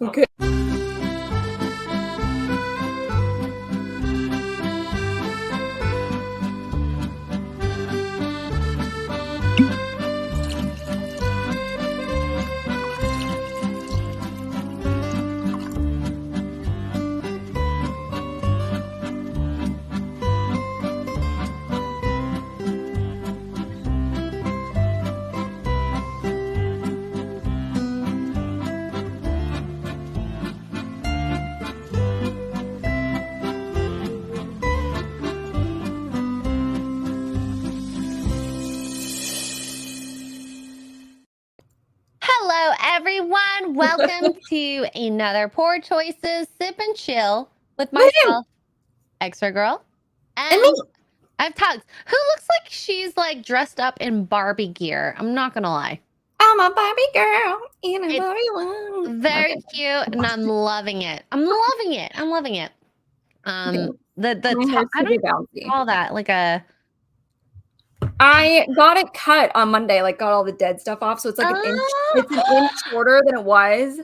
Okay. Hello, everyone. Welcome to another Poor Choices Sip and Chill with myself, Extra Girl, and me. I have Tugs, who looks like she's like dressed up in Barbie gear. I'm not gonna lie. I'm a Barbie girl in a It's Barbie world. Very Okay. cute, and I'm loving it. I'm loving it. I'm loving it. Okay. The My hair's I super don't bouncy. call that like a. I got it cut on Monday, like got all the dead stuff off, so it's like an inch. It's an inch shorter than it was,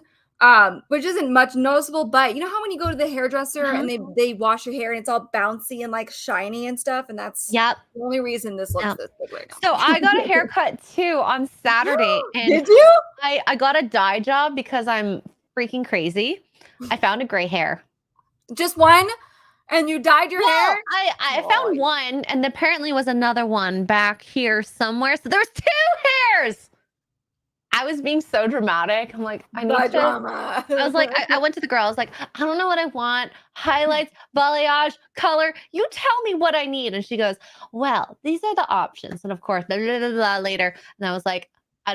which isn't much noticeable. But you know how when you go to the hairdresser and they wash your hair and it's all bouncy and like shiny and stuff, and that's Yep. the only reason this looks Yep. this big right now. So I got a haircut too on Saturday, and Did you? I got a dye job because I'm freaking crazy. I found a gray hair. Just one? And you dyed your hair? I found one, and apparently was another one back here somewhere. So there's 2 hairs. I was being so dramatic. I'm like, I need to. Drama. I was like, I went to the girl. I was like, I don't know what I want. Highlights, balayage, color. You tell me what I need. And she goes, well, these are the options. And of course, blah, blah, blah, blah, later. And I was like, I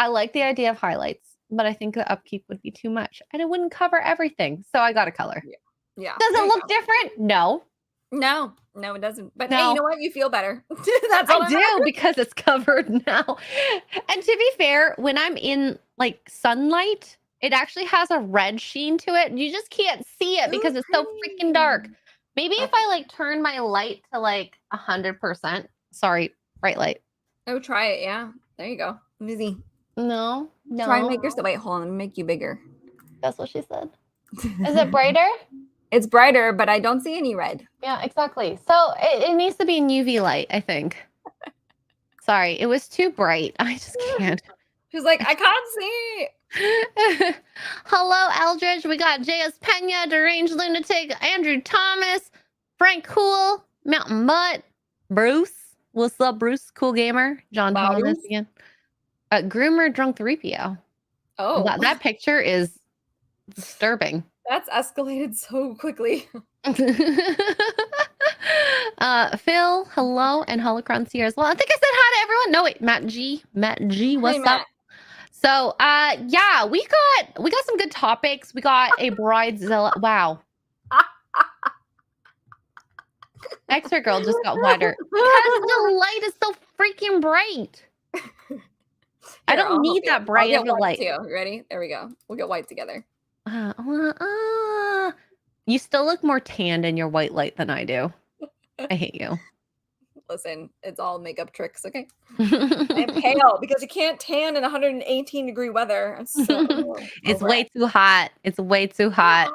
like the idea of highlights, but I think the upkeep would be too much, and it wouldn't cover everything. So I got a color. Yeah. Does it look different? No. No, it doesn't. But No. hey, you know what? You feel better. That's all I do, because it's covered now. And to be fair, when I'm in like sunlight, it actually has a red sheen to it. You just can't see it because it's so freaking dark. Maybe if I like turn my light to like 100%. Sorry, bright light. Oh, try it. Yeah. There you go. Easy. No. Try and make yourself. Wait, hold on. Let me make you bigger. That's what she said. Is it brighter? It's brighter, but I don't see any red. Yeah, exactly. So it needs to be in UV light, I think. Sorry, it was too bright. I just can't. She's like, I can't see. Hello, Eldridge. We got J.S. Pena, Deranged Lunatic, Andrew Thomas, Frank Cool, Mountain Mutt, Bruce. What's up, Bruce? Cool Gamer. John Thomas again. Groomer Drunk 3PO. Oh. That picture is disturbing. That's escalated so quickly. Phil, hello, and Holocron here as well. I think I said hi to everyone. No, wait, Matt G, what's up? So, yeah, we got some good topics. We got a Bridezilla. Wow. Extra Girl just got wider because the light is so freaking bright. I don't need that bright of a light. You ready? There we go. We'll get white together. You still look more tanned in your white light than I do. I hate you. Listen, it's all makeup tricks, okay? I'm pale because you can't tan in 118-degree weather. It's way too hot. It's way too hot.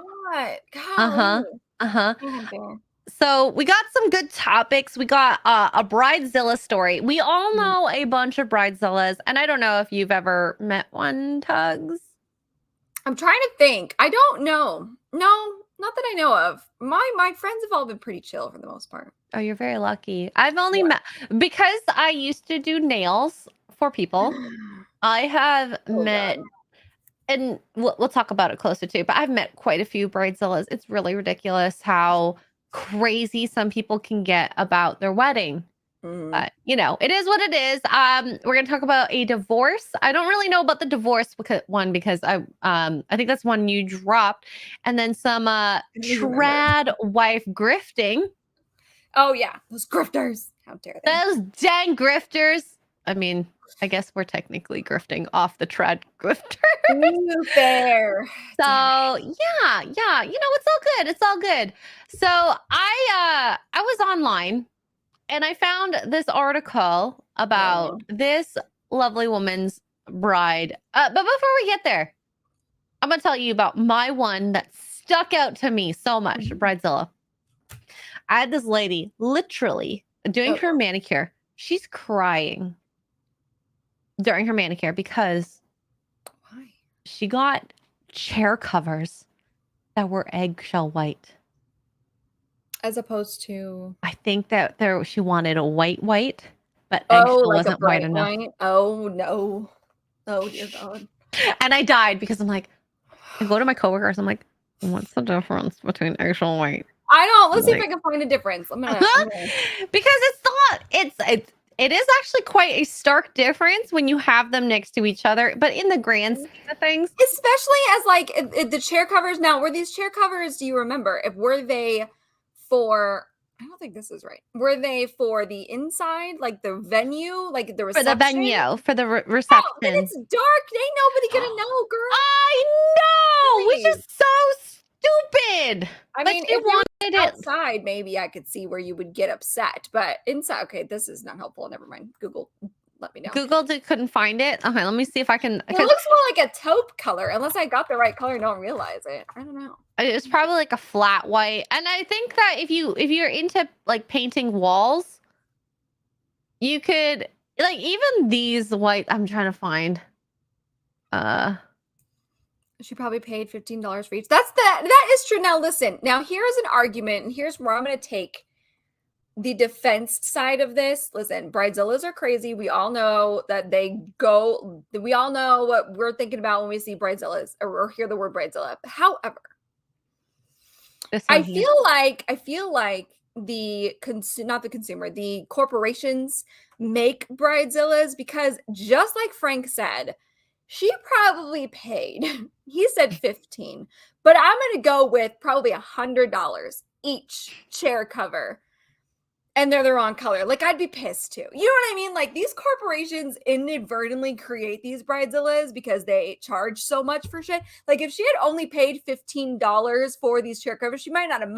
So we got some good topics. We got a Bridezilla story. We all know a bunch of Bridezillas, and I don't know if you've ever met one, Tugs. I'm trying to think. I don't know. No, not that I know of. My friends have all been pretty chill for the most part. Oh, you're very lucky. I've only met, because I used to do nails for people. I have met, and we'll talk about it closer too, but I've met quite a few Bridezillas. It's really ridiculous how crazy some people can get about their wedding. But you know, it is what it is. We're gonna talk about a divorce. I don't really know about the divorce because I think that's one you dropped, and then some trad wife grifting. Oh yeah, those grifters! How dare they? Those dang grifters! I mean, I guess we're technically grifting off the trad grifter. Fair. So yeah, you know, it's all good. It's all good. So I was online, and I found this article about this lovely woman's bride. But before we get there, I'm gonna tell you about my one that stuck out to me so much, Bridezilla. I had this lady literally doing her manicure. She's crying during her manicure because she got chair covers that were eggshell white. As opposed to, I think that she wanted a white, but eggshell like wasn't white enough. White? Oh no! Oh dear God! And I died because I'm like, I go to my coworkers. I'm like, what's the difference between eggshell and white? I don't. Let's see if I can find a difference. I'm gonna because it's not. It is actually quite a stark difference when you have them next to each other. But in the grand scheme of things, especially as like if the chair covers. Now, were these chair covers? Do you remember? Were they for? I don't think this is right. Were they for the inside, like the venue, like the reception? For the venue, for the reception. Oh, then it's dark. Ain't nobody gonna know, girl. I know, which is so stupid. I mean, if you were outside, maybe I could see where you would get upset, but inside, okay, this is not helpful. Never mind. Google, let me know. Googled it, couldn't find it. Okay, let me see if I can. It looks more like a taupe color, unless I got the right color and don't realize it. I don't know. It's probably like a flat white, and I think that if you're into like painting walls, you could like even these white. I'm trying to find. She probably paid $15 for each. That is true. Now listen. Now here's an argument, and here's where I'm going to take the defense side of this. Listen, bridezillas are crazy. We all know that they go. We all know what we're thinking about when we see bridezillas or hear the word bridezilla. However, I feel like the corporations make bridezillas because just like Frank said, she probably paid. He said 15, but I'm going to go with probably $100 each chair cover. And they're the wrong color. Like, I'd be pissed too. You know what I mean? Like, these corporations inadvertently create these bridezillas because they charge so much for shit. Like, if she had only paid $15 for these chair covers, she might not have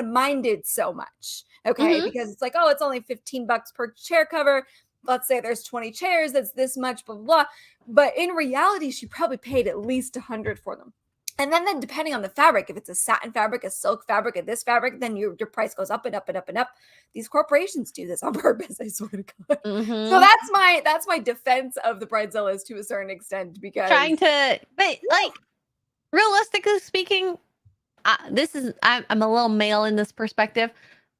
minded so much. Okay. Because it's like, oh, it's only $15 per chair cover. Let's say there's 20 chairs. That's this much, blah, blah, blah. But in reality, she probably paid at least $100 for them. And then depending on the fabric, if it's a satin fabric, a silk fabric, and this fabric, then your price goes up and up and up and up. These corporations do this on purpose, I swear to God. So that's my defense of the bridezillas to a certain extent, because but like realistically speaking, I'm a little male in this perspective.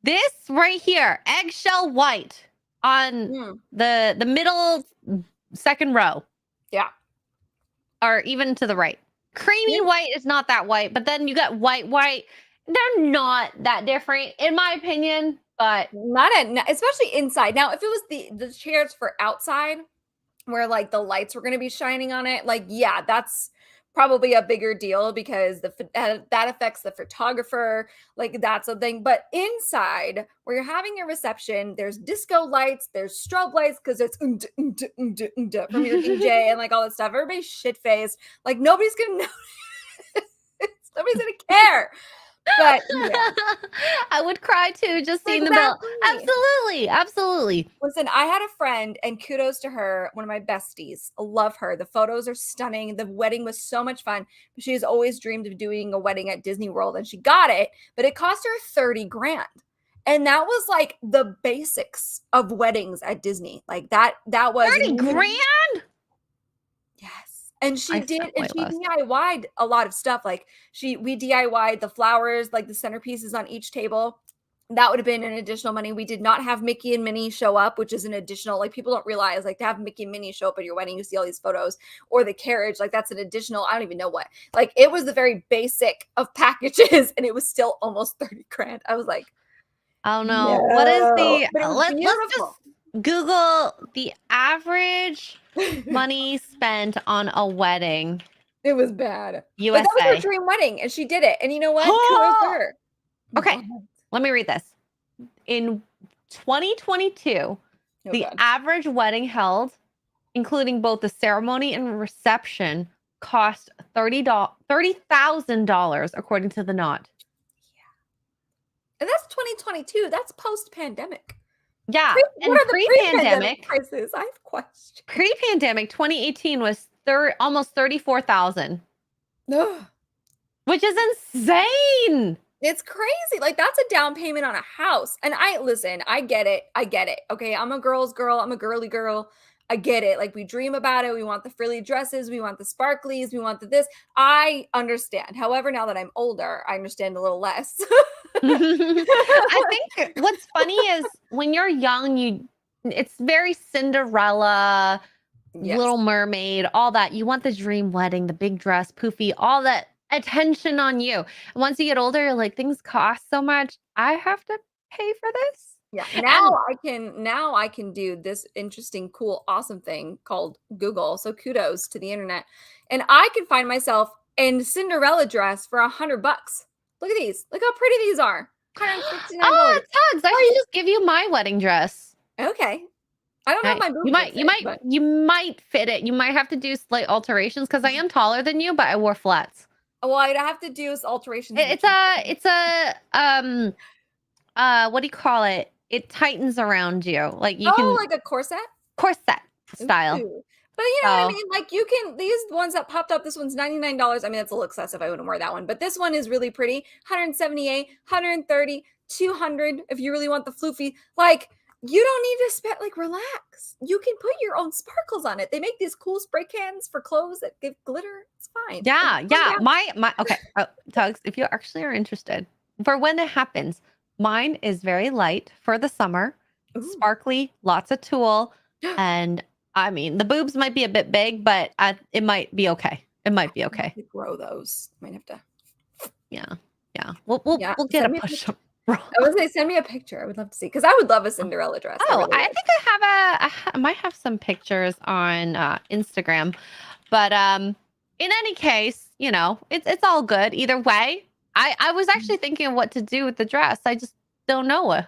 This right here, eggshell white on the middle second row. Yeah. Or even to the right. Creamy white is not that white, but then you got white. They're not that different, in my opinion. But especially inside. Now, if it was the chairs for outside, where like the lights were going to be shining on it, like that's probably a bigger deal because that affects the photographer. Like that's a thing. But inside, where you're having a reception, there's disco lights, there's strobe lights because it's from your DJ and like all that stuff. Everybody's shit faced. Like nobody's gonna notice. Nobody's gonna care. But I would cry too, just seeing the bill. Absolutely. Listen, I had a friend, and kudos to her, one of my besties. I love her. The photos are stunning. The wedding was so much fun. She has always dreamed of doing a wedding at Disney World, and she got it, but it cost her 30 grand. And that was like the basics of weddings at Disney. Like that was 30 grand? Yes. And she DIY'd a lot of stuff. Like we DIY'd the flowers, like the centerpieces on each table. That would have been an additional money. We did not have Mickey and Minnie show up, which is an additional, like people don't realize, like to have Mickey and Minnie show up at your wedding, you see all these photos, or the carriage, like that's an additional, I don't even know what. Like it was the very basic of packages, and it was still almost 30 grand. I was like, oh no. What is let's just Google the average money spent on a wedding. It was bad. USA. But that was her dream wedding, and she did it. And you know what? Kudos to her. Okay, let me read this. In 2022, the average wedding held, including both the ceremony and reception, cost $30,000, according to the Knot. And that's 2022. That's post-pandemic. Yeah, and pre-pandemic prices. I have questions. Pre-pandemic, 2018 was almost $34,000. Ugh. which is insane. It's crazy. Like, that's a down payment on a house. And listen, I get it. I get it. Okay. I'm a girl's girl. I'm a girly girl. I get it. Like, we dream about it. We want the frilly dresses. We want the sparklies. We want the this. I understand. However, now that I'm older, I understand a little less. I think what's funny is when you're young, it's very Cinderella, Yes. Little Mermaid, all that. You want the dream wedding, the big dress, poofy, all that attention on you. And once you get older, you're like, things cost so much. I have to pay for this. Yeah. And Now I can do this interesting, cool, awesome thing called Google. So kudos to the internet. And I can find myself in Cinderella dress for $100. Look at these. Look how pretty these are. $169. oh, Tugs, I should just give you my wedding dress. Okay. I don't have my boobs. You might fit it. You might have to do slight alterations because I am taller than you, but I wore flats. Well, I'd have to do alterations. It's a what do you call it? It tightens around you. Like you can like a corset style. Ooh. But you know what I mean? Like you can, these ones that popped up, this one's $99. I mean, that's a little excessive. I wouldn't wear that one, but this one is really pretty. 178, 130, 200. If you really want the floofy, like you don't need to spend, like, relax. You can put your own sparkles on it. They make these cool spray cans for clothes that give glitter. It's fine. Yeah. My okay. Tugs, if you actually are interested for when it happens, mine is very light for the summer. Ooh. Sparkly, lots of tulle, and I mean, the boobs might be a bit big, but it might be okay. It might be okay. Grow those. Might have to. Yeah. We'll get a push up. I would say send me a picture. I would love to see, because I would love a Cinderella dress. I think I might have some pictures on Instagram, but in any case, you know, it's all good either way. I was actually thinking of what to do with the dress. I just don't know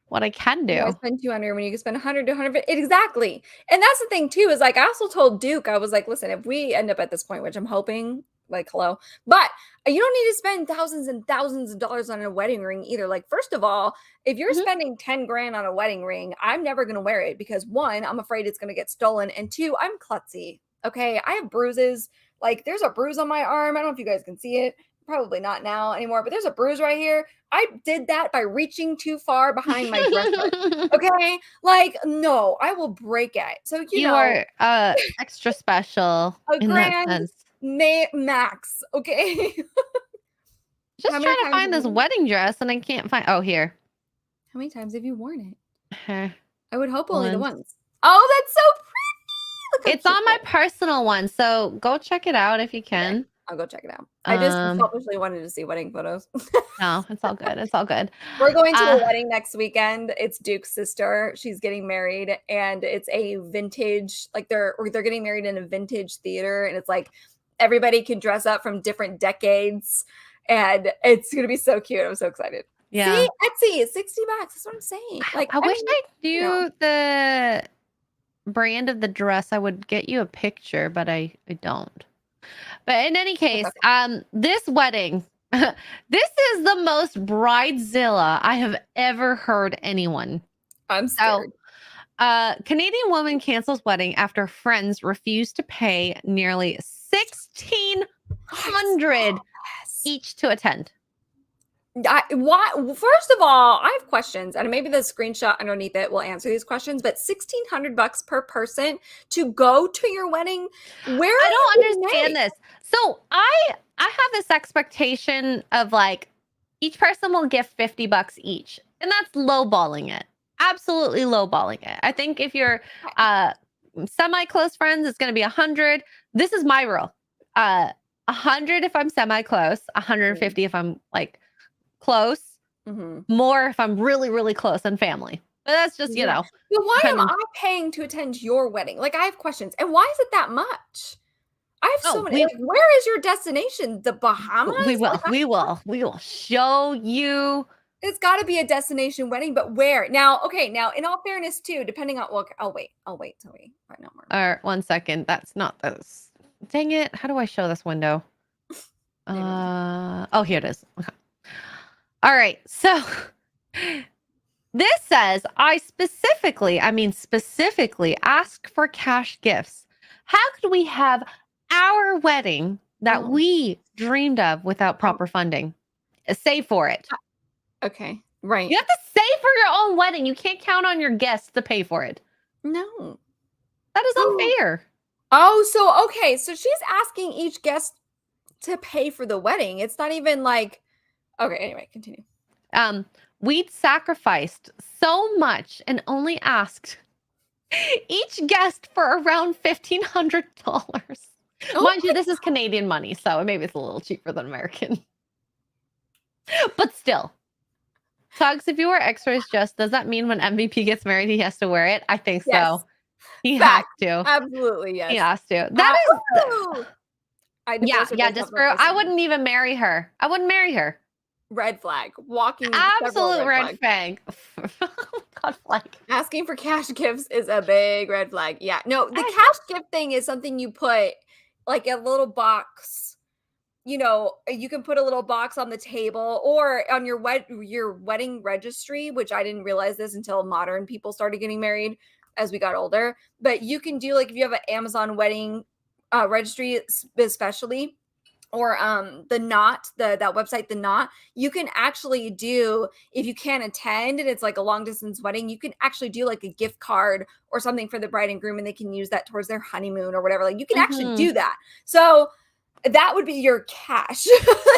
what I can do. I spend 200 when you can spend 100 to 100. Exactly. And that's the thing too, is like, I also told Duke, I was like, listen, if we end up at this point, which I'm hoping, like, hello, but you don't need to spend thousands and thousands of dollars on a wedding ring either. Like, first of all, if you're spending 10 grand on a wedding ring, I'm never going to wear it because one, I'm afraid it's going to get stolen. And two, I'm klutzy. Okay. I have bruises. Like, there's a bruise on my arm. I don't know if you guys can see it. Probably not now anymore, but there's a bruise right here. I did that by reaching too far behind my dresser. Okay. Like, no, I will break it. So, you know, are extra special in that sense. Max. Okay. Just trying to find this wedding dress and I can't find. Oh, here. How many times have you worn it? I would hope only the once. Oh, that's so pretty. It's on my personal one. So go check it out if you can. Okay. I'll go check it out. I just selfishly wanted to see wedding photos. No, it's all good. It's all good. We're going to a wedding next weekend. It's Duke's sister. She's getting married, and it's a vintage, like they're getting married in a vintage theater, and it's like everybody can dress up from different decades, and it's gonna be so cute. I'm so excited. Yeah. See, Etsy is $60. That's what I'm saying. Like, I wish I knew the brand of the dress. I would get you a picture, but I don't. But in any case, this wedding, this is the most bridezilla I have ever heard anyone. I'm scared. Canadian woman cancels wedding after friends refuse to pay nearly $1,600 each to attend. Why? First of all, I have questions, and maybe the screenshot underneath it will answer these questions. But $1,600 per person to go to your wedding? Where? I don't understand this. So I have this expectation of like each person will give $50 each, and that's lowballing it. Absolutely lowballing it. I think if you're semi-close friends, it's going to be 100. This is my rule. 100 if I'm semi-close, 150 if I'm like close, more if I'm really, really close and family. But that's just, you know. But why am I paying to attend your wedding? Like, I have questions. And why is it that much? I have so many. Like, where is your destination? The Bahamas? We will show you. It's got to be a destination wedding, but where? Now, okay, now in all fairness too, depending on, well, I'll wait till we find out more. 1 second. That's not this. Dang it. How do I show this window? Oh, here it is. Okay. All right. So this says, I specifically ask for cash gifts. How could we have our wedding that we dreamed of without proper funding. Save for it. Okay. Right. You have to save for your own wedding. You can't count on your guests to pay for it. No. That is unfair. Oh, so okay. So she's asking each guest to pay for the wedding. It's not even like okay, anyway, continue. We'd sacrificed so much and only asked each guest for around $1,500. Mind you, this is Canadian money, so maybe it's a little cheaper than American. But still. Tugs, if you wear X-rays just, does that mean when MVP gets married, he has to wear it? I think so. He has to. Absolutely, yes. He has to. That is... Yeah, just for... I wouldn't even marry her. I wouldn't marry her. Red flag. Walking absolute red flag. God, flag. Asking for cash gifts is a big red flag. Yeah. No, the cash gift thing is something you put like a little box. You know, you can put a little box on the table or on your wedding registry, which I didn't realize this until modern people started getting married as we got older. But you can do like if you have an Amazon wedding registry, especially. Or the Knot, that website, the Knot, you can actually do, if you can't attend and it's like a long distance wedding, you can actually do like a gift card or something for the bride and groom, and they can use that towards their honeymoon or whatever. Like you can actually do that. So that would be your cash.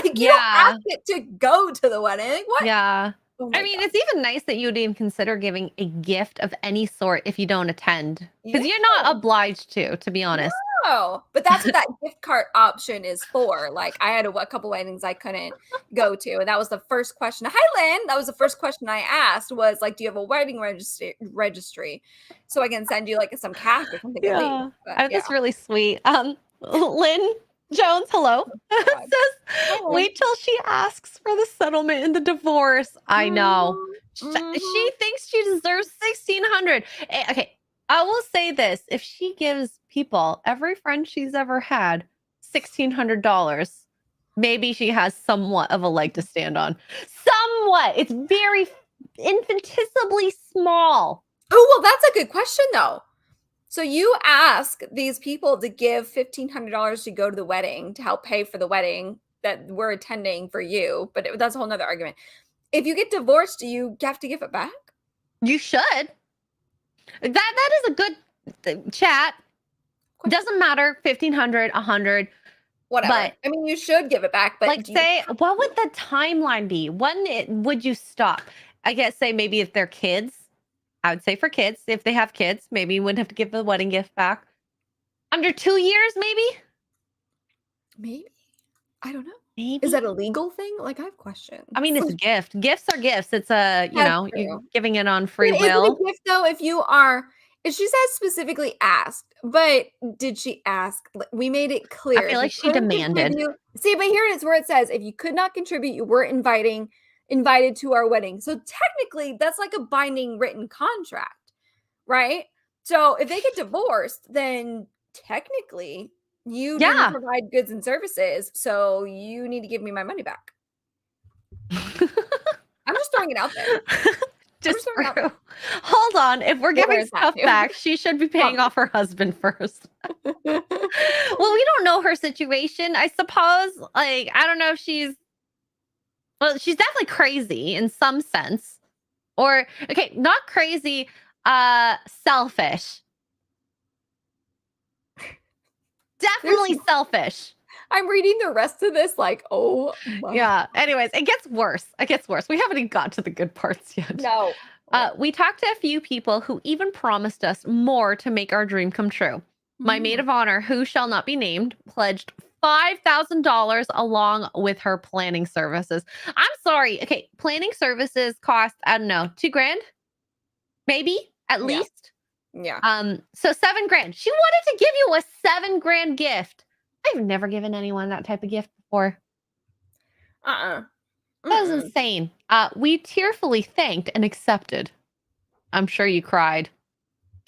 Like you don't ask it to go to the wedding. Like, what? Yeah. Oh I mean, it's even nice that you would even consider giving a gift of any sort if you don't attend. Because you're not obliged to be honest. No, but that's what that gift card option is for. Like I had a couple weddings I couldn't go to. And that was the first question. Hi, Lynn. That was the first question I asked was like, do you have a wedding registry? So I can send you like some cash or something. Yeah. That's really sweet. Lynn Jones, hello. Says, wait till she asks for the settlement and the divorce. I know. She thinks she deserves $1,600. Okay, I will say this: if she gives people, every friend she's ever had, $1,600, maybe she has somewhat of a leg to stand on. Somewhat. It's very infinitesimally small. Oh well, that's a good question though. So you ask these people to give $1,500 to go to the wedding to help pay for the wedding that we're attending for you. But that's a whole nother argument. If you get divorced, do you have to give it back? You should. That is a good chat. Doesn't matter, 1,500, 100. Whatever. But, I mean, you should give it back. But like say, what would the timeline be? When would you stop? I guess say maybe if they're kids. I would say for kids, if they have kids, maybe you wouldn't have to give the wedding gift back. Under 2 years, maybe? Maybe. I don't know. Maybe. Is that a legal thing? Like, I have questions. I mean, it's a gift. Gifts are gifts. It's you're giving it on free will. Is it a gift, though, if she says specifically asked, but did she ask? We made it clear. I feel like she demanded. See, but here it is where it says, if you could not contribute, you were invited to our wedding. So technically that's like a binding written contract, right? So if they get divorced, then technically you didn't provide goods and services. So you need to give me my money back. I'm just throwing it out there. Hold on. If we're giving stuff back, she should be paying off her husband first. Well, we don't know her situation. I suppose, like, I don't know if she's definitely crazy in some sense. Or, okay, not crazy, selfish. Definitely selfish. I'm reading the rest of this like, oh my. Yeah. Anyways, it gets worse. We haven't even got to the good parts yet. No. We talked to a few people who even promised us more to make our dream come true. My maid of honor, who shall not be named, pledged $5,000 along with her planning services. I'm sorry. Okay, planning services cost, I don't know, $2,000, maybe at least. Yeah. So $7,000. She wanted to give you a $7,000 gift. I've never given anyone that type of gift before. That was insane. We tearfully thanked and accepted. I'm sure you cried.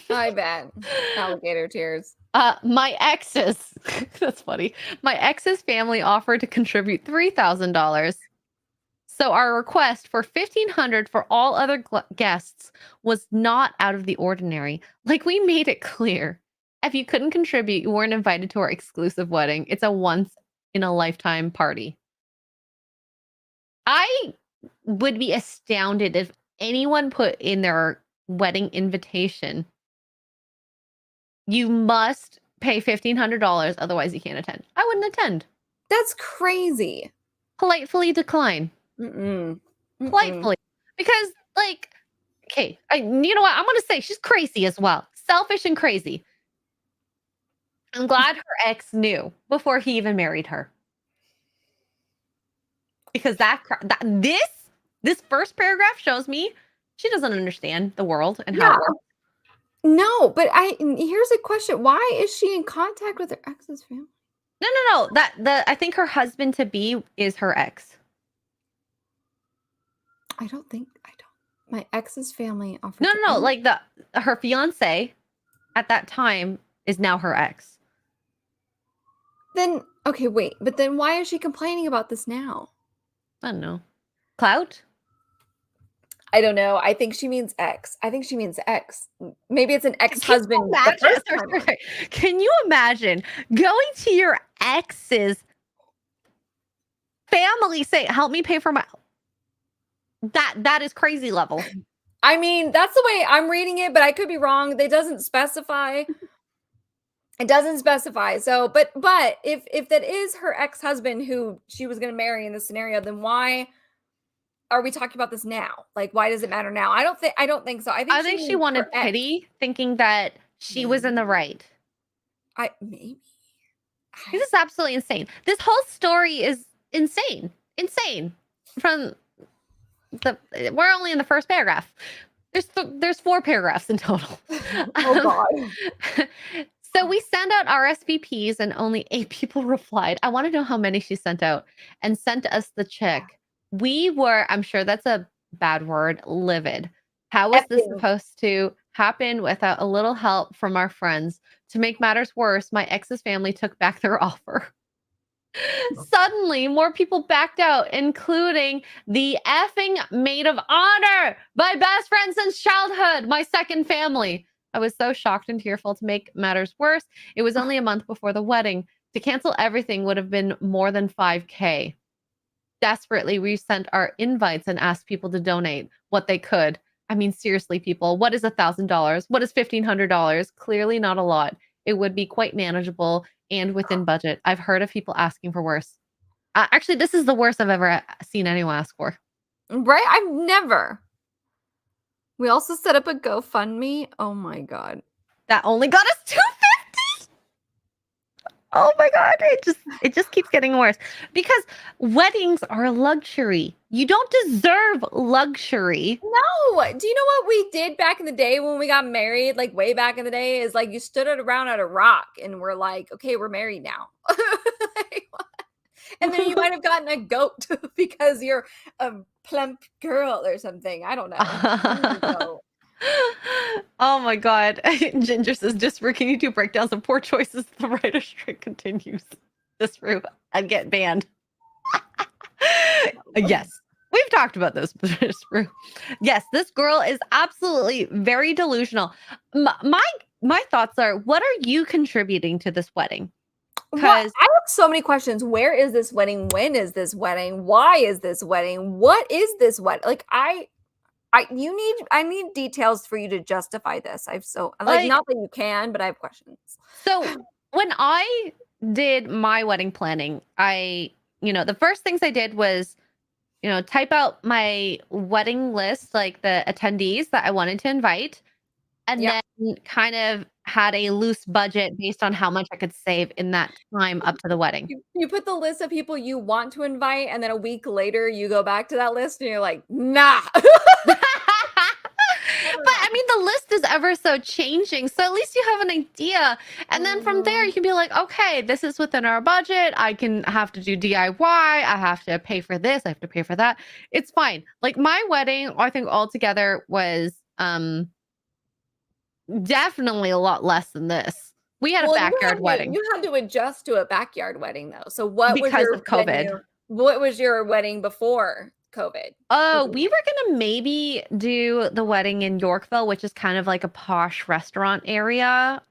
I bet. Alligator tears. My ex's, that's funny. My ex's family offered to contribute $3,000. So our request for $1,500 for all other guests was not out of the ordinary. Like, we made it clear. If you couldn't contribute, you weren't invited to our exclusive wedding. It's a once in a lifetime party. I would be astounded if anyone put in their wedding invitation, you must pay $1,500, otherwise you can't attend. I wouldn't attend. That's crazy. Politely decline. Mm-mm. Politely. Because, like, okay, you know what? I'm going to say she's crazy as well. Selfish and crazy. I'm glad her ex knew before he even married her. Because this first paragraph shows me she doesn't understand the world and how it works. No, but here's a question. Why is she in contact with her ex's family? No. I think her husband to be is her ex. I don't. My ex's family offered. No. Like her fiance at that time is now her ex. Then okay, wait. But then why is she complaining about this now? I don't know. Clout? I don't know. I think she means ex. Maybe it's an ex-husband. Can you imagine going to your ex's family saying, "Help me pay for my..." That is crazy level. I mean, that's the way I'm reading it, but I could be wrong. It doesn't specify. So, but if that is her ex-husband who she was going to marry in this scenario, then why are we talking about this now? Like, why does it matter now? I don't think so. I think she wanted pity, thinking that she was in the right. Maybe. This is absolutely insane. This whole story is insane. We're only in the first paragraph. There's 4 paragraphs in total. Oh God. So we sent out RSVPs and only 8 people replied. I want to know how many she sent out and sent us the check. We were, I'm sure that's a bad word, livid. How was this supposed to happen without a little help from our friends? To make matters worse, my ex's family took back their offer. Suddenly, more people backed out, including the effing maid of honor, my best friend since childhood, my second family. I was so shocked and tearful. To make matters worse, it was only a month before the wedding. To cancel everything would have been more than $5,000. Desperately, we sent our invites and asked people to donate what they could. I mean, seriously, people, what is $1,000? What is $1,500? Clearly not a lot. It would be quite manageable and within budget. I've heard of people asking for worse. Actually, this is the worst I've ever seen anyone ask for. Right? I've never. We also set up a GoFundMe. Oh my God. That only got us $250. Oh my God. It just keeps getting worse because weddings are a luxury. You don't deserve luxury. No. Do you know what we did back in the day when we got married? Like way back in the day is like you stood around at a rock and we're like, okay, we're married now. And then you might have gotten a goat because you're a plump girl or something. I don't know. Oh my God. Ginger says, Disroot, can you do breakdowns of poor choices? The writer strike continues. Disroot, I'd get banned. Yes. We've talked about this. Yes, this girl is absolutely very delusional. My thoughts are, what are you contributing to this wedding? Because I have so many questions. Where is this wedding? When is this wedding? Why is this wedding? What is this wedding? Like I need details for you to justify this. Not that you can, but I have questions. So when I did my wedding planning, the first things I did was, type out my wedding list, like the attendees that I wanted to invite, and then kind of had a loose budget based on how much I could save in that time up to the wedding. You put the list of people you want to invite, and then a week later you go back to that list and you're like, nah. But I mean, the list is ever so changing. So at least you have an idea. And then from there, you can be like, okay, this is within our budget. I can have to do DIY. I have to pay for this. I have to pay for that. It's fine. Like my wedding, I think altogether was definitely a lot less than this. We had a backyard wedding. You had to adjust to a backyard wedding though. So what was because of COVID? What was your wedding before COVID? Oh, we were gonna maybe do the wedding in Yorkville, which is kind of like a posh restaurant area,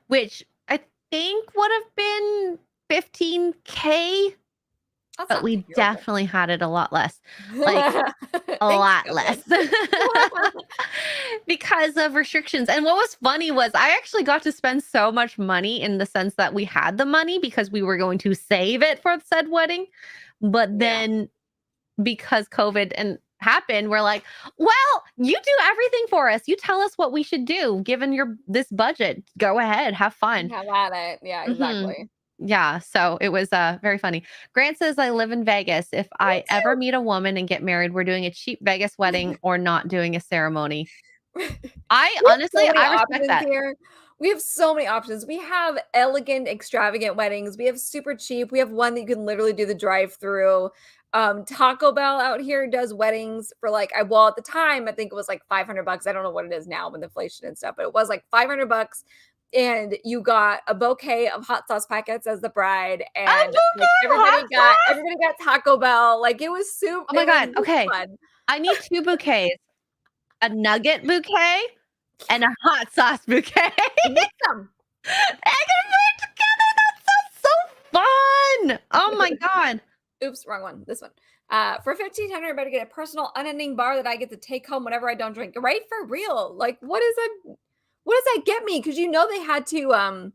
which I think would have been 15K, That's but not we terrible. definitely had it a lot less. Like, a Thanks, lot less. government. Because of restrictions. And what was funny was I actually got to spend so much money in the sense that we had the money because we were going to save it for said wedding. But Yeah. then because COVID and happened, we're like, well, you do everything for us. You tell us what we should do given your this budget. Go ahead, have fun. Have at it. Yeah, Hmm. exactly. Yeah, so it was very funny. Grant says I live in Vegas. If Me I ever meet a woman and get married, we're doing a cheap Vegas wedding too. or not doing a ceremony. We I have so honestly, many I respect options that. here. We have so many options. We have elegant, extravagant weddings. We have super cheap. We have one that you can literally do the drive-through. Taco Bell out here does weddings for like well, at the time I think it was like 500 bucks. I don't know what it is now with inflation and stuff, but it was like 500 bucks and you got a bouquet of hot sauce packets as the bride A and like bouquet of hot sauce? everybody got Taco Bell. Like it was soup. Oh my It was god, okay. fun. I need 2 bouquets, a nugget bouquet and a hot sauce bouquet. Mix them. I can put it together. That sounds so fun. Oh my god. Oops, wrong one. This one. For 1,500, I better get a personal unending bar that I get to take home whenever I don't drink. Right? For real. Like, what does that get me? Because they had to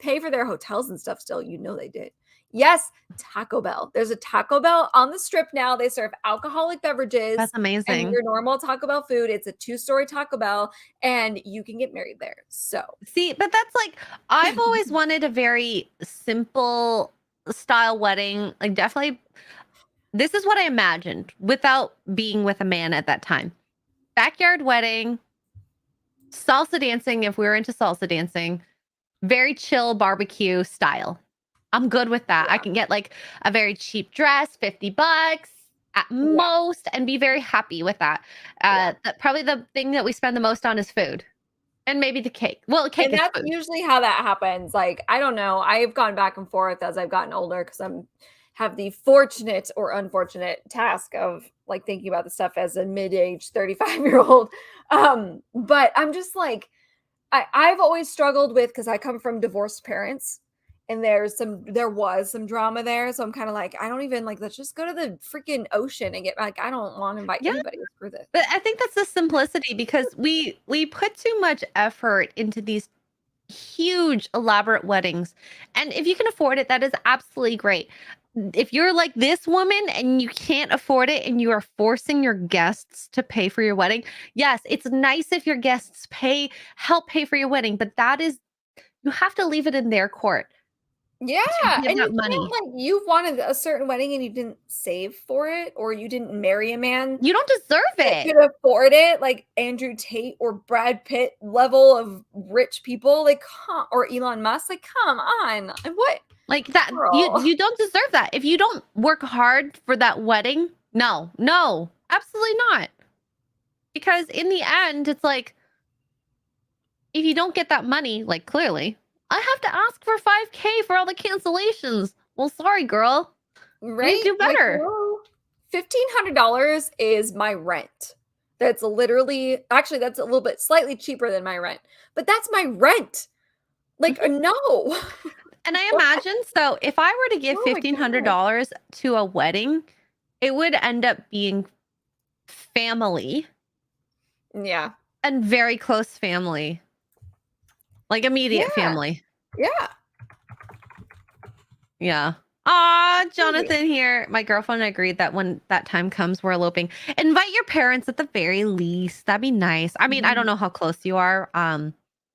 pay for their hotels and stuff still. They did. Yes, Taco Bell. There's a Taco Bell on the strip now. They serve alcoholic beverages That's and amazing. your normal Taco Bell food. It's a 2-story Taco Bell, and you can get married there. So See, but that's like I've always wanted a very simple style wedding. Like definitely this is what I imagined without being with a man at that time. Backyard wedding, salsa dancing if we were into salsa dancing, very chill barbecue style. I'm good with that. I yeah. can get like a very cheap dress, 50 bucks at Yeah. most, and be very happy with that. Yeah. Probably the thing that we spend the most on is food and maybe the cake. Well, the cake And is that's food. usually how that happens. Like, I don't know. I've gone back and forth as I've gotten older because I'm have the fortunate or unfortunate task of like thinking about the stuff as a mid-age 35-year-old. But I'm just like, I've always struggled with because I come from divorced parents and there was some drama there. So I'm kind of like, I don't even like, let's just go to the freaking ocean and get like, I don't want to invite Yeah, anybody. Screw this. but I think that's the simplicity because we put too much effort into these huge elaborate weddings. And if you can afford it, that is absolutely great. If you're like this woman and you can't afford it and you are forcing your guests to pay for your wedding, yes, it's nice if your guests help pay for your wedding, but that is you have to leave it in their court Yeah, to give and you that can't money. like you wanted a certain wedding and you didn't save for it, or you didn't marry a man You don't deserve that it. could afford it, like Andrew Tate or Brad Pitt level of rich people, like, or Elon Musk, like, come on, like, what, Like that girl? you don't deserve that. If you don't work hard for that wedding, no. No. Absolutely not. Because in the end, it's like if you don't get that money, like clearly, I have to ask for 5K for all the cancellations. Well, sorry, girl. You need to Right? do Like, better. hello? $1,500 is my rent. That's literally actually, that's a little bit slightly cheaper than my rent, but that's my rent. Like, Mhm. no. And I What? imagine so if I were to give Oh my god. $1,500 to a wedding, it would end up being family Yeah. and very close family, like immediate Yeah. family. Yeah. Yeah. Ah, Absolutely. Jonathan here. My girlfriend agreed that when that time comes, we're eloping. Invite your parents at the very least. That'd be nice. I mean, I don't Mhm. know how close you are.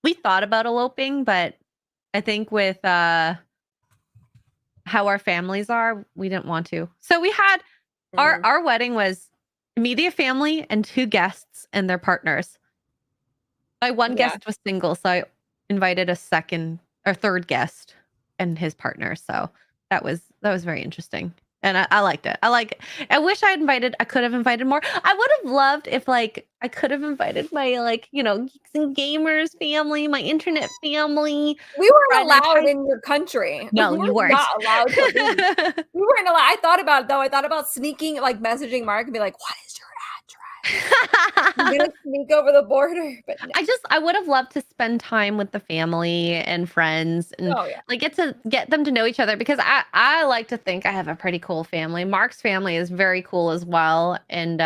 We thought about eloping, but I think with how our families are, we didn't want to. So we had Mhm. our wedding was immediate family and 2 guests and their partners. My one Yeah. guest was single, so I invited a second or third guest and his partner. So that was very interesting. And I liked it. I wish I could have invited more. I would have loved if like I could have invited my like, Geeks and Gamers family, my internet family. We weren't Friend, I allowed tried in your country. no, We're you not weren't. allowed to leave. We weren't allowed. I thought about it though. I thought about sneaking, like messaging Mark and be like, "What is your address?" I'm gonna sneak over the border, but no. I would have loved to spend time with the family and friends and Oh, yeah. like get them to know each other because I like to think I have a pretty cool family. Mark's family is very cool as well. And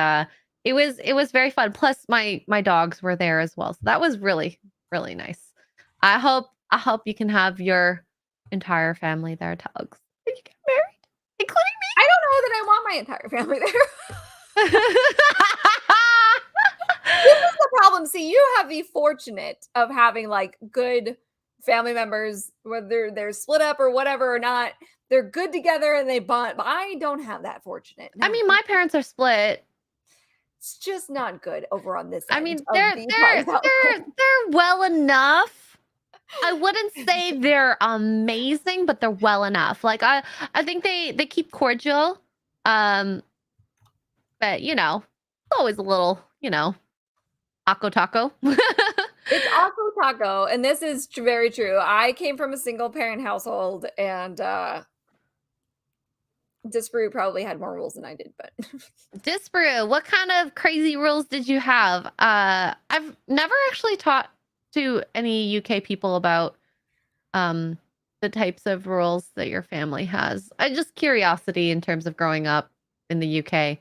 it was very fun. Plus my dogs were there as well. So that was really, really nice. I hope you can have your entire family there, Tugs. When you get married, including I don't know that I want my entire family there. me. This is the problem. See, you have the fortunate of having like good family members, whether they're split up or whatever or not. They're good together and they bond. But I don't have that fortunate. I No, mean, my parents are split. it's just not good over on this I end mean, of they're the they're Price household. they're well enough. I wouldn't say they're amazing, but they're well enough. Like I think they keep cordial. Um, but it's always a little, taco taco. It's also taco, and this is very true. I came from a single parent household, and Disparu probably had more rules than I did, but Disparu, what kind of crazy rules did you have? I've never actually talked to any UK people about the types of rules that your family has. I just curiosity in terms of growing up in the UK.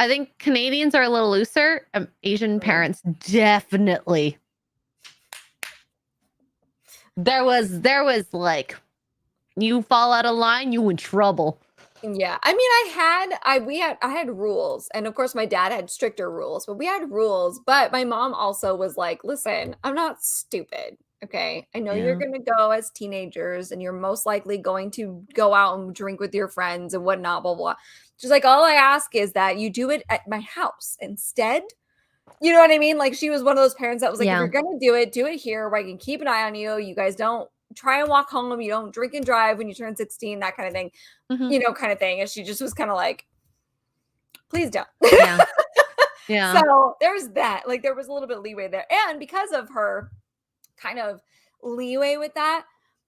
I think Canadians are a little looser. Asian parents definitely. There was like you fall out of line, you in trouble. yeah. I mean, I had rules, and of course my dad had stricter rules, but we had rules. But my mom also was like, "Listen, I'm not stupid. Okay, I know you're Yeah. gonna go as teenagers, and you're most likely going to go out and drink with your friends and whatnot, blah blah." She's like, "All I ask is that you do it at my house instead." You know what I mean? Like, she was one of those parents that was like, "If you're Yeah. gonna do it here where I can keep an eye on you. You guys don't try and walk home. You don't drink and drive when you turn 16, that kind of thing, Hmm. kind of thing." And she just was kind of like, "Please don't." Yeah. Yeah. So there's that. Like, there was a little bit of leeway there. And because of her kind of leeway with that,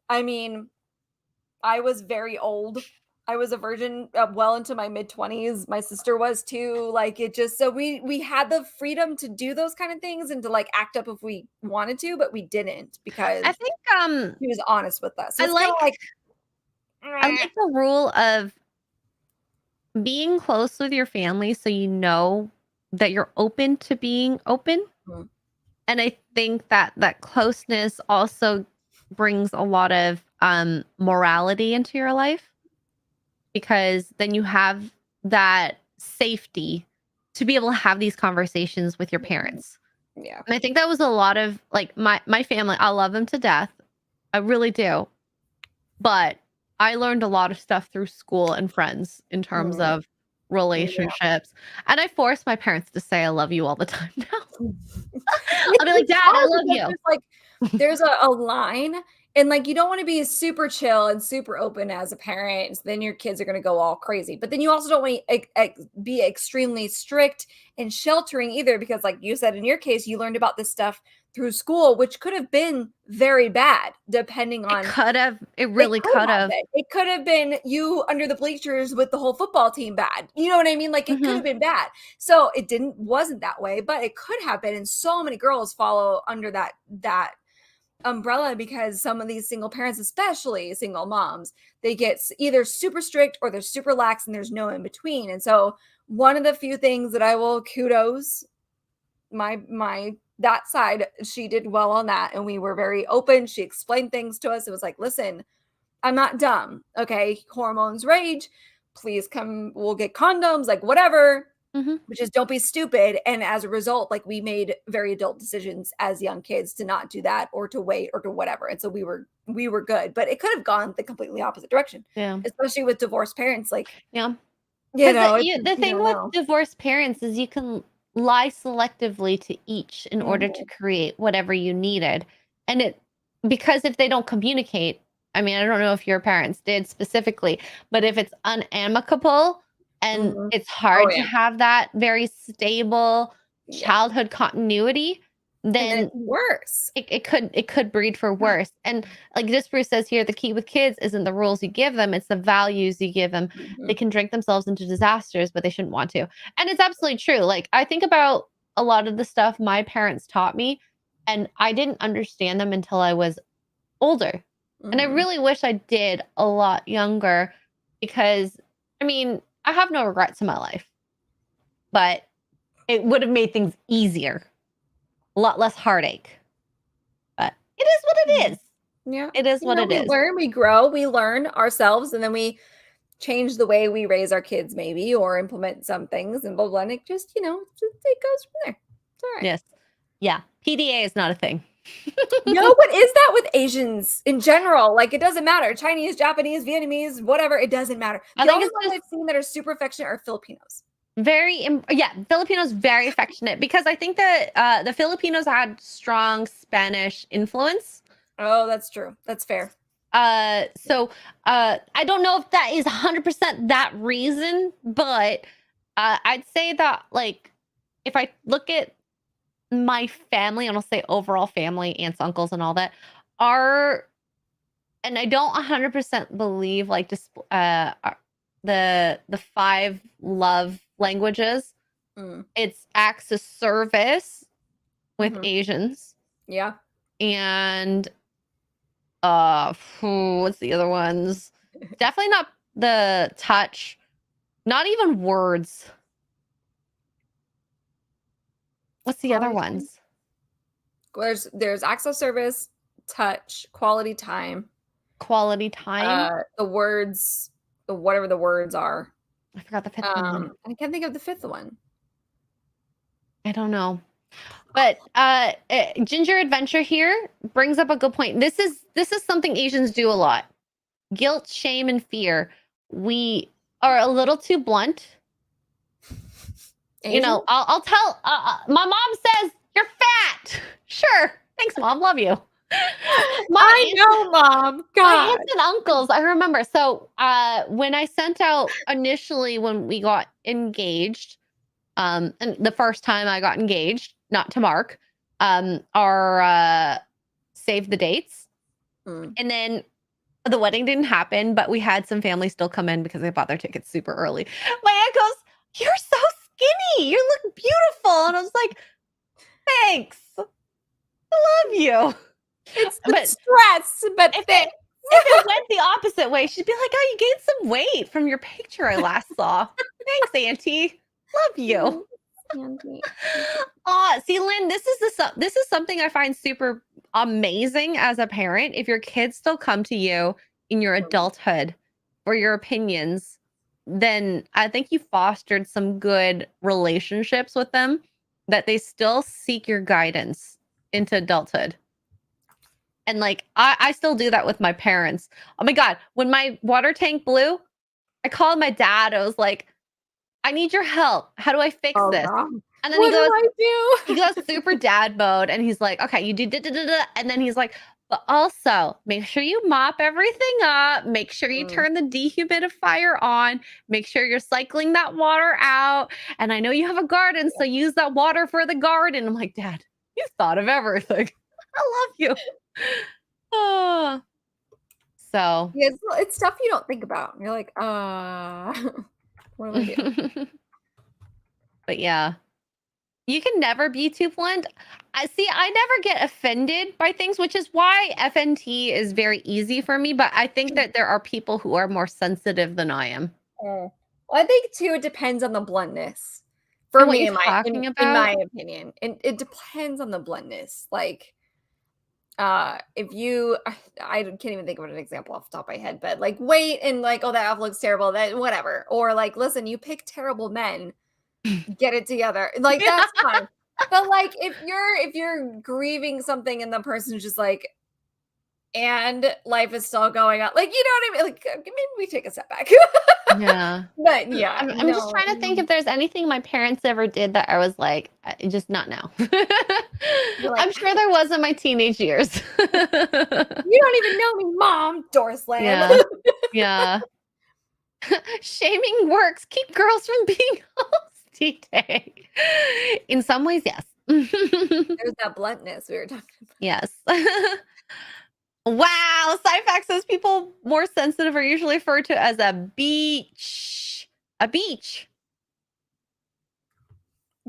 I mean, I was very old. I was a virgin well into my mid 20s. My sister was too. Like, it just so we had the freedom to do those kind of things and to like act up if we wanted to, but we didn't I because think she was honest with us. So I it's kind of like like I eh. like the rule of being close with your family so you know that you're open to being open. Mhm. And I think that that closeness also brings a lot of morality into your life because then you have that safety to be able to have these conversations with your parents. Yeah. And I think that was a lot of like my family. I love them to death. I really do. But I learned a lot of stuff through school and friends in terms Mhm. of relationships. And I force my parents to say I love you all the time now. I'll be like, It's "Dad, I hard love because you." there's a line, and like you don't want to be super chill and super open as a parent, so then your kids are going to go all crazy. But then you also don't want to be extremely strict and sheltering either, because like you said in your case, you learned about this stuff through school, which could have been very bad depending on It really could have. it could have been you under the bleachers with the whole football team bad. You know what I mean? Like, it could Mhm. have been bad. So it wasn't that way, but it could have been. And so many girls follow under that umbrella because some of these single parents, especially single moms, they get either super strict or they're super lax and there's no in between. And so one of the few things that I will kudos my that side, she did well on that, and we were very open. She explained things to us. It was like, "Listen, I'm not dumb. Okay, hormones rage. Please come. We'll get condoms, like whatever. Mhm. But just don't be stupid." And as a result, like, we made very adult decisions as young kids to not do that or to wait or to whatever. And so we were good, but it could have gone the completely opposite direction, Yeah. especially with divorced parents. Like, Yeah. you 'Cause know, it's the you thing don't with know. divorced parents is you can lie selectively to each in order to Mhm. create whatever you needed. And because if they don't communicate, I mean, I don't know if your parents did specifically, but if it's unamicable and Mhm. it's Oh hard to yeah, have that very stable yeah. childhood continuity, then it's worse. it could breed for worse. And like this Bruce says here, the key with kids isn't the rules you give them, it's the values you give them. They can drink themselves into disasters, but they shouldn't want to. And it's absolutely true. Like I think about a lot of the stuff my parents taught me, and I didn't understand them until I was older. And I really wish I did a lot younger, because I mean, I have no regrets in my life, but it would have made things easier, a lot less heartache. But it is what it is. Yeah. It is what it we is. learn, we grow, we learn ourselves, and then we change the way we raise our kids, maybe, or implement some things, and blah, blah, and it just, it goes from there. It's all right. Yes. Yeah. PDA is not a thing. No, what is that with Asians in general? Like, it doesn't matter. Chinese, Japanese, Vietnamese, whatever, it doesn't matter. I The think only it's ones just I've seen that are super affectionate are Filipinos. Filipinos very affectionate, because I think that the Filipinos had strong Spanish influence. Oh, that's true. That's fair. So I don't know if that is 100% that reason, but I'd say that, like, if I look at my family, and I'll say overall family, aunts, uncles, and all that, are, and I don't 100% believe like just the 5 love languages. It's acts of service with Asians. Yeah. And what's the other ones? Definitely not the touch. Not even words. What's the other ones? There's acts of service, touch, quality time. Quality time. The words, whatever the words are. I forgot the 5th one. I can't think of the 5th one. I don't know. But Ginger Adventure here brings up a good point. This is something Asians do a lot. Guilt, shame, and fear. We are a little too blunt. Asian? I'll tell. My mom says you're fat. Sure. Thanks, Mom. Love you. I know, Mom. God. My aunts and uncles. I remember. So when I sent out initially, when we got engaged, and the first time I got engaged, not to Mark, our save the dates. And then the wedding didn't happen, but we had some family still come in because they bought their tickets super early. My aunt goes, "You're so skinny. You look beautiful." And I was like, "Thanks. I love you." It's the stress, but if it went the opposite way, she'd be like, "Oh, you gained some weight from your picture I last saw." Thanks, Auntie. Love you. See, Lynn, this is something I find super amazing as a parent. If your kids still come to you in your adulthood for your opinions, then I think you fostered some good relationships with them, that they still seek your guidance into adulthood. And like I still do that with my parents. Oh my God, when my water tank blew, I called my dad. I was like, "I need your help. How do I fix this?" God. And then he goes super dad mode, and he's like, "Okay, you do da, da, da, da." And then he's like, "But also make sure you mop everything up. Make sure you turn the dehumidifier on. Make sure you're cycling that water out. And I know you have a garden, so use that water for the garden." I'm like, "Dad, you thought of everything. I love you." Oh. So yeah, it's stuff you don't think about. You're like, what do I do? But yeah, you can never be too blunt. I never get offended by things, which is why FNT is very easy for me. But I think that there are people who are more sensitive than I am. Well, I think too, it depends on the bluntness. For me, in my opinion, it depends on the bluntness. Like, if you, I can't even think of an example off the top of my head, but like wait and like, "Oh, that outfit looks terrible," that whatever, or like, "Listen, you pick terrible men, get it together," like that's fine. But like if you're grieving something and the person's just like, "And life is still going on," like, you know what I mean? Like, maybe we take a step back. Yeah. But yeah, I'm just trying to think if there's anything my parents ever did that I was like, just not now. I'm sure there was in my teenage years. "You don't even know me, Mom." Door slam. Yeah. Yeah. Shaming works. Keep girls from being hosty day. In some ways, yes. There's that bluntness we were talking about. Yes. Wow, Syfax says people more sensitive are usually referred to as a beach. A beach.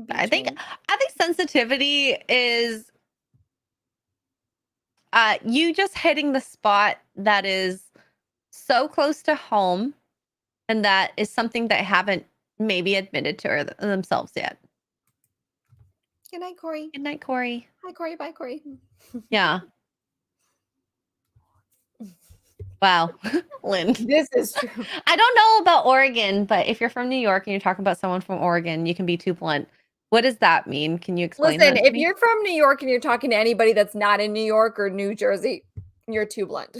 I think Beachman. sensitivity is you just hitting the spot that is so close to home, and that is something that haven't maybe admitted to themselves yet. Good night, Corey. Good night, Corey. Hi, Corey. Bye, Corey. Yeah. Wow. Lynn. This is true. I don't know about Oregon, but if you're from New York and you're talking about someone from Oregon, you can be too blunt. What does that mean? Can you explain Listen, that to if me? you're from New York and you're talking to anybody that's not in New York or New Jersey, you're too blunt.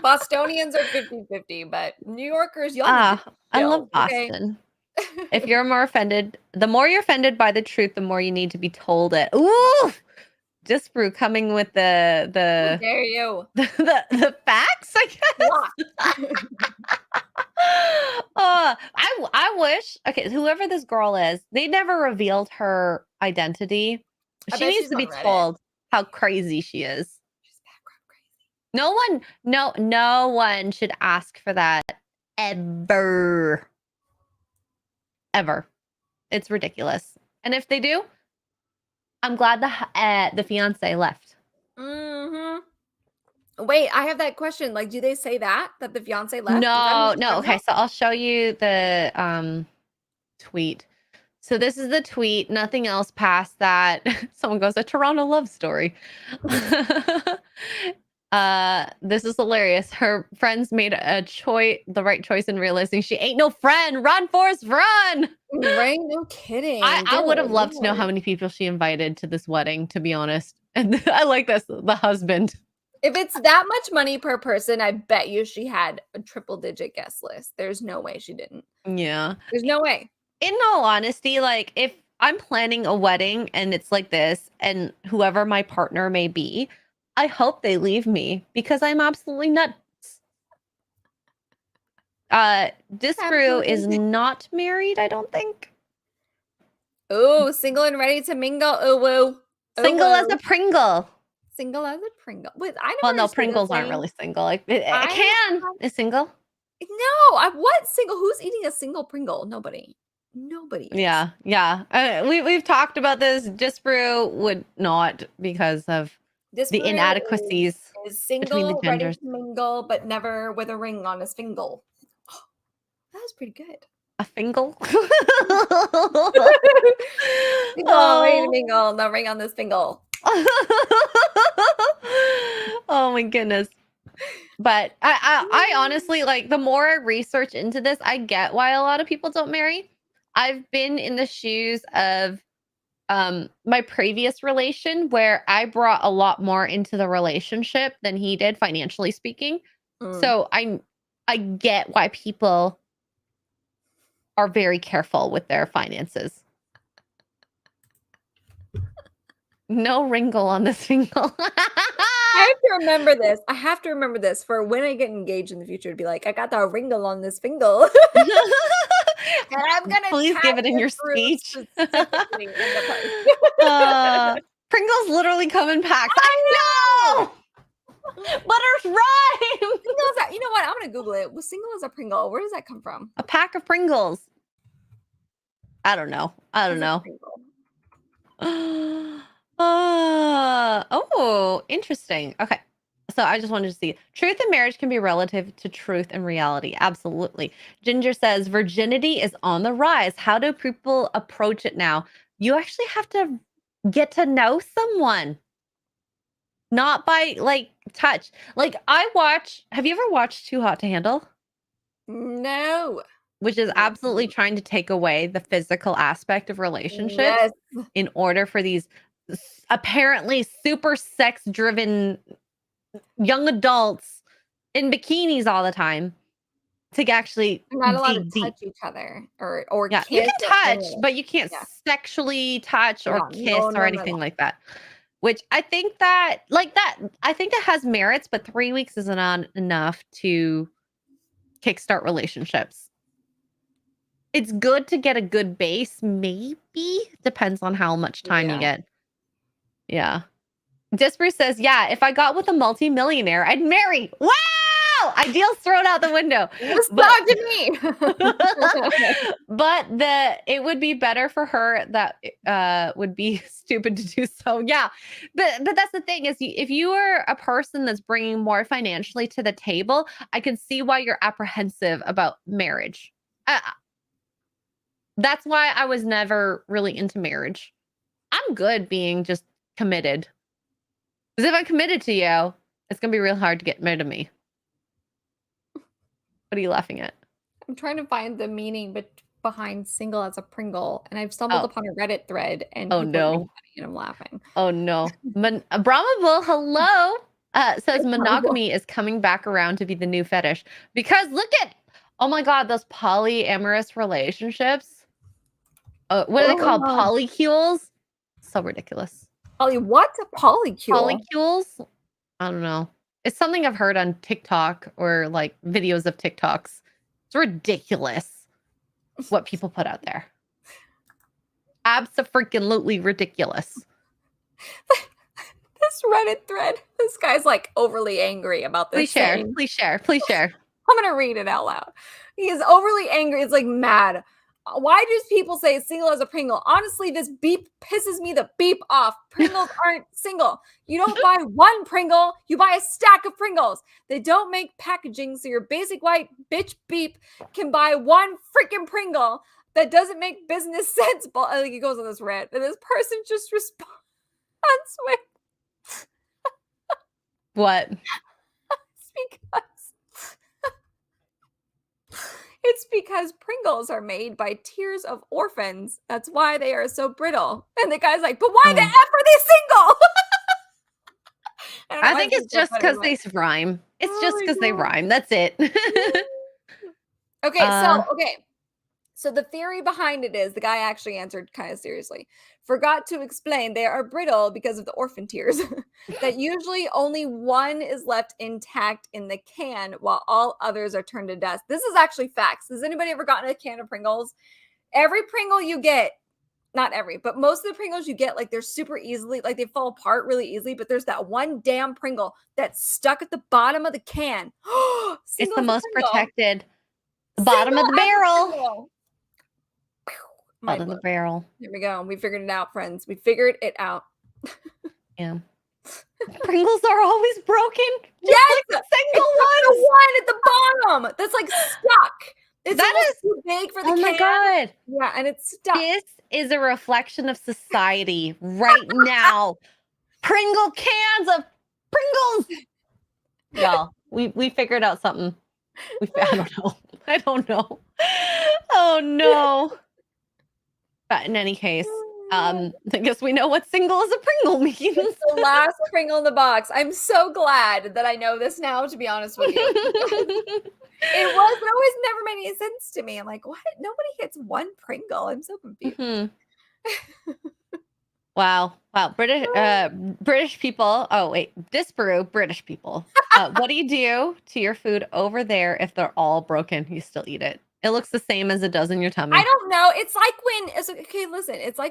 Bostonians are 50-50, but New Yorkers, y'all need to I love chill, okay? Boston. If you're more offended, the more you're offended by the truth, the more you need to be told it. Ooh, just brew coming with How the dare you? the facts, I guess. I wish. Okay, whoever this girl is, they never revealed her identity. I She bet needs she's to be on Reddit. told how crazy she is. She's background crazy. No one should ask for that ever. Ever. It's ridiculous. And if they do, I'm glad the fiance left. Mhm. Wait, I have that question. Like, do they say that the fiance left? Is that No. what you're talking Okay, about? so I'll show you the tweet. So this is the tweet. Nothing else past that. Someone goes, a Toronto love story. This is hilarious. Her friends made the right choice in realizing she ain't no friend. Run, Forrest, run! Right? No kidding. I would have Good loved to know how lord. many people she invited to this wedding, to be honest. And I like this, the husband. If it's that much money per person, I bet you she had a triple-digit guest list. There's no way she didn't. Yeah. There's no way. In all honesty, like if I'm planning a wedding and it's like this, and whoever my partner may be, I hope they leave me because I'm absolutely nuts. Discrew is Absolutely. not married, I don't think. Ooh, single and ready to mingle. Ooh, woo. Single as a Pringle. Single as a Pringle. Wait, I never Well, no, understood that Pringles aren't saying. really single. Like it I can is single. No, what single? Who's eating a single Pringle? Nobody. Nobody is. Yeah. We've talked about this. Disbrew would not because of This the brew inadequacies is between the single, ready genders. to mingle, but never with a ring on his finger. Oh, that was pretty good. A fingle. Single, ready to mingle, no ring on this finger. Oh my goodness. But I honestly, like, the more I research into this, I get why a lot of people don't marry. I've been in the shoes of my previous relation where I brought a lot more into the relationship than he did, financially speaking. So I get why people are very careful with their finances. No wrinkle on this fingle. I have to remember this. I have to remember this for when I get engaged in the future to be like, I got that wrinkle on this finger. And I'm gonna Please give it in your fruit speech. specifically in the Pringles literally come in packs. I know. Letters rhyme. Singles are, you know what? I'm gonna Google it. Was single as a Pringle? Where does that come from? A pack of Pringles. I don't know. Oh, interesting. Okay. So I just wanted to see. Truth in marriage can be relative to truth and reality. Absolutely. Ginger says virginity is on the rise. How do people approach it now? You actually have to get to know someone. Not by like touch. Like have you ever watched Too Hot to Handle? No. Which is absolutely trying to take away the physical aspect of relationships Yes. in order for these apparently super sex driven young adults in bikinis all the time to actually You're not allowed to dig deep. touch each other or Yeah, kiss. you can touch, or but you can't Yeah. sexually touch or No, kiss no, or no, anything no. like that. Which I think that has merits, but 3 weeks is not enough to kickstart relationships. It's good to get a good base, maybe. Depends on how much time you get. Yeah. Disper says, yeah, if I got with a multimillionaire, I'd marry. Wow! Ideals thrown out the window. Misogyny! But it would be better for her. That would be stupid to do so. Yeah. But that's the thing is if you are a person that's bringing more financially to the table, I can see why you're apprehensive about marriage. That's why I was never really into marriage. I'm good being just committed. Because if I'm committed to you, it's going to be real hard to get rid of me. What are you laughing at? I'm trying to find the meaning behind single as a Pringle, and I've stumbled upon a Reddit thread, and oh, people no. are making funny, and I'm laughing. Oh, no. Brahmaville, hello, says monogamy is coming back around to be the new fetish. Because look at, oh my God, those polyamorous relationships. What are they called? Polycules? So ridiculous. What? Polycule? Polycules? I don't know. It's something I've heard on TikTok or like videos of TikToks. It's ridiculous what people put out there. Abso-freaking-lutely ridiculous. This Reddit thread, this guy's like overly angry about this. Please share. I'm going to read it out loud. He is overly angry. It's like mad. Why do people say single as a Pringle? Honestly, this beep pisses me the beep off. Pringles aren't single. You don't buy one Pringle, you buy a stack of Pringles. They don't make packaging, so your basic white bitch beep can buy one freaking Pringle. That doesn't make business sense. But like, he goes on this rant, and this person just responds with what? It's because Pringles are made by tears of orphans. That's why they are so brittle. And the guy's like, but why the F are they single? I think it's just because they rhyme. It's just because they rhyme. That's it. Okay. So the theory behind it is the guy actually answered kind of seriously. Forgot to explain they are brittle because of the orphan tears. That usually only one is left intact in the can while all others are turned to dust. This is actually facts. Has anybody ever gotten a can of Pringles? Every Pringle you get, not every, but most of the Pringles you get, like they're super easily, like they fall apart really easily, but there's that one damn Pringle that's stuck at the bottom of the can. It's the most protected. Bottom of the barrel. Bottom of the barrel. Here we go. We figured it out, friends. We figured it out. Yeah. Pringles are always broken. Yes, like the single one. The one at the bottom that's like stuck. That is too big for the can. Oh my God. Yeah, and it's stuck. This is a reflection of society right now. Pringle cans of Pringles. Y'all, we figured out something. I don't know. Oh no. But in any case, I guess we know what single as a Pringle means. It's the last Pringle in the box. I'm so glad that I know this now, to be honest with you. It always never made any sense to me. I'm like, what? Nobody hits one Pringle. I'm so confused. Mm-hmm. Wow. British people. Oh, wait. Disparu, British people. What do you do to your food over there if they're all broken? You still eat it. It looks the same as it does in your tummy. I don't know. It's like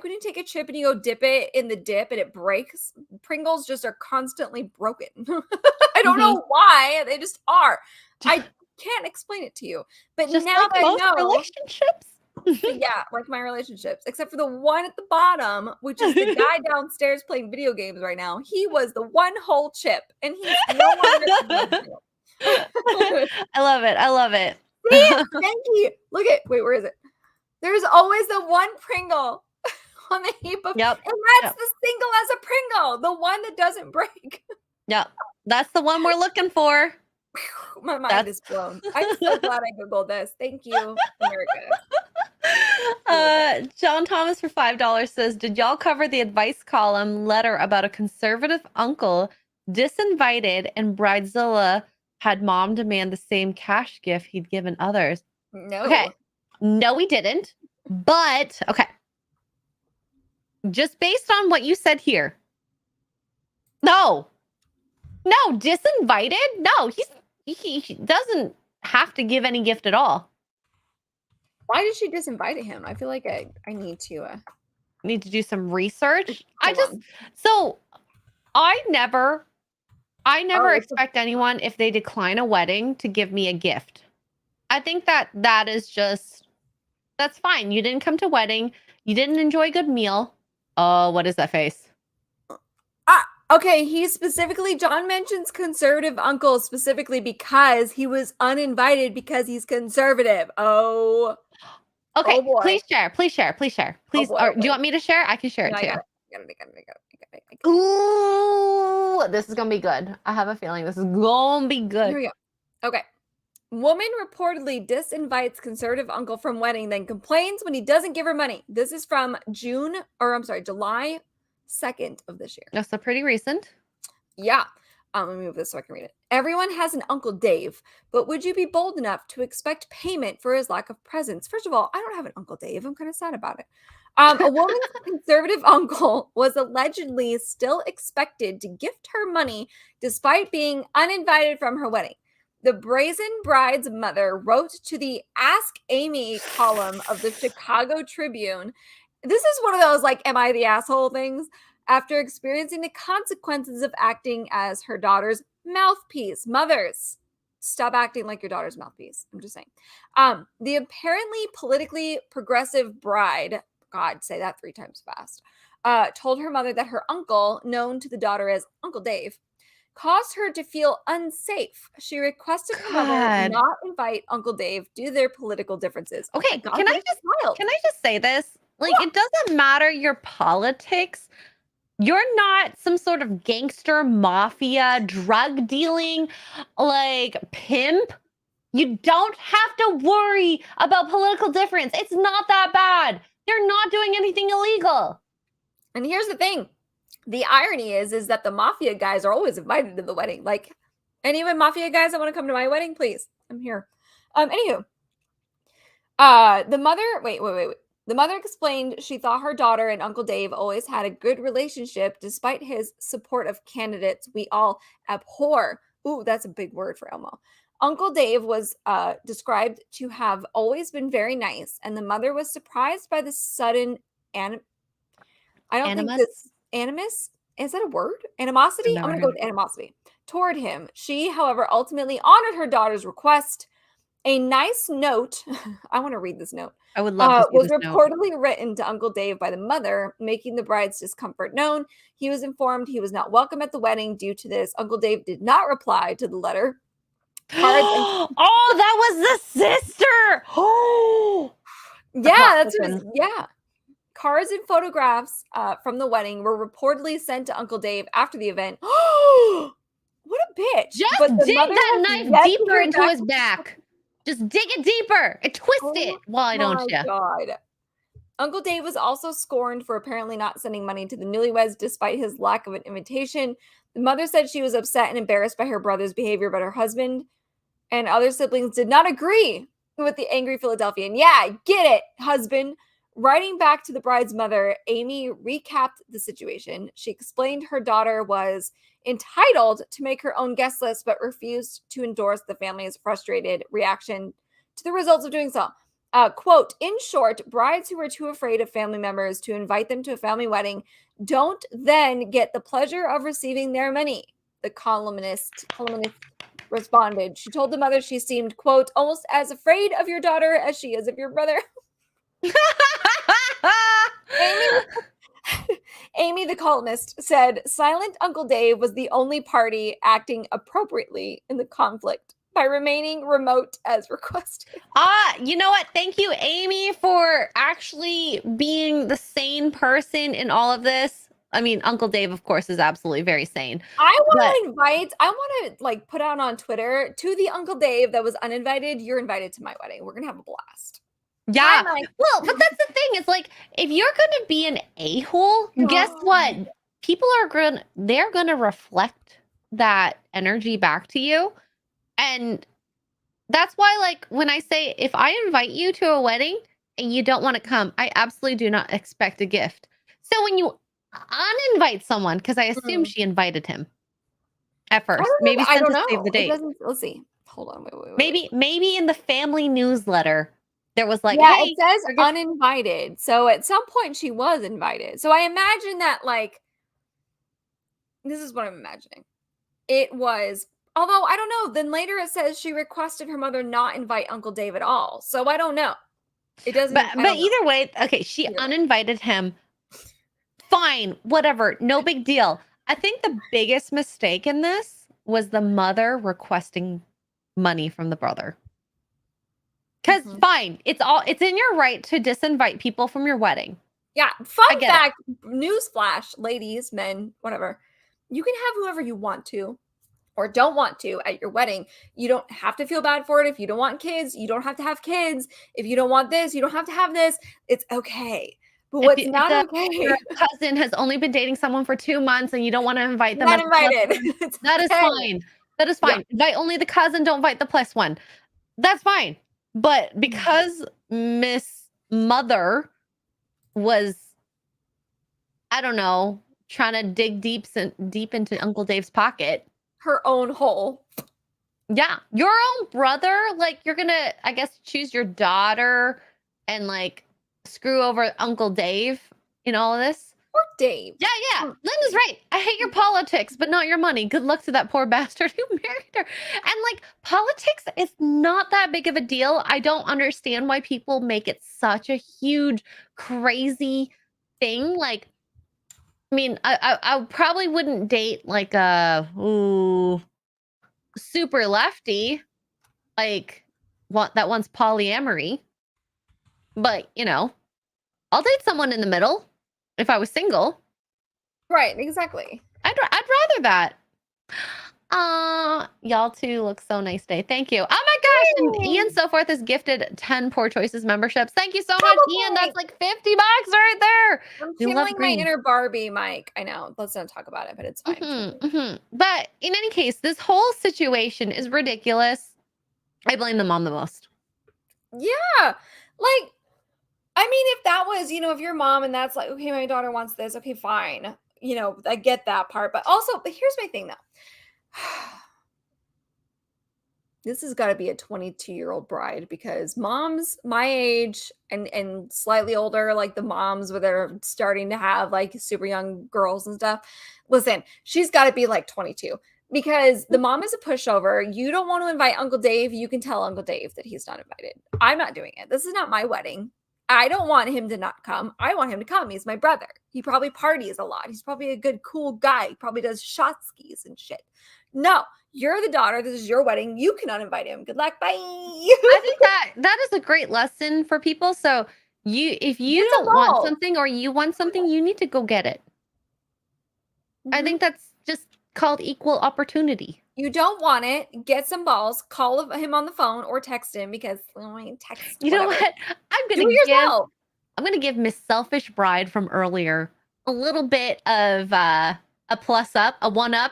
when you take a chip and you go dip it in the dip and it breaks. Pringles just are constantly broken. I don't know why. They just are. I can't explain it to you. But just now that I know, relationships. Yeah, like my relationships, except for the one at the bottom, which is the guy downstairs playing video games right now. He was the one whole chip, and he's no longer. I love it. See? Thank you. Wait, where is it? There's always the one Pringle on the heap of, and that's the single as a Pringle, the one that doesn't break. Yep, that's the one we're looking for. My mind is blown. I'm so glad I Googled this. Thank you, America. John Thomas for $5 says, did y'all cover the advice column letter about a conservative uncle disinvited and Bridezilla had mom demand the same cash gift he'd given others? No. Okay. No, we didn't. But, okay. Just based on what you said here. No, disinvited? No, he doesn't have to give any gift at all. Why did she disinvite him? I feel like I need to Need to do some research. hold on. So I never Oh, what's the expect anyone, if they decline a wedding, to give me a gift. I think that is just, that's fine. You didn't come to wedding. You didn't enjoy a good meal. Oh, what is that face? Okay, he specifically, John mentions conservative uncle specifically because he was uninvited because he's conservative. Oh, Okay, boy. please share. Please share. Please share. Please. boy, Or oh do you boy. want me to share? I can share No, it too. I got it. Ooh, this is gonna be good. I have a feeling this is gonna be good. Here we go. Okay. Woman reportedly disinvites conservative uncle from wedding, then complains when he doesn't give her money. This is from July 2nd of this year. That's a pretty recent. Yeah. Let me move this so I can read it. Everyone has an Uncle Dave, but would you be bold enough to expect payment for his lack of presence? First of all, I don't have an Uncle Dave. I'm kind of sad about it. A woman's conservative uncle was allegedly still expected to gift her money despite being uninvited from her wedding. The brazen bride's mother wrote to the Ask Amy column of the Chicago Tribune. This is one of those, like, am I the asshole things? After experiencing the consequences of acting as her daughter's mouthpiece. Mothers, stop acting like your daughter's mouthpiece. I'm just saying. The apparently politically progressive bride, God, say that 3 times fast, told her mother that her uncle, known to the daughter as Uncle Dave, caused her to feel unsafe. She requested her mother not invite Uncle Dave due to their political differences. Okay, Oh my God, can I just say this? Like, it doesn't matter your politics. You're not some sort of gangster mafia drug dealing like pimp. You don't have to worry about political difference. It's not that bad. You're not doing anything illegal. And here's the thing. The irony is that the mafia guys are always invited to the wedding. Like, any of my mafia guys that want to come to my wedding, please. I'm here. Anywho. The mother, wait. The mother explained she thought her daughter and Uncle Dave always had a good relationship despite his support of candidates we all abhor. Ooh, that's a big word for Elmo. Uncle Dave was described to have always been very nice, and the mother was surprised by the sudden I don't think this animus, is that a word? Animosity? I'm going to go with animosity toward him. She, however, ultimately honored her daughter's request. A nice note, I want to read this note. I would love to see was this reportedly note. written to Uncle Dave by the mother, making the bride's discomfort known. He was informed he was not welcome at the wedding due to this. Uncle Dave did not reply to the letter. Oh, that was the sister. Oh, yeah, that's yeah. Cards and photographs from the wedding were reportedly sent to Uncle Dave after the event. What a bitch! Just dig that knife deeper into his back. Just dig it deeper and twist it. Why don't you? God. Uncle Dave was also scorned for apparently not sending money to the newlyweds despite his lack of an invitation. The mother said she was upset and embarrassed by her brother's behavior, but her husband and other siblings did not agree with the angry Philadelphian. Yeah, get it, husband. Writing back to the bride's mother, Amy recapped the situation. She explained her daughter was entitled to make her own guest list, but refused to endorse the family's frustrated reaction to the results of doing so. Quote, in short, brides who are too afraid of family members to invite them to a family wedding don't then get the pleasure of receiving their money, the columnist responded. She told the mother she seemed, quote, almost as afraid of your daughter as she is of your brother. Amy, the columnist, said silent Uncle Dave was the only party acting appropriately in the conflict by remaining remote as requested. You know what? Thank you, Amy, for actually being the sane person in all of this. I mean, Uncle Dave, of course, is absolutely very sane. I want to like put out on Twitter to the Uncle Dave that was uninvited. You're invited to my wedding. We're going to have a blast. Yeah. Well, but that's the thing. It's like, if you're going to be an a-hole, guess what? People are they're going to reflect that energy back to you. And that's why, like, when I say, if I invite you to a wedding and you don't want to come, I absolutely do not expect a gift. So when you uninvite someone, because I assume she invited him at first, maybe sent to save the date. Let's see. Hold on. Wait. Maybe in the family newsletter, There was like, Yeah, it hey, says uninvited. So at some point she was invited. So I imagine that like this is what I'm imagining. It was although I don't know, then later it says she requested her mother not invite Uncle Dave at all. So I don't know. It but doesn't I but don't know. either way, okay, she Either way. uninvited him. Fine, whatever, no big deal. I think the biggest mistake in this was the mother requesting money from the brother. Because Mhm. fine, it's in your right to disinvite people from your wedding. Yeah, I fun get it. fact, newsflash, ladies, men, whatever. You can have whoever you want to or don't want to at your wedding. You don't have to feel bad for it. If you don't want kids, you don't have to have kids. If you don't want this, you don't have to have this. It's okay. But what's If not your okay, cousin has only been dating someone for 2 months and you don't want to invite them not as a plus invited. one, It's that is okay. fine. That is Yeah. fine. Invite only the cousin, don't invite the plus one. That's fine. But Mhm. because Miss Mother was, I don't know, trying to dig deep into Uncle Dave's pocket. Her own hole. Yeah, your own brother, like you're gonna, I guess, choose your daughter and like screw over Uncle Dave in all of this. Poor Dave. Yeah, yeah. Mm. Linda's right. I hate your politics, but not your money. Good luck to that poor bastard who married her. And like politics is not that big of a deal. I don't understand why people make it such a huge, crazy thing. Like, I mean, I probably wouldn't date like a super lefty, like that wants polyamory. But I'll date someone in the middle if I was single. Right, exactly. I'd rather that. Y'all two look so nice today. Thank you. Oh my gosh. And Ian So Forth is gifted 10 Poor Choices memberships. Thank you so much, Ian. That's like $50 right there. I'm We love channeling my green. inner Barbie, Mike. I know. Let's not talk about it, but it's fine. But in any case, this whole situation is ridiculous. I blame the mom the most. Yeah. Like, I mean, if that was, if your mom and that's like, okay, my daughter wants this, okay, fine. I get that part. But also, but here's my thing though. This has got to be a 22-year-old bride because moms my age and slightly older, like the moms where they're starting to have like super young girls and stuff. Listen, she's got to be like 22 because the mom is a pushover. You don't want to invite Uncle Dave. You can tell Uncle Dave that he's not invited. I'm not doing it. This is not my wedding. I don't want him to not come. I want him to come. He's my brother. He probably parties a lot. He's probably a good, cool guy. He probably does shot skis and shit. No, you're the daughter. This is your wedding. You cannot invite him. Good luck. Bye. I think that is a great lesson for people. So if you Get don't want involved. something or you want something, you need to go get it. I think that's just called equal opportunity. You don't want it. Get some balls. Call him on the phone or text him because text. You know Whatever. what? I'm gonna give Miss Selfish Bride from earlier a little bit of a plus up, a one up.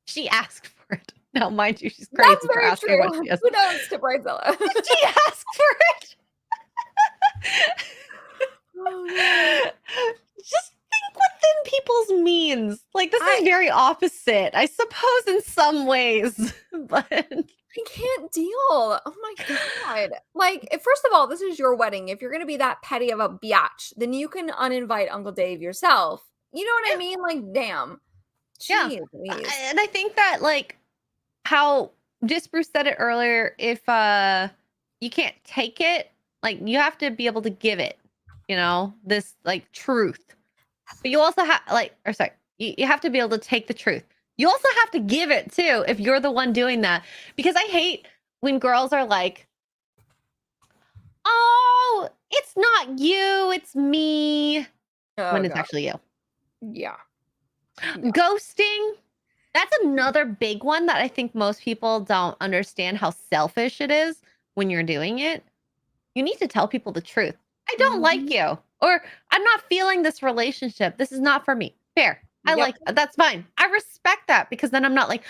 She asked for it. Now, mind you, she's crazy That's for very asking true. what she has. Who knows to Bridezilla? She asked for it. Oh, Just think within people's means. Like this is very opposite, I suppose, in some ways. But I can't deal. Oh my god. Like, first of all, this is your wedding. If you're gonna be that petty of a biatch, then you can uninvite Uncle Dave yourself. You know what I mean? Like, damn. yeah. Jeez. And I think that like how Bruce said it earlier, if you can't take it, like you have to be able to give it, this like truth. But you also have you have to be able to take the truth. You also have to give it too if you're the one doing that. Because I hate when girls are like, oh, it's not you, it's me. When it's actually you. Yeah. Ghosting. That's another big one that I think most people don't understand how selfish it is when you're doing it. You need to tell people the truth. I don't like you, or I'm not feeling this relationship. This is not for me. Fair. That's fine. I respect that because then I'm not like,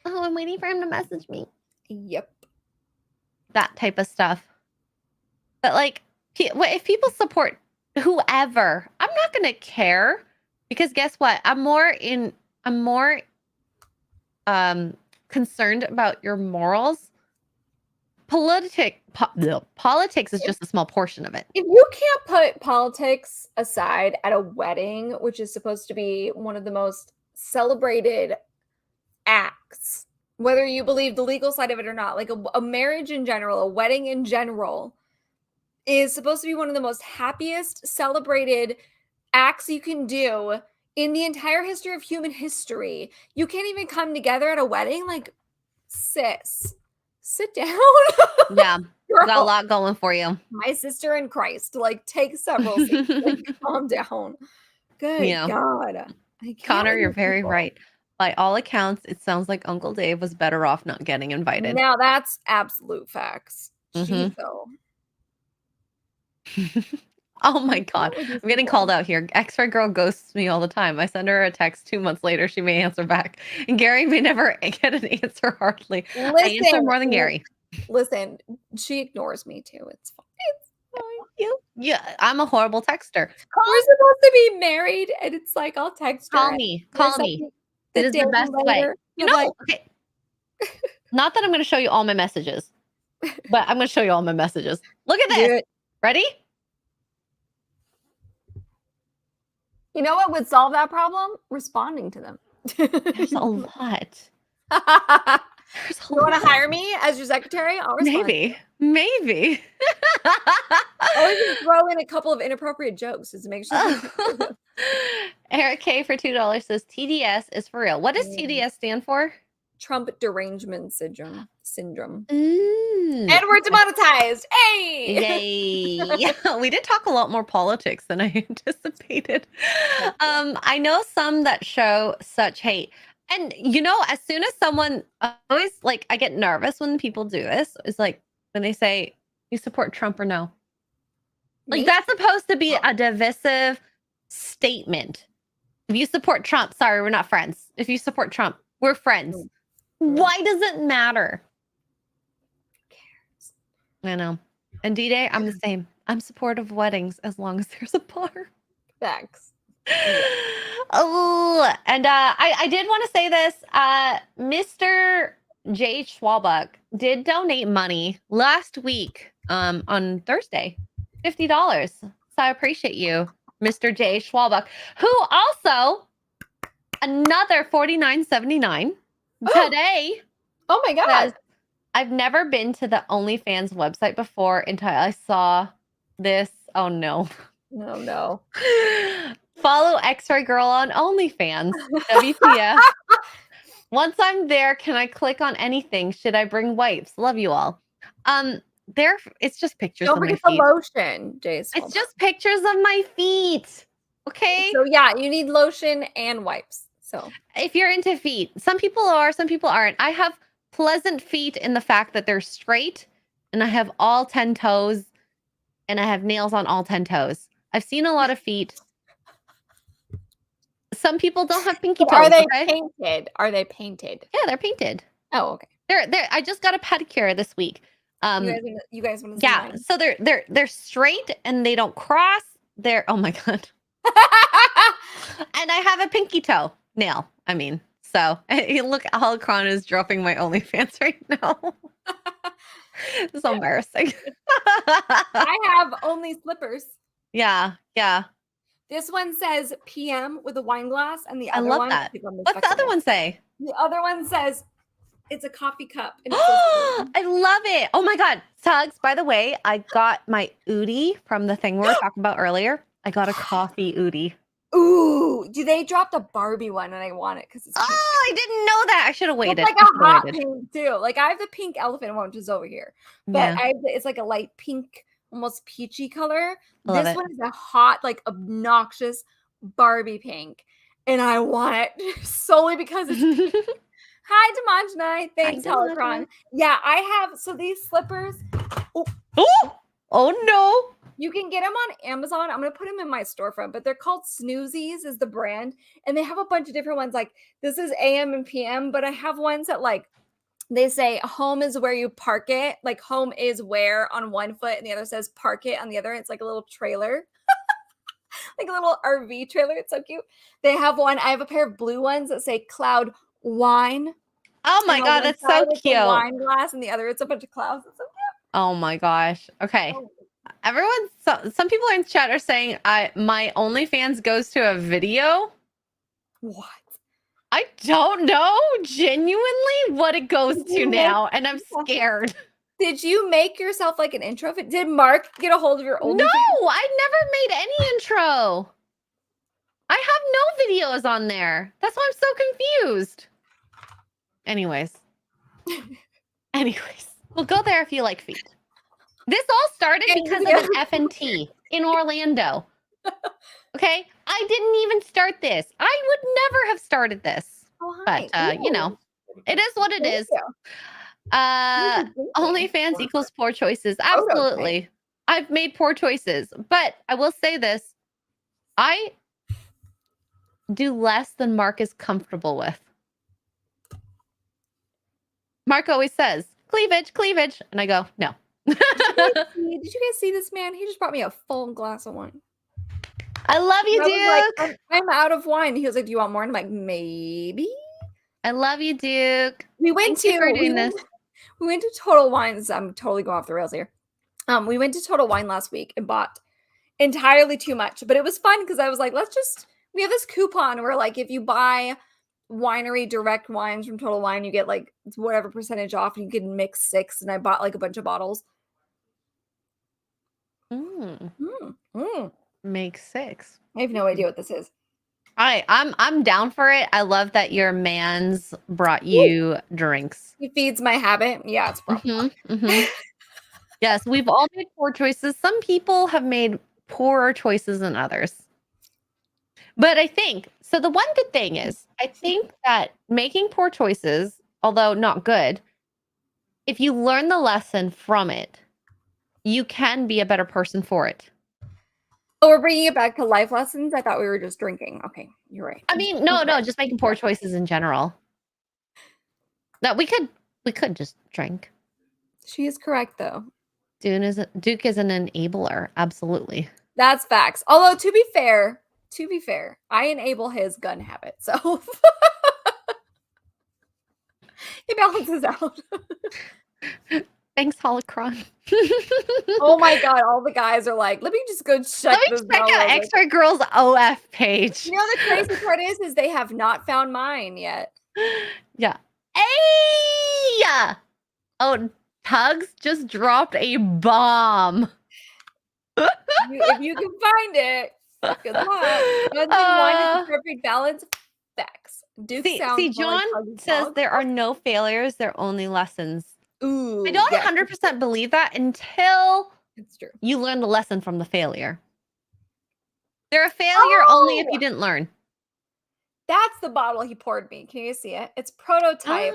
oh, I'm waiting for him to message me. Yep. That type of stuff. But like, if people support whoever, I'm not going to care because guess what? I'm more concerned about your morals politics is just a small portion of it. If you can't put politics aside at a wedding, which is supposed to be one of the most celebrated acts, whether you believe the legal side of it or not, like a marriage in general, a wedding in general, is supposed to be one of the most happiest celebrated acts you can do in the entire history of human history. You can't even come together at a wedding, like, sis, sit down. Yeah, got a lot going for you. My sister in Christ, like, take several seats, like, calm down. Good God. Connor, you're very right. By all accounts, it sounds like Uncle Dave was better off not getting invited. Now that's absolute facts. Jeez, though. Oh my God. I'm getting called out here. X-Ray girl ghosts me all the time. I send her a text 2 months later. She may answer back. And Gary may never get an answer hardly. I answer more than Gary. Listen, she ignores me too. It's fine. It's fine. Yeah, I'm a horrible texter. We're supposed to be married, and it's like, I'll text her. Call me. It is the best way. You know, okay. Not that I'm going to show you all my messages, but I'm going to show you all my messages. Look at this. Ready? You know what would solve that problem? Responding to them. There's a lot. You want to hire me as your secretary? I'll respond. Maybe. Always just throw in a couple of inappropriate jokes just to make sure. Eric K for $2 says TDS is for real. What does TDS stand for? Trump derangement syndrome. Mm. And we're demonetized. Hey! Yay! We did talk a lot more politics than I anticipated. I know some that show such hate. And, you know, as soon as someone, always, like, I get nervous when people do this. It's like, when they say, you support Trump or no? Like, that's supposed to be a divisive statement. If you support Trump, sorry, we're not friends. If you support Trump, we're friends. Why does it matter? Who cares? I know. And D-Day, I'm the same. I'm supportive of weddings as long as there's a bar. Thanks. Oh, and I did want to say this. Mr. J. Schwalbuck did donate money last week on Thursday, $50. So I appreciate you, Mr. J. Schwalbuck, who also another $49.79 today. Oh my God. I've never been to the OnlyFans website before until I saw this. Oh no. No. Follow X-Ray Girl on OnlyFans. WTF. Once I'm there, can I click on anything? Should I bring wipes? Love you all. There, it's just pictures of my feet. Don't forget the lotion, Jason. It's just pictures of my feet. Okay. So yeah, you need lotion and wipes. So if you're into feet, some people are, some people aren't. I have pleasant feet in the fact that they're straight, and I have all 10 toes, and I have nails on all 10 toes. I've seen a lot of feet. Some people don't have pinky toes. Are they painted? Are they painted? Yeah, they're painted. Oh, okay. They're. I just got a pedicure this week. You guys want to see mine? So they're straight and they don't cross. They're, oh my God. And I have a pinky toe nail. I mean, so look, Holocron is dropping my OnlyFans right now. It's so embarrassing. I have only slippers. Yeah. This one says PM with a wine glass, and the other one. That. What's the other one say? The other one says it's a coffee cup. And I love it. Oh my God. Tugs, by the way, I got my Udi from the thing we were talking about earlier. I got a coffee Udi. Ooh, they dropped a Barbie one, and I want it because it's pink. I didn't know that. I should have waited. It's like a hot pink too. Like I have the pink elephant one, which is over here, but it's like a light pink, almost peachy color. This one is a hot, like obnoxious Barbie pink, and I want it solely because it's pink. Hi, Demanjani. Thanks, Holocron. Yeah, I have. So these slippers. Oh no. You can get them on Amazon. I'm going to put them in my storefront, but they're called Snoozies is the brand. And they have a bunch of different ones. Like this is AM and PM, but I have ones that like, they say home is where you park it. Like home is where on one foot and the other says park it on the other. It's like a little trailer, like a little RV trailer. It's so cute. They have one. I have a pair of blue ones that say cloud wine. Oh my God. That's so cute. Wine glass and the other, it's a bunch of clouds. It's so cute. Oh my gosh. Okay. Oh, Some people in chat are saying my OnlyFans goes to a video. what? I don't know genuinely what it goes Did to you make now, and I'm scared. Did you make yourself like an intro? Did Mark get a hold of your No, OnlyFans? I never made any intro. I have no videos on there. That's why I'm so confused. Anyways, we'll go there if you like feet. This all started because of an F&T in Orlando. Okay, I didn't even start this. I would never have started this. Oh, hi. But you know, it is what it Thank is. you. OnlyFans equals poor choices. Prototype. Absolutely. I've made poor choices, but I will say this. I do less than Mark is comfortable with. Mark always says, cleavage, cleavage. And I go, no. Did you guys see this man? He just brought me a full glass of wine. I love you, Duke. Like, I'm out of wine. He was like, do you want more? And I'm like, maybe. I love you, Duke. We went Thank you for doing this. We went to Total Wines. I'm totally going off the rails here. We went to Total Wine last week and bought entirely too much, but it was fun because I was like, we have this coupon where like if you buy winery direct wines from Total Wine, you get like whatever percentage off and you can mix 6. And I bought like a bunch of bottles. Make 6. I have no idea what this is. I'm down for it. I love that your man's brought you drinks. He feeds my habit. Yeah, it's probably. Yes, we've all made poor choices. Some people have made poorer choices than others. But I think, so the one good thing is, I think that making poor choices, although not good, if you learn the lesson from it, you can be a better person for it. Oh, we're bringing it back to life lessons? I thought we were just drinking. Okay, you're right. I mean, no, just making poor choices in general. No, we could just drink. She is correct, though. Duke is an enabler. Absolutely. That's facts. Although, to be fair, I enable his gun habit, so it balances out. Thanks, Holocron. Oh my god, all the guys are like, let me just go check this out. Extra Girls OF page. You know the crazy part is they have not found mine yet. Yeah. Hey! Oh, Tugs just dropped a bomb. If you can find it, good luck. Wine is the perfect balance. Facts. Duke see, John says there are no failures, there are only lessons. Ooh, I don't 100% believe that until it's true. You learn the lesson from the failure. They're a failure only if you didn't learn. That's the bottle he poured me. Can you see it? It's Prototype.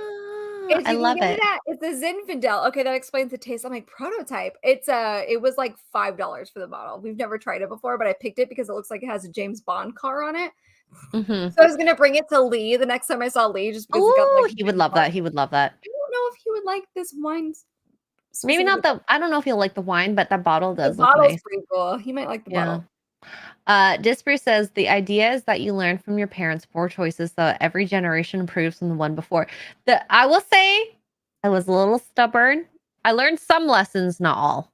I love it. It's a Zinfandel. Okay, that explains the taste. I'm like, Prototype. It was like $5 for the bottle. We've never tried it before, but I picked it because it looks like it has a James Bond car on it. So I was gonna bring it to Lee the next time I saw Lee, just because he would love that. He would love that. I don't know if he would like this wine. Maybe not I don't know if he'll like the wine, but that bottle does look nice. Pretty cool. He might like the bottle. Disper says the idea is that you learn from your parents' poor choices, so every generation improves from the one before. I will say I was a little stubborn. I learned some lessons, not all.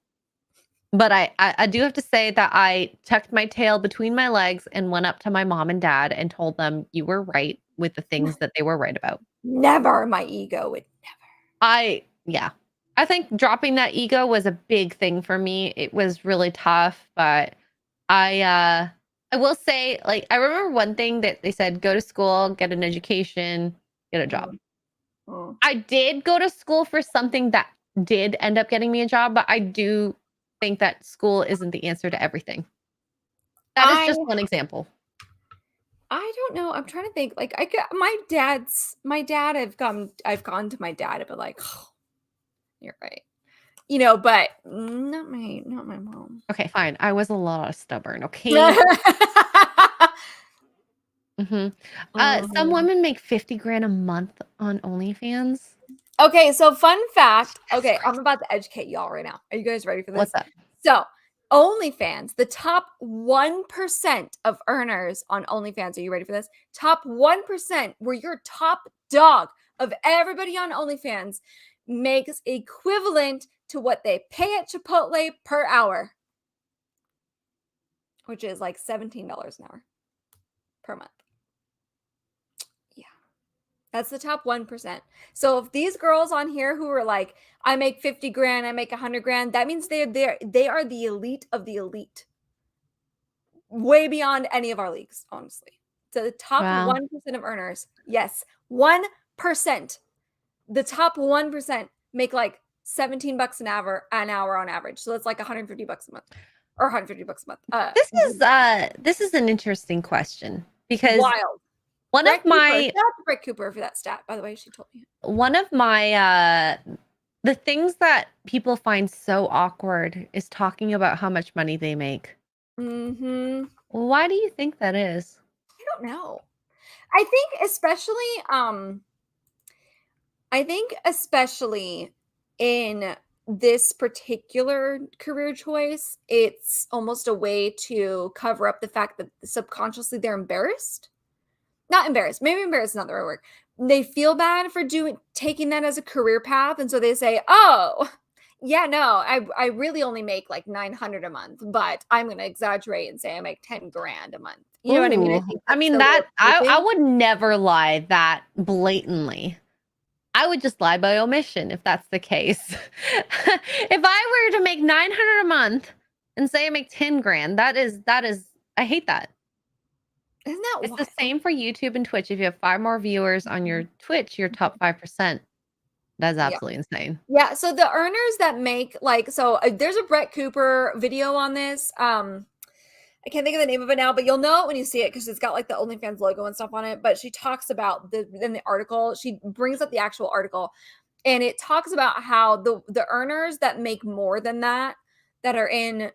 But I do have to say that I tucked my tail between my legs and went up to my mom and dad and told them you were right with the things that they were right about. Never. My ego would never. I think dropping that ego was a big thing for me. It was really tough, but I will say, like, I remember one thing that they said, go to school, get an education, get a job. I did go to school for something that did end up getting me a job, but I do think that school isn't the answer to everything. That is just one example. I don't know. I'm trying to think. Like, I've gone to my dad and been like, oh, you're right. You know, but not my mom. Okay, fine. I was a lot stubborn. Okay. Some women make 50 grand a month on OnlyFans. Okay, so fun fact. Okay, I'm about to educate y'all right now. Are you guys ready for this? What's up? So, OnlyFans, the top 1% of earners on OnlyFans. Are you ready for this? Top 1%, where your top dog of everybody on OnlyFans makes equivalent to what they pay at Chipotle per hour, which is like $17 an hour per month. Yeah. That's the top 1%. So if these girls on here who are like, I make 50 grand, I make 100 grand, that means they are the elite of the elite. Way beyond any of our leagues, honestly. So the top 1% of earners, yes, 1%. The top 1% make like $17 an hour on average. So that's like $150 a month. Or $150 a month. This is an interesting question because wild. One Brett of my Cooper, shout out to Brett Cooper for that stat, by the way, she told me. One of my the things that people find so awkward is talking about how much money they make. Why do you think that is? I don't know. I think especially in this particular career choice, it's almost a way to cover up the fact that subconsciously they're embarrassed. Not embarrassed. Maybe embarrassed is not the right word. They feel bad for taking that as a career path, and so they say, "Oh, yeah, no, I really only make like 900 a month, but I'm going to exaggerate and say I make 10 grand a month." You know what I mean? I would never lie that blatantly. I would just lie by omission if that's the case. If I were to make 900 a month and say I make 10 grand, that is I hate that. Isn't that It's wild? the same for YouTube and Twitch. If you have 5 more viewers on your Twitch, you're top 5%. That's absolutely insane. Yeah. So the earners that make there's a Brett Cooper video on this. I can't think of the name of it now, but you'll know it when you see it because it's got like the OnlyFans logo and stuff on it. But she talks about in the article, she brings up the actual article, and it talks about how the earners that make more than that are in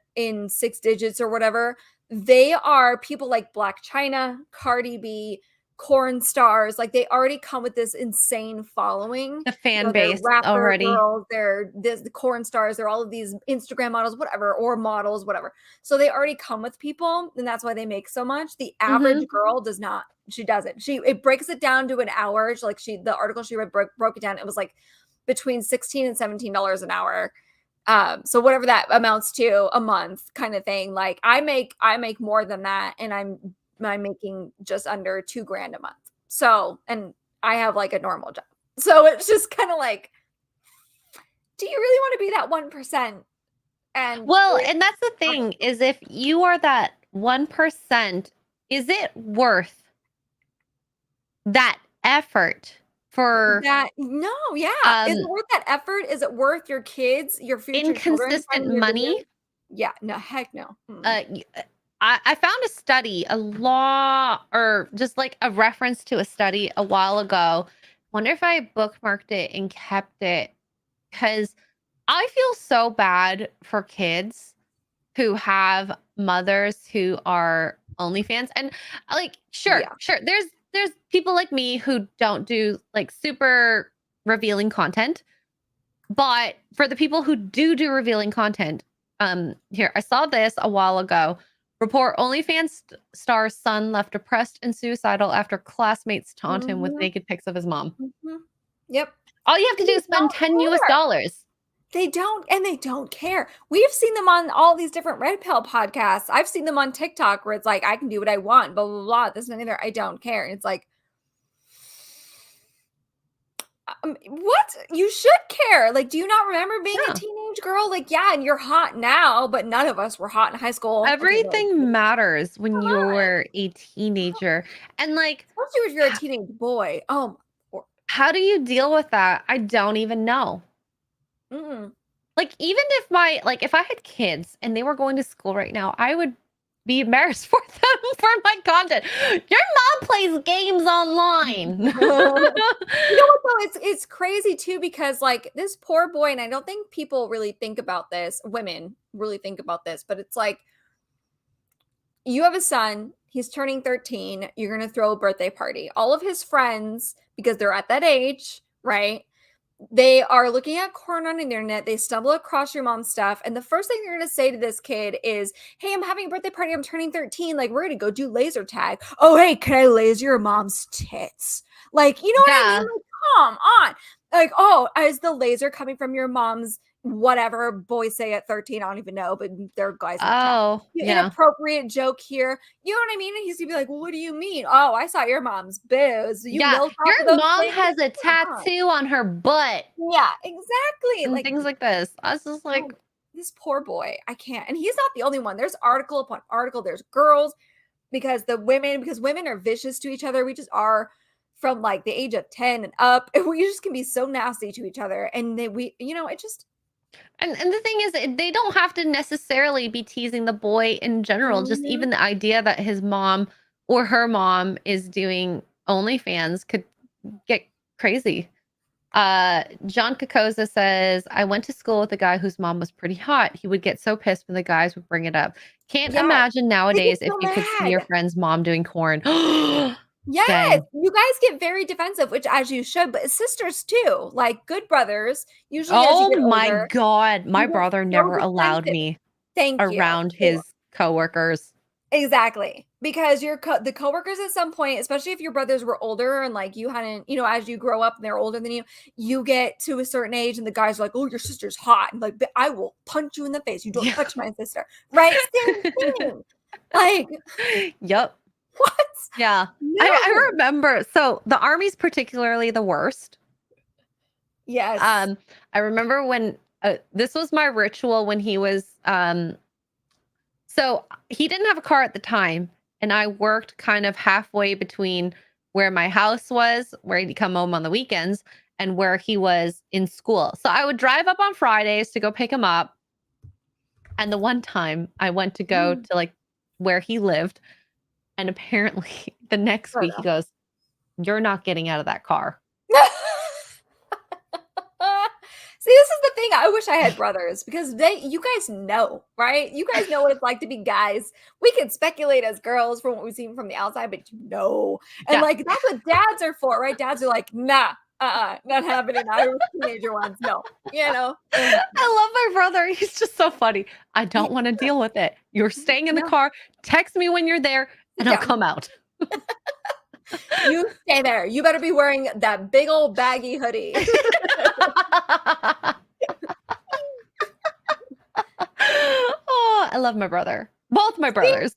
6 digits or whatever, they are people like Black China, Cardi B, corn stars. Like they already come with this insane following. The fan base already. Girls, they're the corn stars. They're all of these Instagram models, whatever, or models, whatever. So they already come with people, and that's why they make so much. The average girl does not. She doesn't. It breaks it down to an hour. The article she read broke it down. It was like between $16 and $17 an hour. So whatever that amounts to a month, kind of thing. Like I make more than that, and I'm making just under 2 grand a month. So, and I have like a normal job. So it's just kind of like, do you really want to be that 1%? And that's the thing is if you are that 1%, is it worth that effort for that? No, yeah. Is it worth that effort? Is it worth your kids, your future inconsistent money? Yeah, no, heck no. I found a study, or just like a reference to a study a while ago. Wonder if I bookmarked it and kept it, because I feel so bad for kids who have mothers who are OnlyFans, and like, sure, there's people like me who don't do like super revealing content, but for the people who do revealing content, here I saw this a while ago. Report OnlyFans star's son left depressed and suicidal after classmates taunt him with naked pics of his mom. Yep. All you have to do is spend $10 US. They don't care. We've seen them on all these different Red Pill podcasts. I've seen them on TikTok where it's like, I can do what I want, blah, blah, blah. This and either I don't care. And it's like, what? You should care. Like, do you not remember being a teenage girl? Like, yeah, and you're hot now, but none of us were hot in high school. Everything matters when you're a teenager. And like, especially if you're a teenage boy. Oh, how do you deal with that? I don't even know. Like, even if if I had kids and they were going to school right now, I would be embarrassed for them for my content. Your mom plays games online. You know what though? It's crazy too, because like this poor boy, and I don't think people really think about this, women really think about this, but it's like, you have a son, he's turning 13, you're gonna throw a birthday party. All of his friends, because they're at that age, right? They are looking at porn on the internet. They stumble across your mom's stuff. And the first thing you're going to say to this kid is, hey, I'm having a birthday party. I'm turning 13. Like, we're going to go do laser tag. Oh, hey, can I laser your mom's tits? Like, you know what I mean? Like, come on. Like, oh, is the laser coming from your mom's whatever boys say at 13, I don't even know, but they're guys in the chat. Oh, yeah. Inappropriate joke here. You know what I mean? And he's gonna be like, well, what do you mean? Oh, I saw your mom's boobs. You Yeah, know half of your those mom things? has a Come on. tattoo on her butt Yeah, exactly. and Like, things like this. I was just like, oh, this poor boy. I can't. And he's not the only one. There's article upon article. There's girls because women are vicious to each other. We just are from like the age of 10 and up. And we just can be so nasty to each other. And it just and the thing is, they don't have to necessarily be teasing the boy in general. Just Mhm. even the idea that his mom or her mom is doing OnlyFans could get crazy. John Kokoza says, I went to school with a guy whose mom was pretty hot. He would get so pissed when the guys would bring it up. Can't Yeah, imagine they get nowadays if so you could see your mad. friend's mom doing corn. Yes, Dang. you guys get very defensive, which as you should, but sisters too. Like good brothers, usually as you Oh get my older, God. My you get brother so never allowed defensive. me Thank you. around his coworkers. Exactly. Because the coworkers at some point, especially if your brothers were older and like you hadn't, as you grow up and they're older than you get to a certain age and the guys are like, "Oh, your sister's hot." And like, "But I will punch you in the face. You don't Yeah. touch my sister." Right? Same thing. Like, Yep. what? Yeah. I No. remember. So the army's particularly the worst. Yes. I remember when this was my ritual when he was so he didn't have a car at the time, and I worked kind of halfway between where my house was, where he'd come home on the weekends, and where he was in school. So I would drive up on Fridays to go pick him up. And the one time I went to go Mm. to like where he lived, and apparently the next Oh, week he goes, "You're not getting out of that car." no. See, this is the thing. I wish I had brothers because you guys know, right? You guys know what it's like to be guys. We can speculate as girls from what we've seen from the outside, but and Yeah. like that's what dads are for, right? Dads are like, nah, not happening. I was teenager ones, no, I love my brother. He's just so funny. I yeah, don't want to deal with it. You're staying in the no, car. Text me when you're there sit and I'll down. come out. You stay there. You better be wearing that big old baggy hoodie. Oh, I love my brother. Both my See, brothers.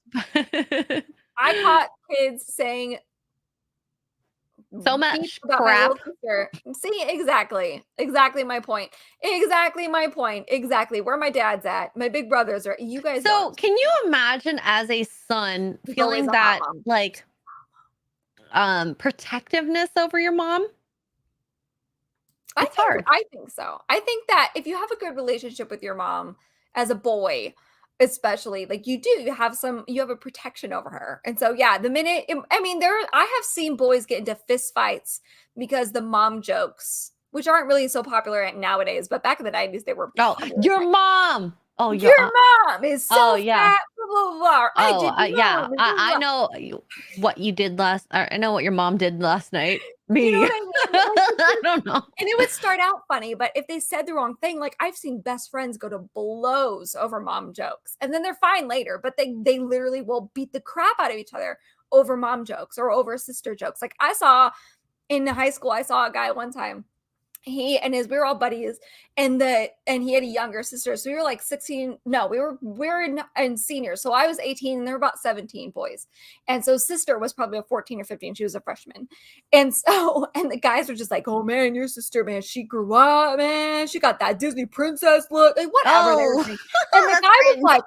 I caught kids saying So beep much about my little crap. sister. See, exactly. Exactly my point. Exactly my point. Exactly where my dad's at. My big brothers are. You guys So, don't. can you imagine as a son He's always feeling a hot that mom. like protectiveness over your mom? It's hard. I think so. I think that if you have a good relationship with your mom as a boy, especially like you have a protection over her. And so yeah, I mean I have seen boys get into fist fights because the mom jokes, which aren't really so popular nowadays, but back in the 90s they were Oh, popular. your mom. Oh, Your mom is oh so yeah. fat, blah, blah, blah. I Oh, did not. yeah. Blah, blah, I blah. know what you did last. I know what your mom did last night. You know Me. what I mean? Like, I don't know. and it would start out funny, but if they said the wrong thing, like I've seen best friends go to blows over mom jokes, and then they're fine later, but they literally will beat the crap out of each other over mom jokes or over sister jokes. Like I saw in high school, I saw a guy one time. We were all buddies, and he had a younger sister. So we were like 16. No, we were in seniors. So I was 18 and there were about 17 boys. And so sister was probably a 14 or 15. She was a freshman. And so, and the guys were just like, "Oh man, your sister, man, she grew up, man. She got that Disney princess look." Like whatever they were Oh, saying. And the that's guy was cringe. like,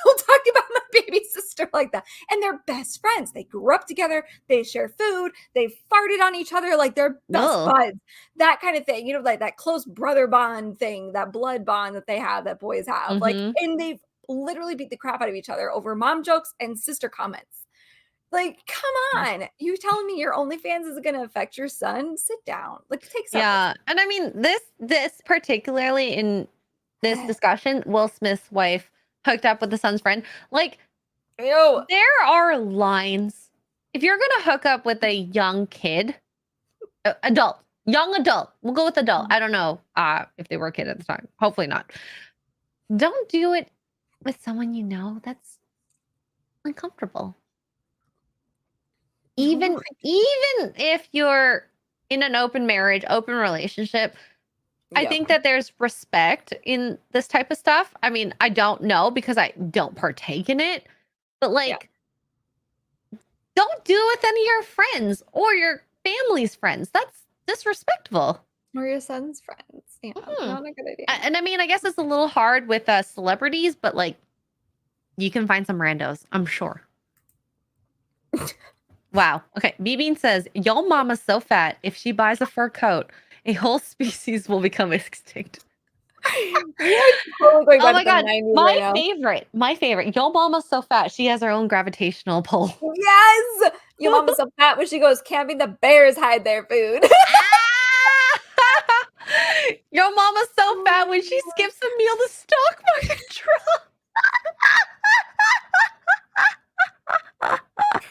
don't talk about my baby sister like that. And they're best friends. They grew up together. They share food. They farted on each other like they're best No. buds. That kind of thing. Like that close brother bond thing, that blood bond that they have, that boys have. Like, Mm-hmm. and they've literally beat the crap out of each other over mom jokes and sister comments. Like, come on. You telling me your OnlyFans is going to affect your son? Sit down. Like, take Yeah. self-esteem. And I mean, this particularly in this discussion, Will Smith's wife hooked up with the son's friend. Like, Ew. there are lines. If you're gonna hook up with a young kid, young adult, we'll go with adult. I don't know if they were a kid at the time. Hopefully not. Don't do it with someone you know that's uncomfortable. Even if you're in an open marriage, open relationship, I think that there's respect in this type of stuff. I mean, I don't know because I don't partake in it, but like, don't do it with any of your friends or your family's friends. That's disrespectful. Or your son's friends. Yeah, not a good idea. And I mean, I guess it's a little hard with celebrities, but like, you can find some randos, I'm sure. Wow. Okay. B-Bean says, "Yo mama's so fat, if she buys a fur coat, a whole species will become extinct." Oh my God. My favorite. Yo mama's so fat, she has her own gravitational pull. Yes! Your mama's so fat when she goes camping, the bears hide their food. Your mama's so fat when she skips a meal, the stock market drops.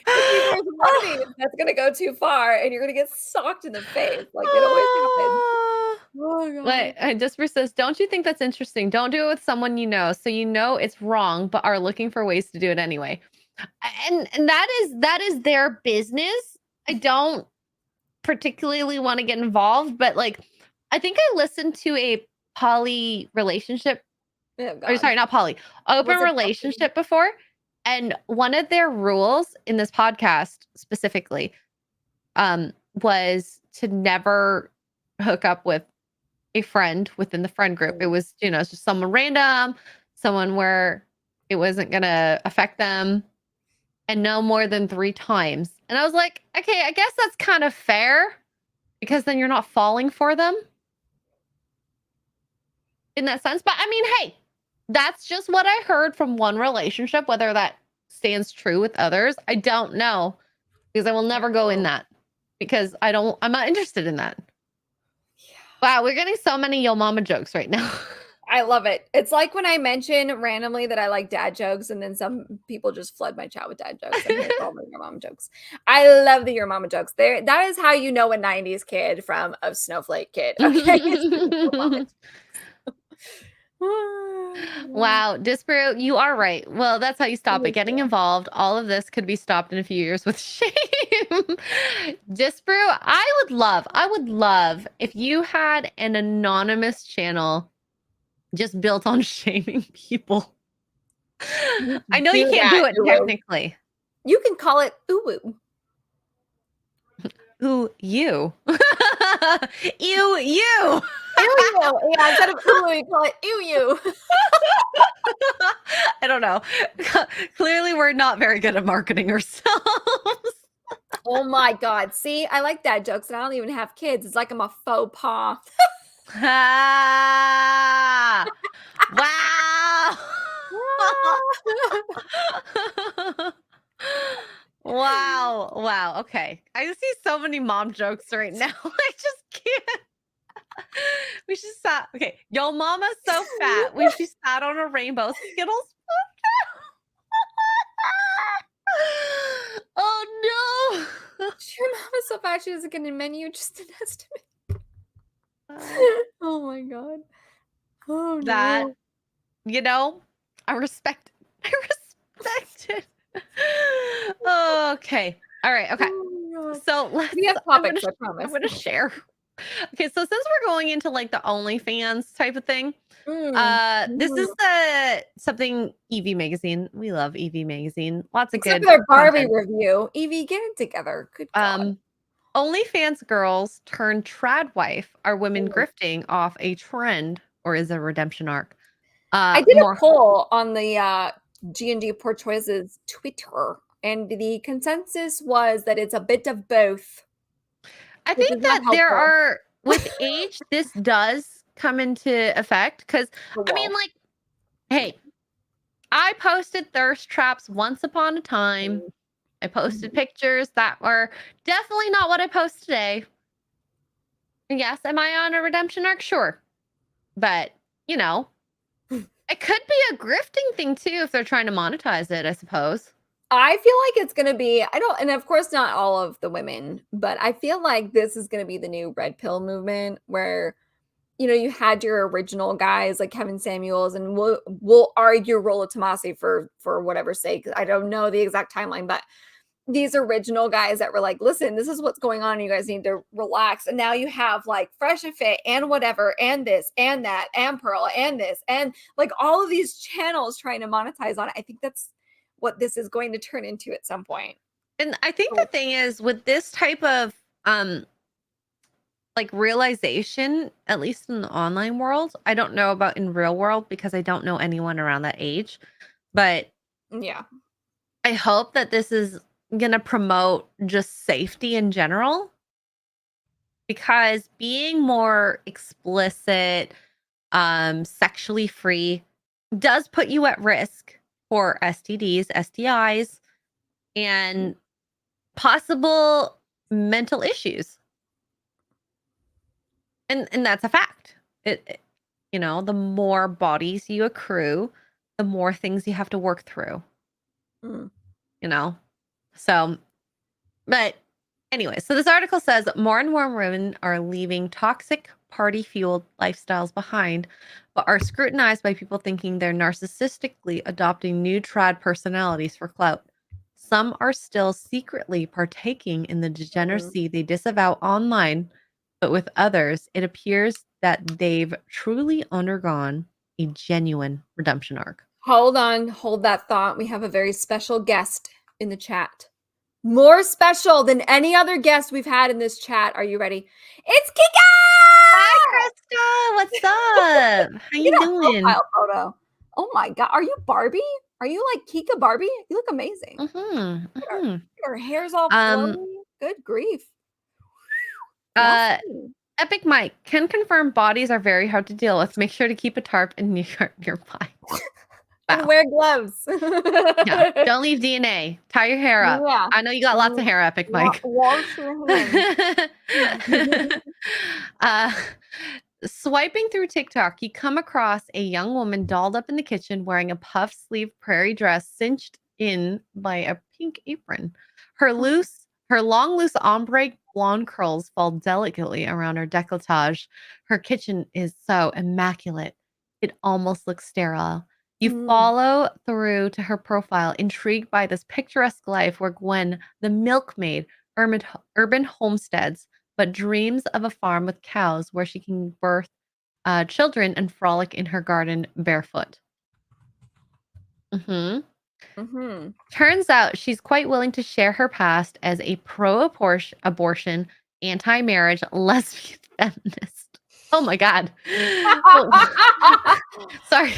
There's one of these that's gonna go too far, and you're gonna get socked in the face, like it always happens. Oh Wait, Disper says, "Don't you think that's interesting? Don't do it with someone you know, so you know it's wrong, but are looking for ways to do it anyway." And that is their business. I don't particularly want to get involved, but like, I think I listened to a poly relationship. Or sorry, not poly, open relationship before. And one of their rules in this podcast specifically was to never hook up with a friend within the friend group. It was, it's just someone random, someone where it wasn't going to affect them, and no more than 3 times. And I was like, okay, I guess that's kind of fair because then you're not falling for them in that sense. But I mean, hey, that's just what I heard from one relationship. Whether that stands true with others, I don't know, because I will never go in that because I'm not interested in that. Yeah. Wow, we're getting so many yo mama jokes right now. I love it. It's like when I mention randomly that I like dad jokes, and then some people just flood my chat with dad jokes. And here's all the your mama jokes. I love the your mama jokes. That is how you know a 90s kid from a snowflake kid. Okay. Wow, Disparu, you are right. Well, that's how you stop it. Getting involved. All of this could be stopped in a few years with shame. Disparu, I would love if you had an anonymous channel just built on shaming people. I know you can't do it technically. You can call it ooh. Ooh, you. Ew, you. Yeah, instead of ooh, you call it ew, you. I don't know. Clearly, we're not very good at marketing ourselves. Oh my God. See, I like dad jokes, and I don't even have kids. It's like I'm a faux pas. Ah, wow. Wow. Okay. I see so many mom jokes right now. I just can't. We should stop. Okay. Yo mama's so fat when she sat on a rainbow Skittles. Oh no. Your mama's so fat she doesn't get a menu, just an estimate. Oh my God. Oh that, no. I respect it. Okay. All right. Okay. Oh, so we have topics, I promise. I'm going to share. Okay. So since we're going into like the OnlyFans type of thing, this is something Evie Magazine. We love Evie Magazine. Lots of Except good for their Barbie content. review. Evie, get it together. Good God. OnlyFans girls turned trad wife. Are women grifting off a trend, or is a redemption arc? I did a poll on the G&G Poor Choices Twitter, and the consensus was that it's a bit of both. I think that there are, with age, this does come into effect. Because, I mean, like, hey, I posted thirst traps once upon a time. I posted pictures that were definitely not what I post today. And yes, am I on a redemption arc? Sure. But, it could be a grifting thing too if they're trying to monetize it, I suppose. I feel like it's going to be, and of course not all of the women, but I feel like this is going to be the new red pill movement where, you had your original guys like Kevin Samuels, and we'll argue Rollo Tomasi for whatever sake. I don't know the exact timeline, but these original guys that were like, listen, this is what's going on. You guys need to relax. And now you have like Fresh and Fit and whatever, and this and that, and Pearl, and this, and like all of these channels trying to monetize on it. I think that's what this is going to turn into at some point. And I think the thing is with this type of like realization, at least in the online world, I don't know about in real world because I don't know anyone around that age, but yeah, I hope that this is going to promote just safety in general, because being more explicit, sexually free does put you at risk for STDs, STIs, and possible mental issues. And that's a fact. You know, the more bodies you accrue, the more things you have to work through. Mm. You know? So, but anyway, so this article says more and more women are leaving toxic party-fueled lifestyles behind, but are scrutinized by people thinking they're narcissistically adopting new trad personalities for clout. Some are still secretly partaking in the degeneracy they disavow online, but with others, it appears that they've truly undergone a genuine redemption arc. Hold on, hold that thought. We have a very special guest in the chat. More special than any other guest we've had in this chat. Are you ready? It's Kika! Hi, Krista. What's up? How you doing? Profile photo. Oh my god, are you Barbie? Are you like Kika Barbie? You look amazing. Her hair's all flowy. Good grief. Epic Mike can confirm bodies are very hard to deal with. Make sure to keep a tarp in nearby. And wear gloves. Yeah. Don't leave DNA. Tie your hair up. Yeah. I know you got lots of hair, Epic Mike. Wash your hands. Swiping through TikTok, you come across a young woman dolled up in the kitchen wearing a puff sleeve prairie dress cinched in by a pink apron. Her long, loose ombre blonde curls fall delicately around her décolletage. Her kitchen is so immaculate, it almost looks sterile. You follow through to her profile, intrigued by this picturesque life where Gwen, the milkmaid, urban homesteads, but dreams of a farm with cows where she can birth children and frolic in her garden barefoot. Turns out she's quite willing to share her past as a pro-abortion, anti-marriage, lesbian feminist. Oh my God. Sorry.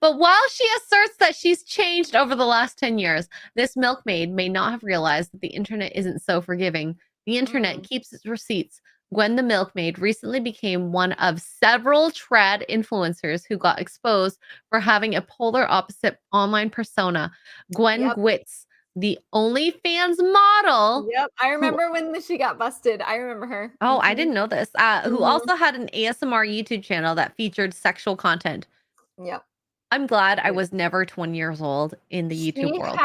But while she asserts that she's changed over the last 10 years, this milkmaid may not have realized that the internet isn't so forgiving. The internet keeps its receipts. Gwen the milkmaid recently became one of several trad influencers who got exposed for having a polar opposite online persona. Gwen Gwitz, the OnlyFans model. Yep, I remember when she got busted. I remember her. Oh, I didn't know this. Who also had an ASMR YouTube channel that featured sexual content. Yep. I'm glad I was never 20 years old in the YouTube world.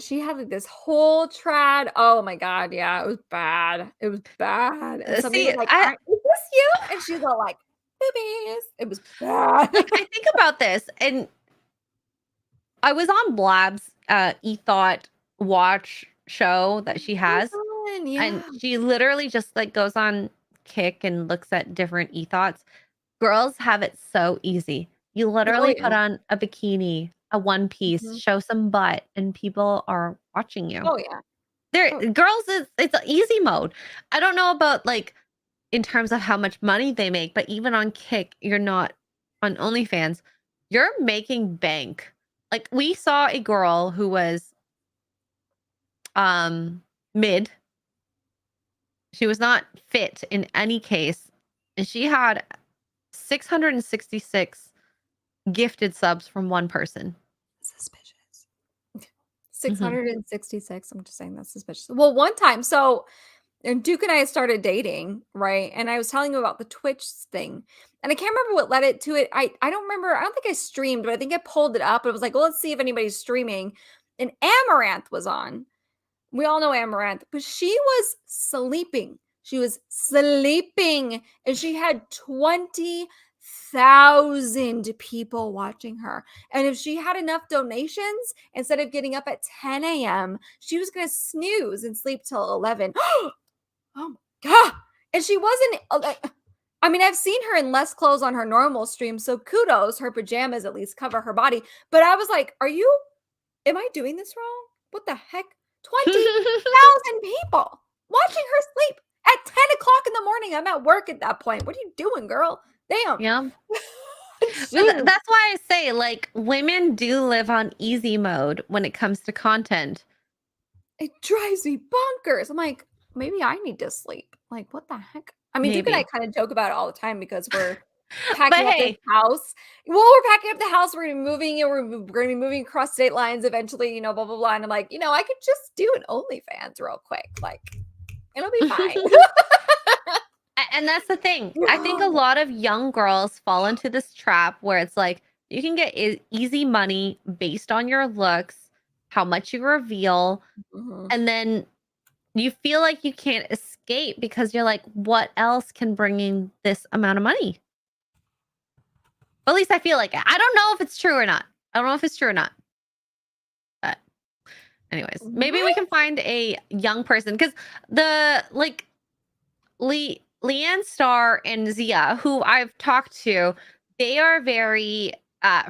She had like this whole trad. Oh my God. Yeah, it was bad. It was bad. And somebody was like, is this you? And she's all like, boobies. It was bad. Like, I think about this, and I was on Blab's eThought watch show that she has. And she literally just like goes on Kick and looks at different eThoughts. Girls have it so easy. You literally put on a bikini, a one piece, show some butt, and people are watching you. Oh yeah. Girls, it's easy mode. I don't know about like in terms of how much money they make, but even on Kick, you're not on OnlyFans, you're making bank. Like we saw a girl who was mid. She was not fit in any case, and she had 666 gifted subs from one person. Suspicious. 666. I'm just saying that's suspicious. Well, one time, and Duke and I started dating, right? And I was telling him about the Twitch thing. And I can't remember what led it to it. I don't remember. I don't think I streamed, but I think I pulled it up. It was like, well, let's see if anybody's streaming. And Amaranth was on. We all know Amaranth, but she was sleeping. She was sleeping, and she had 20 1,000 people watching her. And if she had enough donations, instead of getting up at 10 a.m., she was going to snooze and sleep till 11. Oh my God. And she wasn't, I mean, I've seen her in less clothes on her normal stream. So kudos, her pajamas at least cover her body. But I was like, am I doing this wrong? What the heck? 20,000 people watching her sleep at 10 o'clock in the morning. I'm at work at that point. What are you doing, girl? Damn. Yeah. That's why I say, like, women do live on easy mode when it comes to content. It drives me bonkers. I'm like, maybe I need to sleep. Like, what the heck? I mean, Duke and I kind of joke about it all the time because we're packing up this house. Well, we're packing up the house. We're going to be moving, and we're going to be moving across state lines eventually, blah, blah, blah. And I'm like, I could just do an OnlyFans real quick. Like, it'll be fine. And that's the thing. I think a lot of young girls fall into this trap where it's like, you can get easy money based on your looks, how much you reveal, and then you feel like you can't escape because you're like, what else can bring in this amount of money? At least I feel like it. I don't know if it's true or not. But anyways, maybe we can find a young person, because Leanne Starr and Zia, who I've talked to, they are very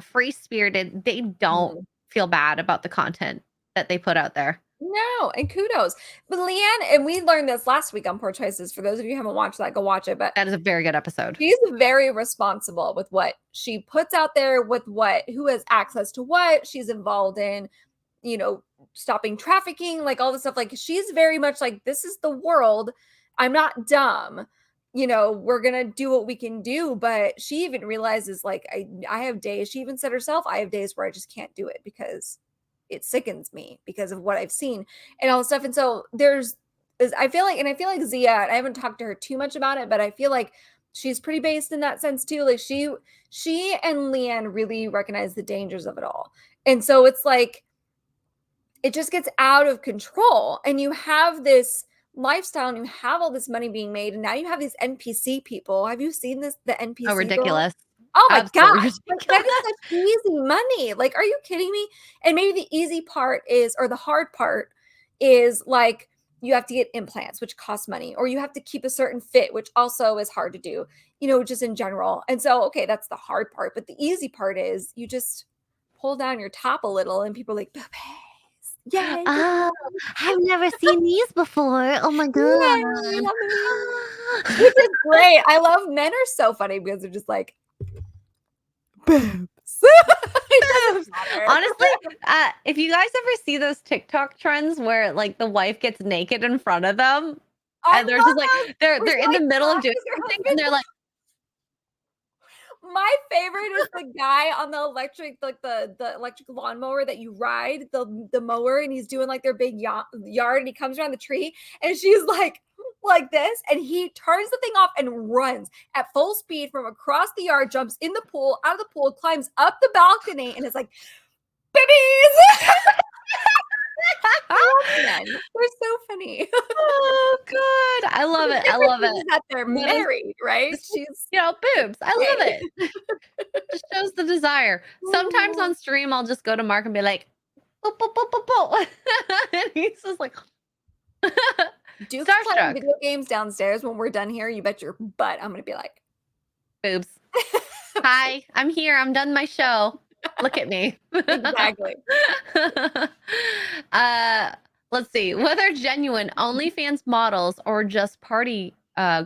free-spirited. They don't feel bad about the content that they put out there. No, and kudos. But Leanne, and we learned this last week on Poor Choices. For those of you who haven't watched that, go watch it. But that is a very good episode. She's very responsible with what she puts out there, with who has access to what. She's involved in, stopping trafficking, like all this stuff. Like, she's very much like, this is the world. I'm not dumb. We're going to do what we can do. But she even realizes, like, I have days, she even said herself, I have days where I just can't do it because it sickens me because of what I've seen and all this stuff. And so I feel like Zia, I haven't talked to her too much about it, but I feel like she's pretty based in that sense too. Like, she and Leanne really recognize the dangers of it all. And so it's like, it just gets out of control, and you have this lifestyle and you have all this money being made, and now you have these NPC people. Have you seen the NPC? Oh, ridiculous. Oh my God. Like, that is such easy money. Like, are you kidding me? And maybe the easy part is, or the hard part is, like, you have to get implants, which costs money, or you have to keep a certain fit, which also is hard to do, just in general. And so, okay, that's the hard part. But the easy part is you just pull down your top a little and people are like, boobies. Yeah. Oh, I've never seen these before. Oh my God. Which is great. I love men are so funny because they're just like, boobs. Honestly, if you guys ever see those TikTok trends where, like, the wife gets naked in front of them, and they're just like, they're in the middle of doing something, and they're like, my favorite is the guy on the electric, like the electric lawnmower that you ride, the mower, and he's doing like their big yard, and he comes around the tree, and she's like this, and he turns the thing off and runs at full speed from across the yard, jumps in the pool, out of the pool, climbs up the balcony, and it's like, babies. They're so funny. Oh, good. I love it. I love it. That they're married, right? She's, boobs. I love it. Just shows the desire. Sometimes on stream, I'll just go to Mark and be like, boop, boop, boop, boop, boop. And he's just like, Duke's playing video games downstairs. When we're done here, you bet your butt I'm going to be like, boobs. Hi, I'm here. I'm done my show. Look at me. Exactly. Let's see. Whether genuine OnlyFans models or just party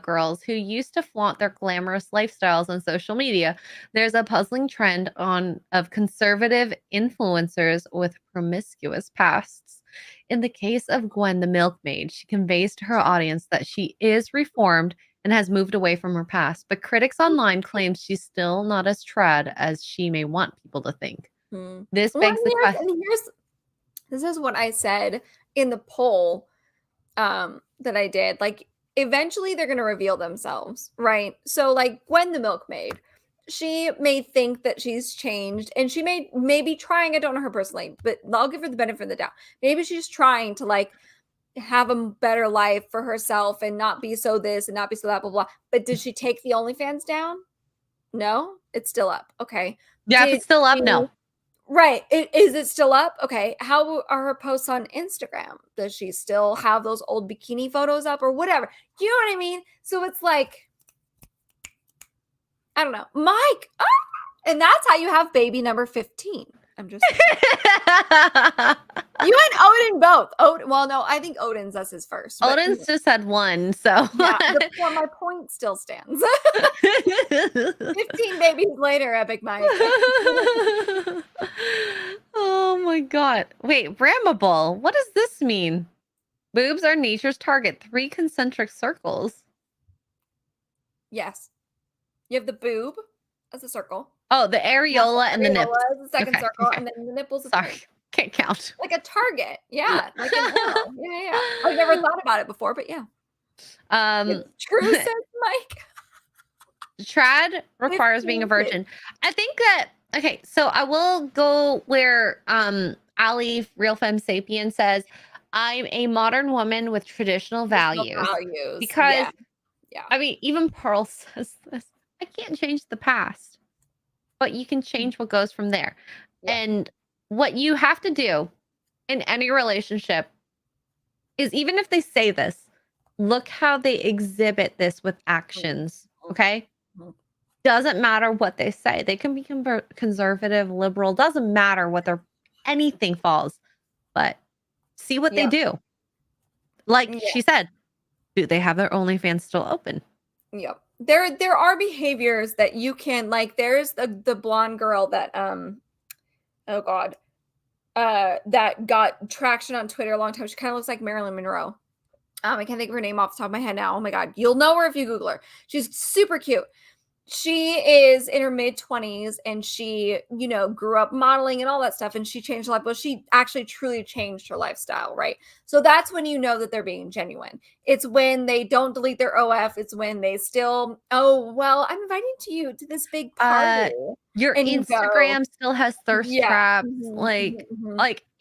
girls who used to flaunt their glamorous lifestyles on social media, there's a puzzling trend of conservative influencers with promiscuous pasts. In the case of Gwen the milkmaid, she conveys to her audience that she is reformed and has moved away from her past, but critics online claim she's still not as trad as she may want people to think. This begs the question. This is what I said in the poll that I did. Like, eventually they're going to reveal themselves, right? So, like, Gwen the milkmaid, she may think that she's changed, and she may be trying, I don't know her personally, but I'll give her the benefit of the doubt. Maybe she's trying to, like, have a better life for herself and not be so this and not be so that, blah, blah. But did she take the OnlyFans down? No? It's still up. Okay. Yeah, if it's still up, no. Right. Is it still up? Okay. How are her posts on Instagram? Does she still have those old bikini photos up or whatever? You know what I mean? So it's like, I don't know. Mike. Ah! And that's how you have baby number 15. I'm just You and Odin both. Well, no, I think Odin's that's his first. Odin's just had one, so yeah, well, my point still stands. 15 babies later, Epic Mike. Oh my god. Wait, Bramable, what does this mean? Boobs are nature's target. 3 concentric circles. Yes. You have the boob as a circle. Oh, the areola and the nips. Areola is the second circle, and then the nipples. Sorry, can't count. Like a target, yeah, like an arrow. Yeah. I've never thought about it before, but yeah. It's true, says Mike. Trad requires being a virgin. I think that okay. So I will go where Ali Real Femme Sapien says, "I'm a modern woman with traditional values." Because yeah, I mean, even Pearl says this. I can't change the past, but you can change what goes from there. Yeah. And what you have to do in any relationship is, even if they say this, look how they exhibit this with actions. Okay? Doesn't matter what they say. They can be conservative, liberal. Doesn't matter what they're anything falls, but see what they do. Like she said, do they have their OnlyFans still open? Yep. There are behaviors that you can, like, there's the blonde girl that oh god, that got traction on Twitter a long time. She kind of looks like Marilyn Monroe. I can't think of her name off the top of my head now. Oh my god, you'll know her if you Google her. She's super cute. She is in her mid-20s and she, grew up modeling and all that stuff, and she changed her life. Well, she actually truly changed her lifestyle, right? So that's when you know that they're being genuine. It's when they don't delete their OF. It's when they still, oh, well, I'm inviting you to this big party. Your Instagram still has thirst traps. Like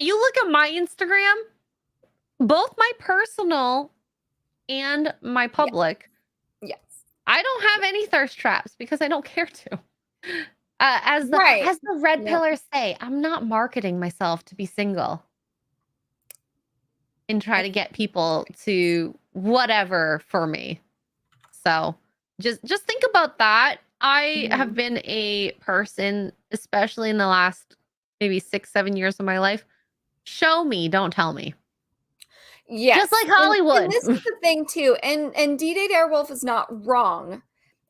you look at my Instagram, both my personal and my public. Yes. I don't have any thirst traps because I don't care to. As the red pillars say, I'm not marketing myself to be single and try to get people to whatever for me. So just think about that. I have been a person, especially in the last maybe 6-7 years of my life. Show me, don't tell me. Yes. Just like Hollywood. And this is the thing too. And D-Date Airwolf is not wrong.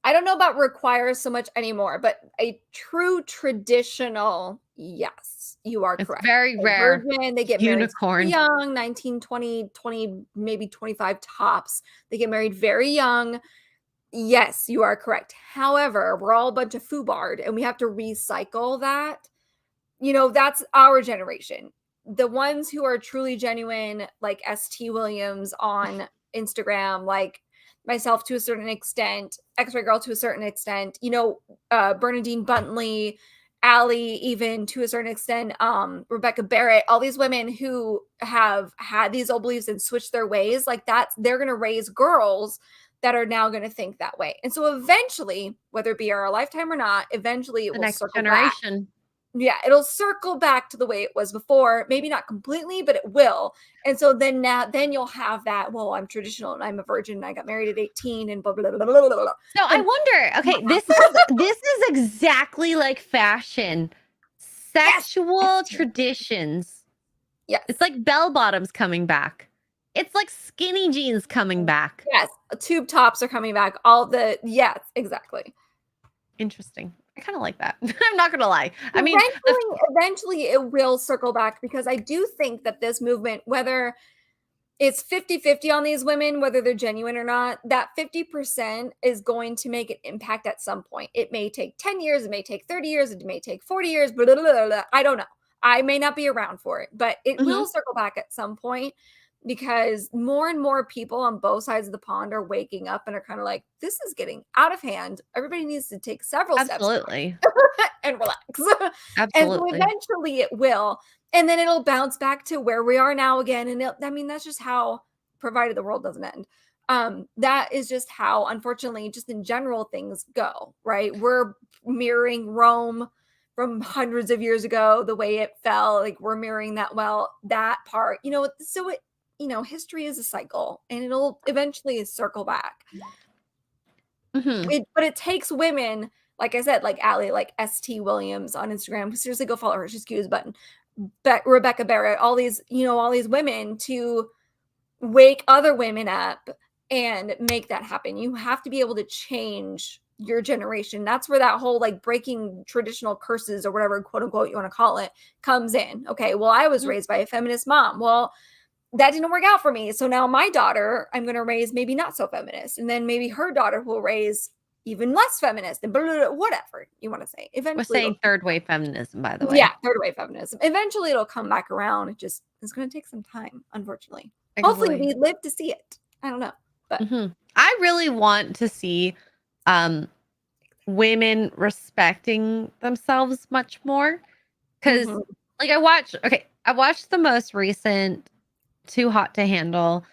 I don't know about requires so much anymore, but a true traditional, yes, you are correct. Very rare. Virgin, they get unicorn. married young, 19, 20, maybe 25 tops. They get married very young. Yes, you are correct. However, we're all a bunch of foobard and we have to recycle that. That's our generation. The ones who are truly genuine, like ST Williams on Instagram, like myself to a certain extent, X-Ray Girl to a certain extent, Bernadine Buntley, Allie even to a certain extent, Rebecca Barrett, all these women who have had these old beliefs and switched their ways, like they're going to raise girls that are now going to think that way. And so eventually, whether it be our lifetime or not, eventually it will next circle generation. Back. Yeah, it'll circle back to the way it was before. Maybe not completely, but it will. And so then you'll have that, well, I'm traditional and I'm a virgin and I got married at 18 and blah, blah, blah, blah, blah, blah. So I wonder, okay, this is exactly like fashion. Sexual traditions. Yes. It's like bell bottoms coming back. It's like skinny jeans coming back. Yes. Tube tops are coming back. Yes, exactly. Interesting. I kind of like that. I'm not going to lie. I mean, eventually it will circle back, because I do think that this movement, whether it's 50-50 on these women, whether they're genuine or not, that 50% is going to make an impact at some point. It may take 10 years. It may take 30 years. It may take 40 years. Blah, blah, blah, blah. I don't know. I may not be around for it, but it will circle back at some point, because more and more people on both sides of the pond are waking up and are kind of like, this is getting out of hand. Everybody needs to take several steps and relax. Absolutely. And so eventually it will. And then it'll bounce back to where we are now again. And that's just how, provided the world doesn't end, That is just how, unfortunately, just in general, things go, right? We're mirroring Rome from hundreds of years ago, the way it fell, like we're mirroring that. Well, that part, so it, history is a cycle and it'll eventually circle back. But it takes women, like I said, like Allie, like ST Williams on Instagram. Seriously, go follow her. She's cute as a button. Rebecca Barrett, all these women to wake other women up and make that happen. You have to be able to change your generation. That's where that whole like breaking traditional curses or whatever, quote unquote, you want to call it, comes in. Okay, well, I was raised by a feminist mom. Well, that didn't work out for me. So now my daughter, I'm going to raise maybe not so feminist. And then maybe her daughter will raise even less feminist and blah, blah, blah, whatever you want to say. Eventually, we're saying third wave feminism, by the way. Yeah, third wave feminism. Eventually it'll come back around. It's going to take some time, unfortunately. Hopefully we live to see it. I don't know. But I really want to see women respecting themselves much more. Because like I watched the most recent Too Hot to Handle,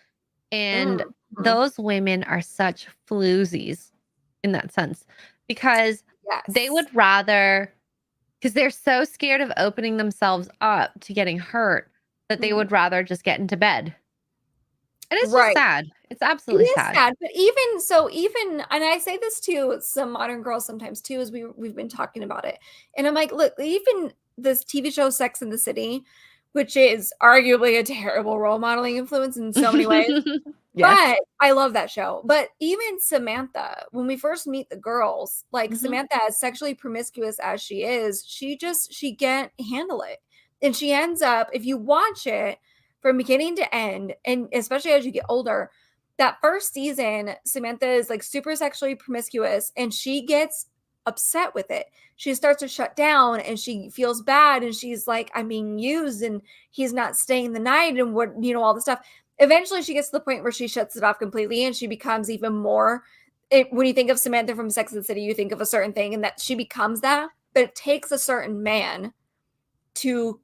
and those women are such floozies in that sense, because they would rather, because they're so scared of opening themselves up to getting hurt, that they would rather just get into bed. And it's just sad. It's absolutely sad. But even, and I say this to some modern girls sometimes too, as we've been talking about it. And I'm like, look, even this TV show Sex and the City, which is arguably a terrible role modeling influence in so many ways. But I love that show. But even Samantha, when we first meet the girls, like Samantha, as sexually promiscuous as she is, she can't handle it. And she ends up, if you watch it from beginning to end, and especially as you get older, that first season, Samantha is like super sexually promiscuous and she gets upset with it. She starts to shut down and she feels bad. And she's like, I'm being used and he's not staying the night and what, all the stuff. Eventually she gets to the point where she shuts it off completely and she becomes even more, when you think of Samantha from Sex and the City, you think of a certain thing and that she becomes that, but it takes a certain man to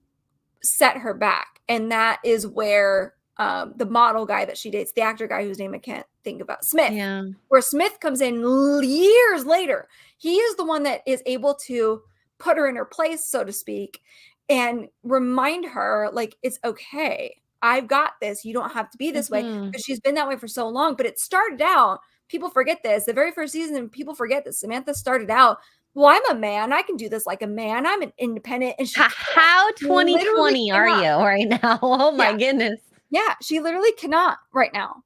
set her back. And that is where the model guy that she dates, the actor guy whose name I can't think about, Smith, where Smith comes in years later. He is the one that is able to put her in her place, so to speak, and remind her, like, it's okay. I've got this. You don't have to be this way, because she's been that way for so long. But it started out, people forget this, the very first season, people forget that Samantha started out, well, I'm a man. I can do this like a man. I'm an independent. And how 2020 are you right now? Oh my goodness. Yeah, she literally cannot right now.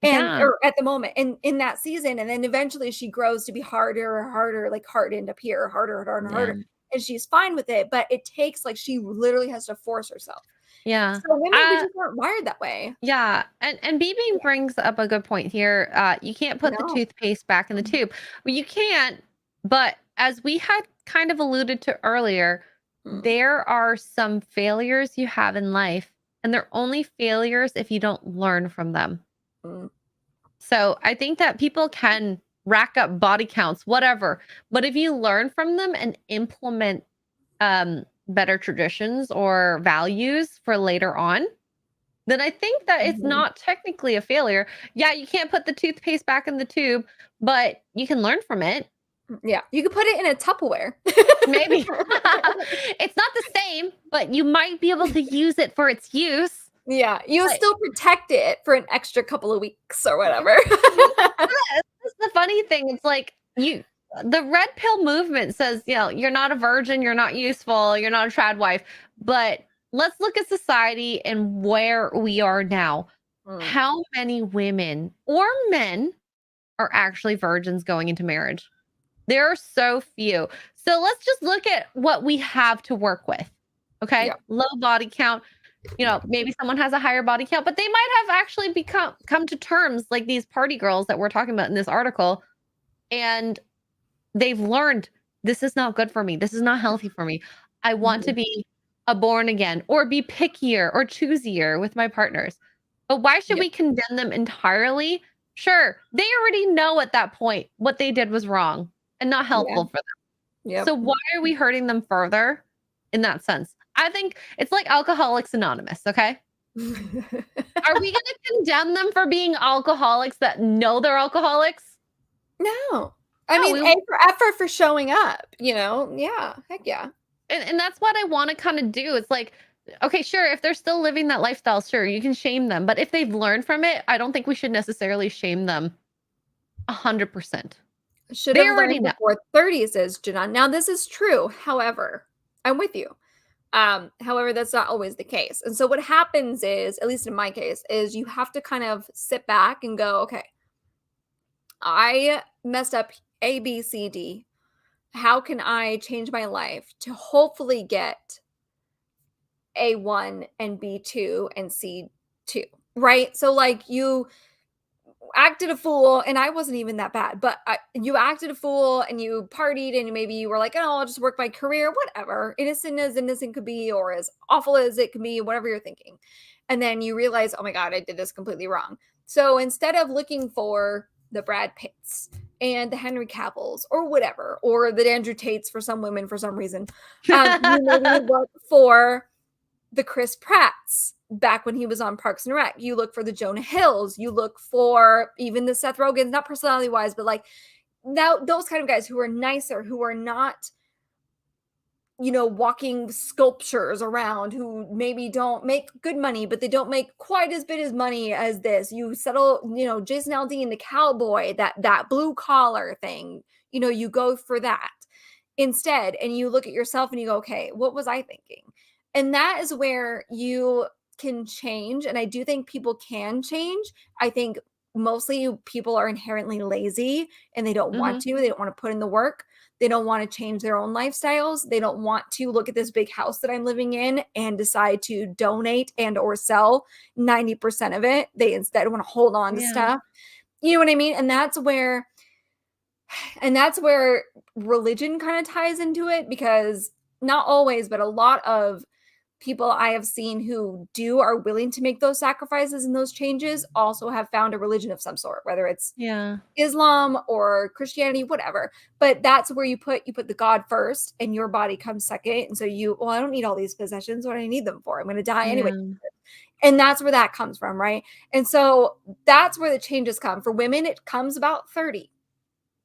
Or at the moment in that season. And then eventually she grows to be harder, like hardened up here, harder and harder. And she's fine with it. But it takes, like, she literally has to force herself. Yeah. So women, we just aren't wired that way. Yeah. And BB brings up a good point here. You can't put the toothpaste back in the tube. Well, you can't, but as we had kind of alluded to earlier, there are some failures you have in life, and they're only failures if you don't learn from them. So I think that people can rack up body counts, whatever, but if you learn from them and implement better traditions or values for later on, then I think that it's not technically a failure. Yeah, you can't put the toothpaste back in the tube, but you can learn from it. Yeah, you could put it in a Tupperware. Maybe. It's not the same, but you might be able to use it for its use. Yeah, you'll still protect it for an extra couple of weeks or whatever. That's the funny thing. It's like the red pill movement says, you're not a virgin, you're not useful, you're not a trad wife. But let's look at society and where we are now. How many women or men are actually virgins going into marriage? There are so few. So let's just look at what we have to work with. Okay. Yeah. Low body count. Maybe someone has a higher body count, but they might have actually come to terms, like these party girls that we're talking about in this article. And they've learned, this is not good for me. This is not healthy for me. I want to be a born again, or be pickier or choosier with my partners. But why should we condemn them entirely? Sure. They already know at that point what they did was wrong and not helpful for them. So why are we hurting them further in that sense? I think it's like Alcoholics Anonymous, okay? Are we gonna condemn them for being alcoholics that know they're alcoholics? No. I No, mean, we A for effort for showing up, you know? Yeah, heck yeah. and that's what I wanna kinda do. It's like, okay, sure, if they're still living that lifestyle, sure, you can shame them, but if they've learned from it, I don't think we should necessarily shame them 100%. Should They have already learned know. before 30, says Janan. Now, this is true, however, I'm with you. However, that's not always the case. And so what happens is, at least in my case, is you have to kind of sit back and go, okay, I messed up A, B, C, D. How can I change my life to hopefully get A1 and B2 and C2? Right? So, like, you acted a fool, and I wasn't even that bad, but you acted a fool and you partied, and maybe you were like, oh, I'll just work my career, whatever. Innocent as innocent could be, or as awful as it can be, whatever you're thinking. And then you realize, oh my God, I did this completely wrong. So instead of looking for the Brad Pitts and the Henry Cavills or whatever, or the Andrew Tates for some women for some reason, you maybe look for the Chris Pratts back when he was on Parks and Rec. You look for the Jonah Hills. You look for even the Seth Rogans, not personality wise, but like now those kind of guys who are nicer, who are not, you know, walking sculptures around, who maybe don't make good money, but they don't make quite as bit as money as this. You settle, you know, Jason Aldean, the cowboy, that blue collar thing. You know, you go for that instead, and you look at yourself and you go, okay, what was I thinking? And that is where you can change. And I do think people can change. I think mostly people are inherently lazy and they don't want Mhm. to, they don't want to put in the work. They don't want to change their own lifestyles. They don't want to look at this big house that I'm living in and decide to donate and or sell 90% of it. They instead want to hold on to Yeah. stuff. You know what I mean? And that's where religion kind of ties into it, because not always, but a lot of people I have seen who are willing to make those sacrifices and those changes also have found a religion of some sort, whether it's Yeah. Islam or Christianity, whatever. But that's where you put the God first and your body comes second. And so I don't need all these possessions. What do I need them for? I'm going to die anyway. Yeah. And that's where that comes from, right? And so that's where the changes come. For women, it comes about 30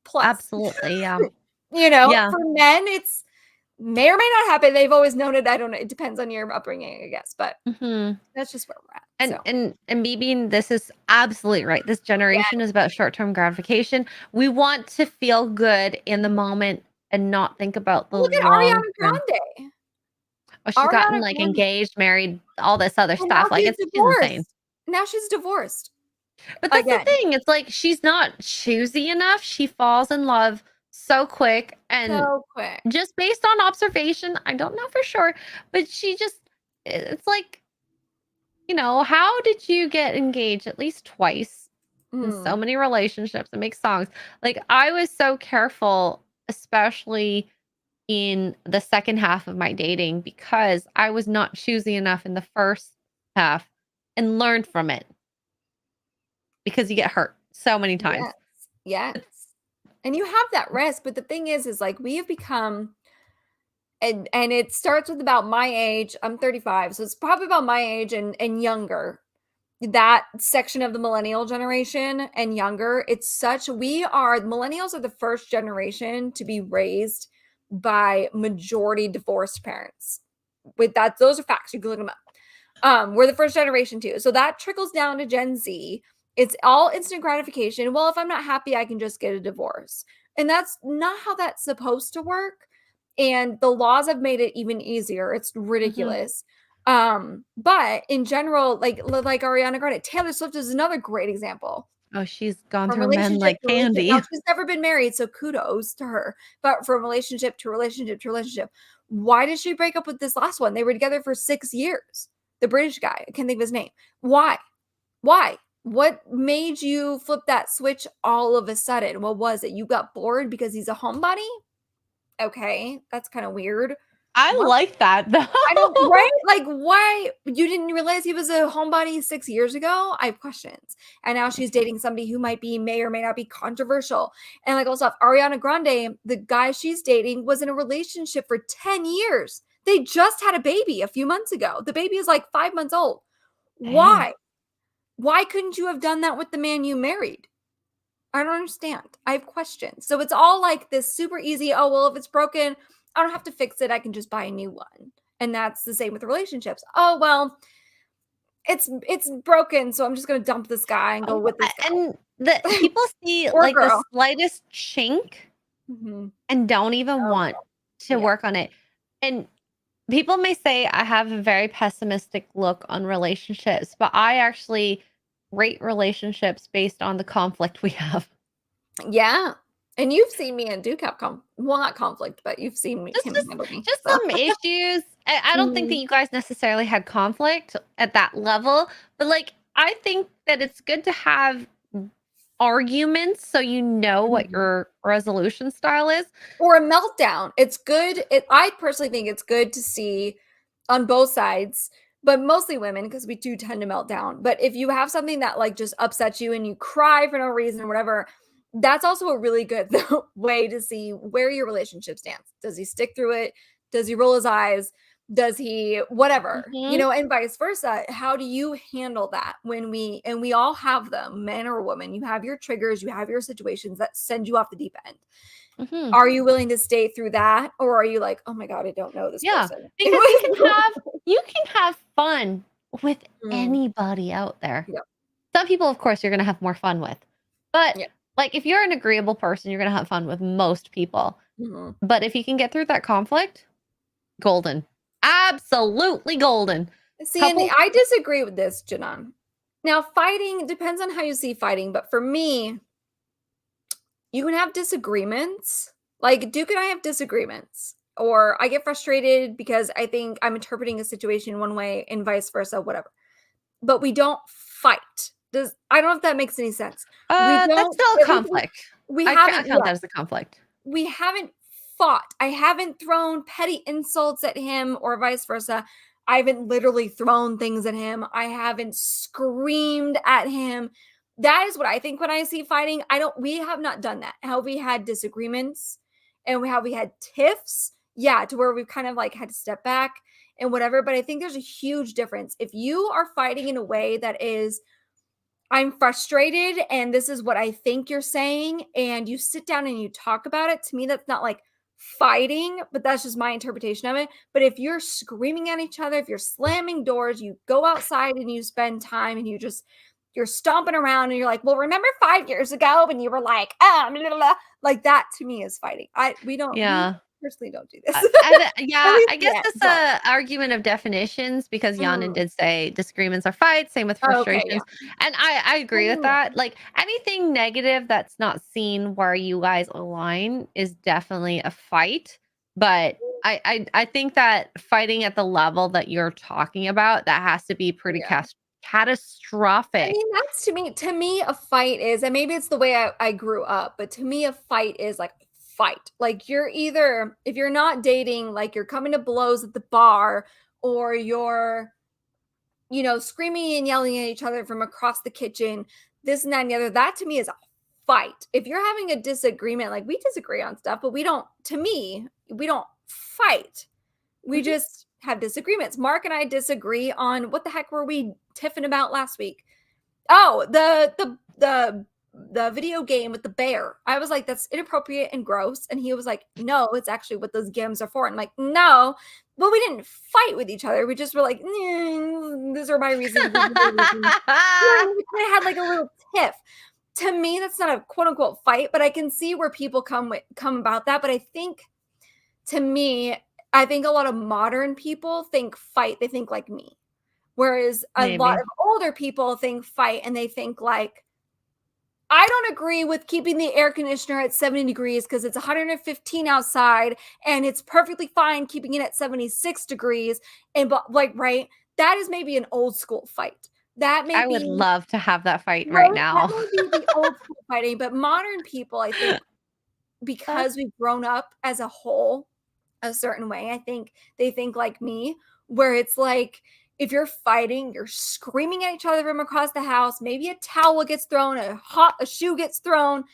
plus. Absolutely, yeah. You know, Yeah. for men, it's may or may not happen. They've always known it. I don't know. It depends on your upbringing, I guess. But Mhm. that's just where we're at. And So and and me being this is absolutely right. This yeah. generation is about short-term gratification. We want to feel good in the moment and not think about the Look at long Ariana term. Grande. Oh, she's gotten, Ariana like, Grande. engaged, married, all this other And now stuff, like, she's it's she's insane. divorced. Now she's divorced But that's the again. thing, it's like she's not choosy enough, she falls in love so quick, and So quick. just based on observation, I don't know for sure, but she just it's like, how did you get engaged at least twice in so Mm. many relationships and make songs? Like, I was so careful, especially in the second half of my dating, because I was not choosy enough in the first half and learned from it because you get hurt so many times. Yes. Yes. And you have that risk, but the thing is like we have become, and it starts with about my age. I'm 35, so it's probably about my age and younger. That section of the millennial generation and younger, millennials are the first generation to be raised by majority divorced parents. With that, those are facts. You can look them up. We're the first generation too. So that trickles down to Gen Z. It's all instant gratification. Well, if I'm not happy, I can just get a divorce. And that's not how that's supposed to work. And the laws have made it even easier. It's Mhm. ridiculous. But in general, like Ariana Grande, Taylor Swift is another great example. Oh, she's gone From through men relationship like to relationship. Now candy. she's never been married, so kudos to her. But from relationship to relationship to relationship, why did she break up with this last one? They were together for 6 years. The British guy, I can't think of his name. Why? Why? What made you flip that switch all of a sudden? What was it? You got bored because he's a homebody? Okay, that's kind of weird. I What? like that I don't, though. right? Like, why you didn't realize he was a homebody 6 years ago? I have questions. And now she's dating somebody who may or may not be controversial. And like also Ariana Grande, the guy she's dating was in a relationship for 10 years. They just had a baby a few months ago. The baby is like 5 months old. Why? Why couldn't you have done that with the man you married? I don't understand. I have questions. So it's all like this super easy, oh, well, if it's broken, I don't have to fix it. I can just buy a new one. And that's the same with relationships. Oh, well, it's broken, so I'm just gonna dump this guy and go with this guy. And the people see Or like the girl. slightest chink Mhm. and don't even Oh, want no. to Yeah. work on it. And people may say I have a very pessimistic look on relationships, but I actually rate relationships based on the conflict we have. Yeah. And you've seen me and Duke have well, not conflict, but you've seen me Just him just handle me. just So some issues. I don't think that Mhm. you guys necessarily had conflict at that level, but like I think that it's good to have arguments so you know what Mhm. your resolution style is. Or a meltdown. It's good. I personally think it's good to see on both sides, but mostly women because we do tend to melt down. But if you have something that like just upsets you and you cry for no reason or whatever, that's also a really good way to see where your relationship stands. Does he stick through it? Does he roll his eyes? Does he whatever? You Mhm. know, and vice versa. How do you handle that when we all have them, man or woman? You have your triggers, you have your situations that send you off the deep end. Mhm. Are you willing to stay through that? Or are you like, "Oh my god, I don't know this Yeah, person." because you can have fun with Mm, anybody out there. yeah, Some people, of course, you're gonna have more fun with. But, yeah, like, if you're an agreeable person, you're gonna have fun with most people. mhm. But if you can get through that conflict, golden. Absolutely golden. See, and Couples I disagree with this, Janan. Now, fighting depends on how you see fighting, but for me, you can have disagreements. Like, Duke and I have disagreements, or I get frustrated because I think I'm interpreting a situation one way and vice versa, whatever. But we don't fight. Does I don't know if that makes any sense. We that's don't still a at least conflict. we I haven't count yeah. that as a conflict. We haven't fought. I haven't thrown petty insults at him or vice versa. I haven't literally thrown things at him. I haven't screamed at him. That is what I think when I see fighting. We have not done that. How we had disagreements and we had tiffs. Yeah, to where we've kind of like had to step back and whatever. But I think there's a huge difference. If you are fighting in a way that is I'm frustrated and this is what I think you're saying, and you sit down and you talk about it, to me, that's not like fighting, but that's just my interpretation of it. But if you're screaming at each other, if you're slamming doors, you go outside and you spend time and you're stomping around and you're like, well, remember 5 years ago when you were like, blah, blah, blah. Like that to me is fighting. We Yeah. personally don't do this. At Yeah, least I guess yeah, it's don't. a argument of definitions because Yana Mm. did say disagreements are fights, same with Oh, okay, yeah. frustrations. And I agree with Mm, that. Like anything negative that's not seen where you guys align is definitely a fight. But I think that fighting at the level that you're talking about, that has to be pretty yeah. I catastrophic. mean, that's to me, a fight is, and maybe it's the way I grew up, but to me, a fight is like fight. Like you're either, if you're not dating, like you're coming to blows at the bar, or you're, screaming and yelling at each other from across the kitchen, this and that and the other. That to me is a fight. If you're having a disagreement, like we disagree on stuff, but to me, we don't fight. We Mhm. just have disagreements. Mark and I disagree on what the heck were we tiffing about last week? Oh, the video game with the bear. I was like, "That's inappropriate and gross," and he was like, "No, it's actually what those games are for." And I'm like, "No." But we didn't fight with each other. We just were like, "These are my reasons. These are my reasons." Yeah, we kinda had like a little tiff. To me, that's not a quote unquote fight, but I can see where people come about that. But I think to me, I think a lot of modern people think fight, they think like me. Whereas a lot Maybe. of older people think fight and they think like, I don't agree with keeping the air conditioner at 70 degrees because it's 115 outside and it's perfectly fine keeping it at 76 degrees. And but like, right, that is maybe an old school fight. That may I would be love to have that fight right right, that now. may be the old school fighting, but modern people, I think, because we've grown up as a whole a certain way. I think they think like me, where it's like if you're fighting, you're screaming at each other from across the house. Maybe a towel gets thrown, a shoe gets thrown.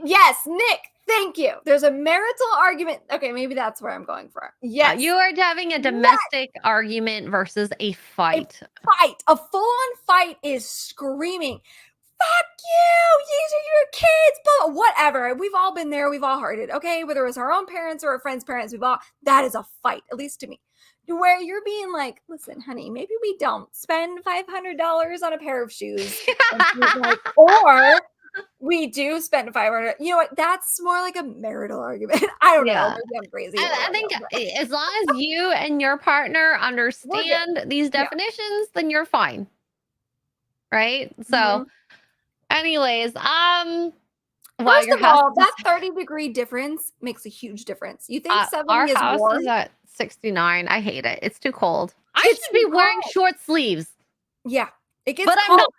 Yes, Nick. Thank you. There's a marital argument. Okay, maybe that's where I'm going for. Yes. You are having a domestic argument versus a fight. A full-on fight is screaming, fuck you, these are your kids, but whatever. We've all been there. We've all heard it, okay? Whether it was our own parents or our friends' parents, that is a fight, at least to me. Where you're being like, listen, honey, maybe we don't spend $500 on a pair of shoes. Or we do spend 500. You know what? That's more like a marital argument. I don't know. Maybe I'm crazy. I think as long as you and your partner understand these definitions, then you're fine. Right? So, anyways, first of all, that 30-degree difference makes a huge difference. You think 70 our is house warm? is at 69. I hate it. It's too cold. I should be wearing short sleeves. Yeah, it gets cold. I'm not.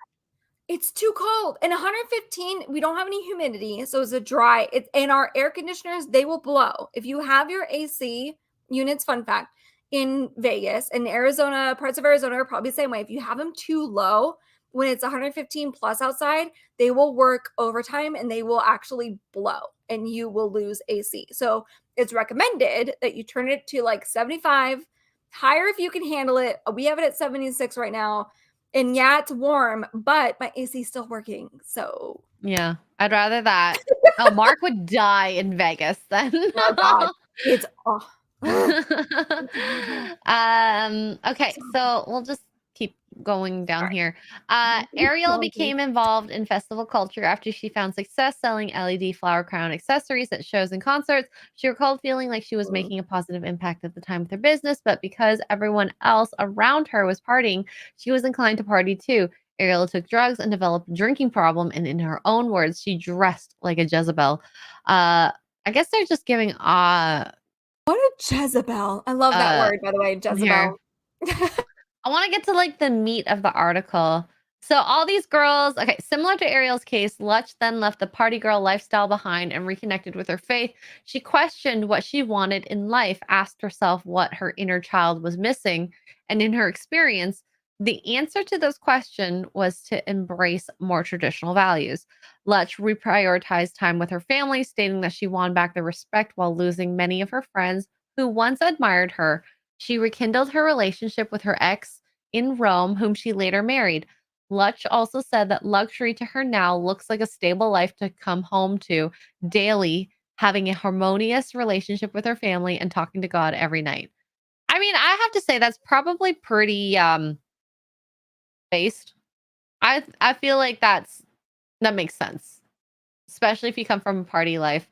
It's too cold. And 115, we don't have any humidity, so it's a dry. And our air conditioners, they will blow. If you have your AC units, fun fact, in Vegas and Arizona, parts of Arizona are probably the same way. If you have them too low, when it's 115 plus outside, they will work overtime and they will actually blow and you will lose AC. So it's recommended that you turn it to like 75, higher if you can handle it. We have it at 76 right now. And yeah, it's warm, but my AC is still working. So yeah, I'd rather that. Oh, Mark would die in Vegas then. Oh God, it's okay, so we'll just keep going down here. Ariel became involved in festival culture after she found success selling LED flower crown accessories at shows and concerts. She recalled feeling like she was making a positive impact at the time with her business, but because everyone else around her was partying, she was inclined to party too. Ariel took drugs and developed a drinking problem, and in her own words, she dressed like a Jezebel. I guess they're just giving what a Jezebel. I love that word, by the way, Jezebel. I want to get to like the meat of the article. So all these girls, okay, similar to Ariel's case, Lutch then left the party girl lifestyle behind and reconnected with her faith. She questioned what she wanted in life, asked herself what her inner child was missing, and in her experience, the answer to those questions was to embrace more traditional values. Lutch reprioritized time with her family, stating that she won back their respect while losing many of her friends who once admired her. She rekindled her relationship with her ex in Rome, whom she later married. Lutch also said that luxury to her now looks like a stable life to come home to daily, having a harmonious relationship with her family and talking to God every night. I mean, I have to say that's probably pretty based. I feel like that makes sense, especially if you come from a party life.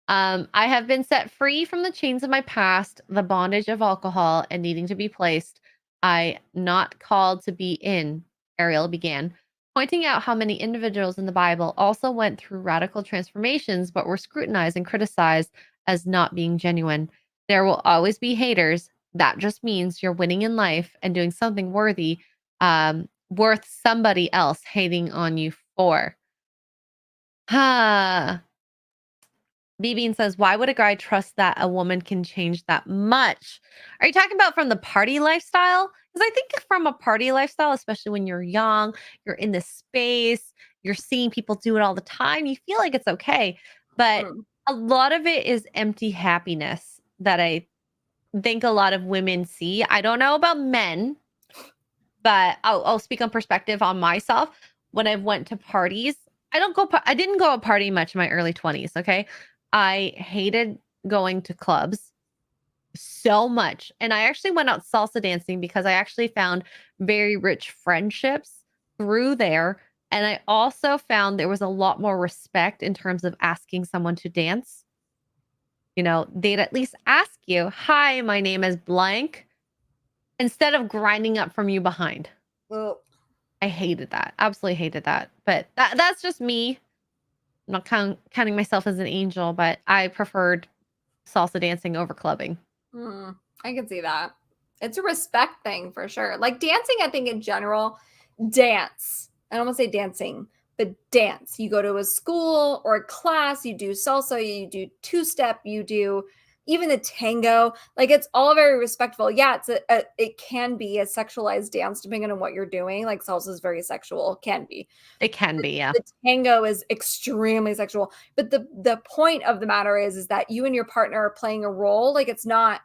I have been set free from the chains of my past, the bondage of alcohol, and needing to be placed. I not called to be in, Ariel began, pointing out how many individuals in the Bible also went through radical transformations but were scrutinized and criticized as not being genuine. There will always be haters. That just means you're winning in life and doing something worthy, worth somebody else hating on you for. B-Bean says, why would a guy trust that a woman can change that much? Are you talking about from the party lifestyle? Because I think from a party lifestyle, especially when you're young, you're in this space, you're seeing people do it all the time, you feel like it's okay. But a lot of it is empty happiness that I think a lot of women see. I don't know about men, but I'll speak on perspective on myself. When I went to parties, I didn't go out partying much in my early 20s, okay? I hated going to clubs so much. And I actually went out salsa dancing because I actually found very rich friendships through there. And I also found there was a lot more respect in terms of asking someone to dance. You know, they'd at least ask you, hi, my name is blank, instead of grinding up from you behind. Well, I hated that. Absolutely hated that. But that's just me. I'm not counting myself as an angel, but I preferred salsa dancing over clubbing. I can see that. It's a respect thing for sure. Like dancing, I think in general, dance. I don't want to say dancing, but dance. You go to a school or a class, you do salsa, you do two-step, you do even the tango, like it's all very respectful. Yeah, it can be a sexualized dance depending on what you're doing. Like salsa is very sexual, can be. It can be, yeah. The tango is extremely sexual. But the point of the matter is that you and your partner are playing a role. Like it's not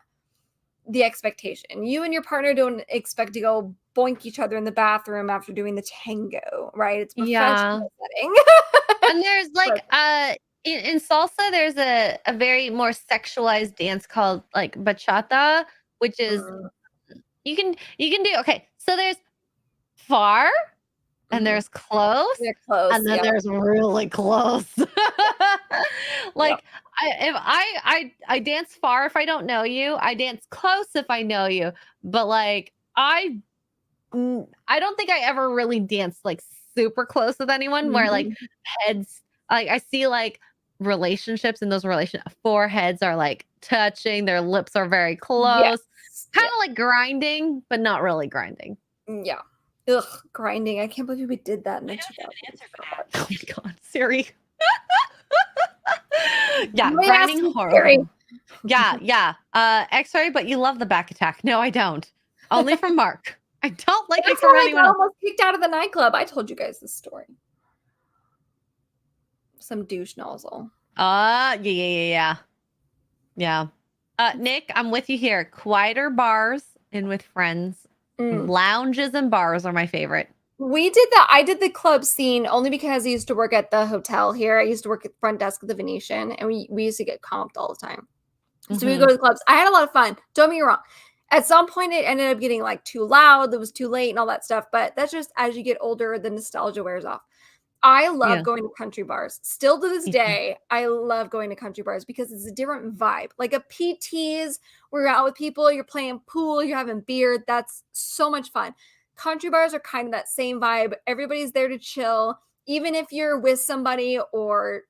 the expectation. You and your partner don't expect to go boink each other in the bathroom after doing the tango, right? It's Yeah. professional setting. And there's like in salsa, there's a very more sexualized dance called like bachata, which is Mm, you can do okay. So there's far and mhm. there's close They're close. and then Yep. there's really close. Yep. Like if I dance far if I don't know you, I dance close if I know you. But like I don't think I ever really danced like super close with anyone where like Mhm. heads like I see like relationships and those foreheads are like touching, their lips are very close. Yes. Kind Yeah. of like grinding, but not really grinding. Yeah. Ugh, grinding. I can't believe we did that in the I don't have an 2000s. answer for God. that. Oh my god, Siri. Yeah, You may ask grinding me, Siri. horrible. Yeah. X-ray, but you love the back attack. No, I don't. Only from Mark. I don't like it That's from how I anyone got else. almost kicked out of the nightclub. I told you guys this story. Some douche nozzle. Yeah. Nick, I'm with you here. Quieter bars and with friends. Mm. Lounges and bars are my favorite. I did the club scene only because I used to work at the hotel here. I used to work at the front desk of the Venetian, and we used to get comped all the time. So we would go to the clubs. I had a lot of fun. Don't get me wrong. At some point, it ended up getting like too loud. It was too late and all that stuff. But that's just as you get older, the nostalgia wears off. I love Yeah. going to country bars. Still to this Me too. day, I love going to country bars because it's a different vibe. Like a PT's, where you're out with people, you're playing pool, you're having beer. That's so much fun. Country bars are kind of that same vibe. Everybody's there to chill. Even if you're with somebody or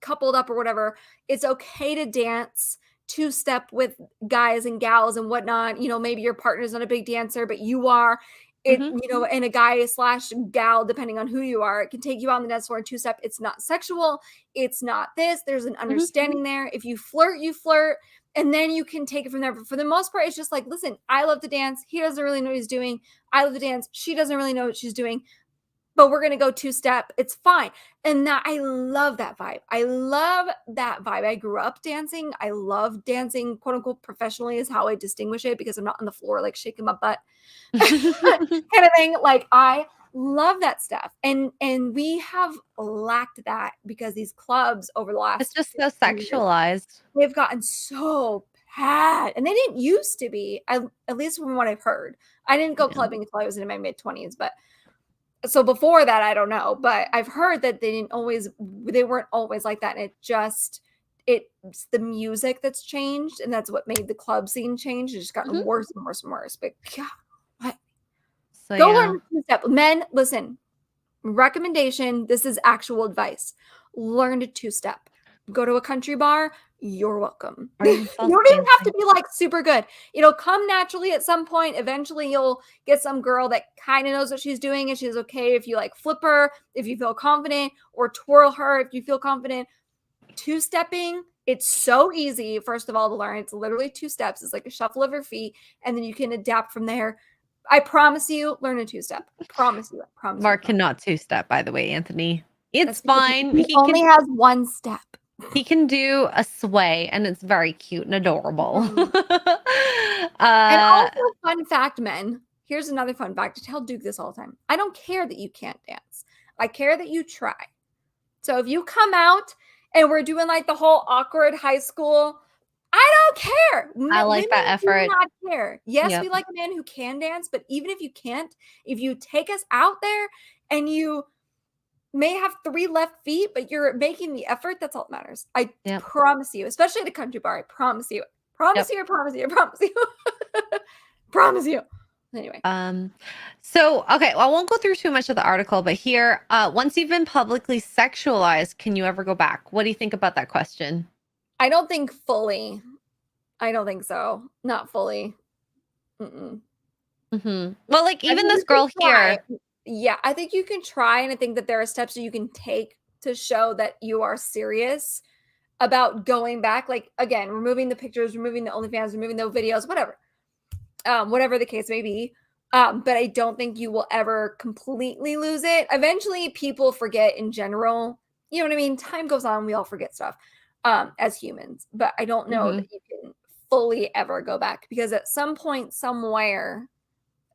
coupled up or whatever, it's okay to dance two step with guys and gals and whatnot. You know, maybe your partner's not a big dancer, but you are it, Mhm. you know, and a guy slash gal, depending on who you are, it can take you on the dance floor in two step. It's not sexual. It's not this. There's an Mhm. understanding there. If you flirt, you flirt, and then you can take it from there. But for the most part, it's just like, listen, I love to dance. He doesn't really know what he's doing. I love to dance. She doesn't really know what she's doing, but we're gonna go two step. It's fine. And that I love that vibe. I love that vibe. I grew up dancing. I love dancing, quote unquote, professionally is how I distinguish it because I'm not on the floor like shaking my butt kind of thing. Like I love that stuff. And we have lacked that because these clubs over the It's last just so 15 years, sexualized. they've gotten so bad. And they didn't used to be, at least from what I've heard. I didn't go Yeah. clubbing until I was in my mid 20s, but so before that, I don't know, but I've heard that they weren't always like that. And it's the music that's changed. And that's what made the club scene change. It's just gotten Mhm. worse and worse and worse. But God, what? So Go learn yeah. the two-step. Men, listen, recommendation. This is actual advice. Learn to two-step. Go to a country bar. You're welcome. Or You even salsa don't even have to dancing. be like super good. It'll come naturally at some point. Eventually, you'll get some girl that kind of knows what she's doing, and she's okay if you like flip her, if you feel confident, or twirl her if you feel confident. Two-stepping, it's so easy, first of all, to learn. It's literally two steps. It's like a shuffle of your feet, and then you can adapt from there. I promise you, learn a two-step. Promise you. I promise you. I Mark promise. cannot two-step, by the way, Anthony. It's That's because fine. he only has one step. He can do a sway and it's very cute and adorable. Mhm. And uh also, fun fact, men. Here's another fun fact. I tell Duke this all the time. I don't care that you can't dance. I care that you try. So if you come out and we're doing like the whole awkward high school, I don't care. I Women like that do effort. not care. Yes, we Yep. like a man who can dance, but even if you can't, if you take us out there and you may have three left feet, but you're making the effort, that's all that matters. I Yep. promise you, especially at a country bar. I promise you. Promise Yep. you, I promise you, I promise you. Promise you. Anyway. So okay, well, I won't go through too much of the article, but here, once you've been publicly sexualized, can you ever go back? What do you think about that question? I don't think fully. I don't think so. Not fully. Mm-mm. Well, like I even think this you can girl try. here. Yeah, I think you can try, and I think that there are steps that you can take to show that you are serious. about going back, like, again, removing the pictures, removing the OnlyFans, removing the videos, whatever the case may be. But I don't think you will ever completely lose it. Eventually, people forget in general. You know what I mean? Time goes on, we all forget stuff as humans. But I don't know that you can fully ever go back, because at some point, somewhere,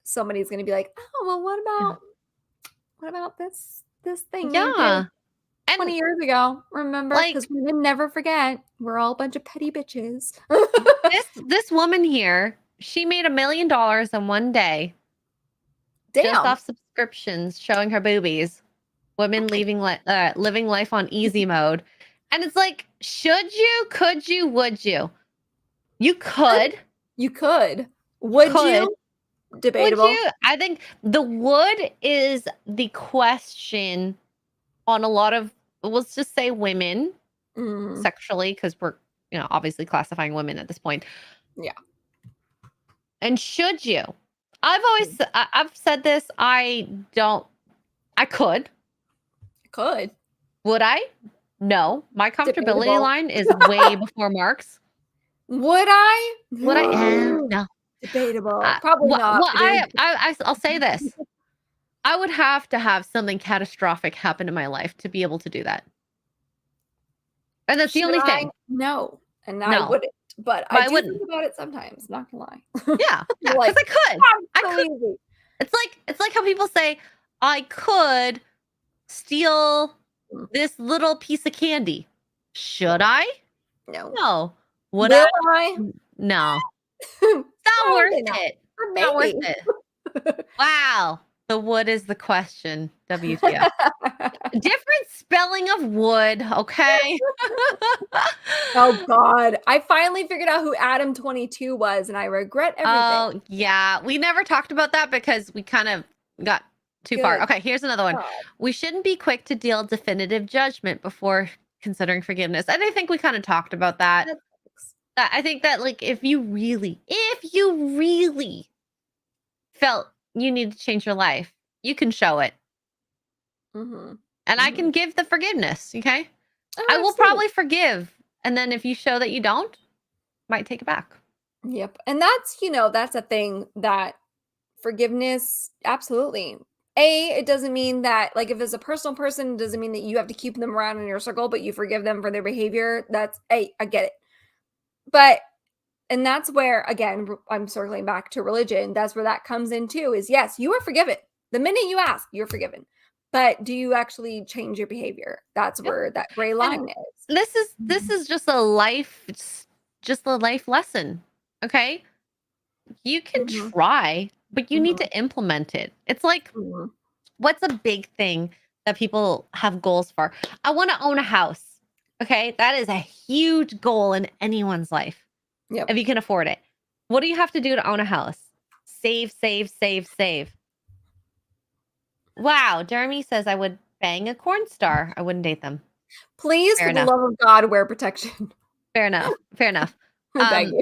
somebody's going to be like, "Oh, well, what about this thing you did Yeah. 20 And years ago? Remember? like Because we would never forget. We're all a bunch of petty bitches." this woman here, she made $1 million in one day just Damn. off subscriptions showing her boobies. Women living life on easy mode. And it's like, should you? Could you? Would you? You could. You could. You Would could. you? Would Debatable. you? I think the would is the question on a lot of, let's just say, women sexually, because we're, obviously classifying women at this point. Yeah. And should you? I've said this. I could. Could. Would I? No. My comfortability Debatable. line is way before Mark's. Would I? Would I? No. Debatable. Probably not. I'll say this. I would have to have something catastrophic happen in my life to be able to do that. And that's the only thing. No. And I No. wouldn't. But I do think about it sometimes, not gonna lie. Yeah. Because Like, I could. absolutely. It's like how people say, I could steal this little piece of candy. Should I? No. No. Would Will I? I? No. It's not worth Probably not. it. Or Not worth maybe. it. Wow. The wood is the question. WTF. Different spelling of wood, okay? Oh God. I finally figured out who Adam 22 was, and I regret everything. Oh, yeah. We never talked about that because we kind of got too far. Okay, here's another one. God. We shouldn't be quick to deal definitive judgment before considering forgiveness. And I think we kind of talked about that. I think that, like, if you really felt you need to change your life, you can show it. And I can give the forgiveness, okay? Oh, I will probably forgive. And then if you show that you don't, might take it back. Yep. And that's a thing that forgiveness, absolutely. It doesn't mean that, like, if it's a personal person, it doesn't mean that you have to keep them around in your circle, but you forgive them for their behavior. I get it. And that's where, again, I'm circling back to religion. That's where that comes in too, is yes, you are forgiven. The minute you ask, you're forgiven. But do you actually change your behavior? That's where that gray line is. This is just a life lesson. Okay. You can try, but you need to implement it. It's like, what's a big thing that people have goals for? I want to own a house. Okay. That is a huge goal in anyone's life. Yep. If you can afford it. What do you have to do to own a house? Save, save, save, save. Wow. Jeremy says I would bang a corn star. I wouldn't date them. Please, for the love of God, wear protection. Fair enough. Fair enough. I beg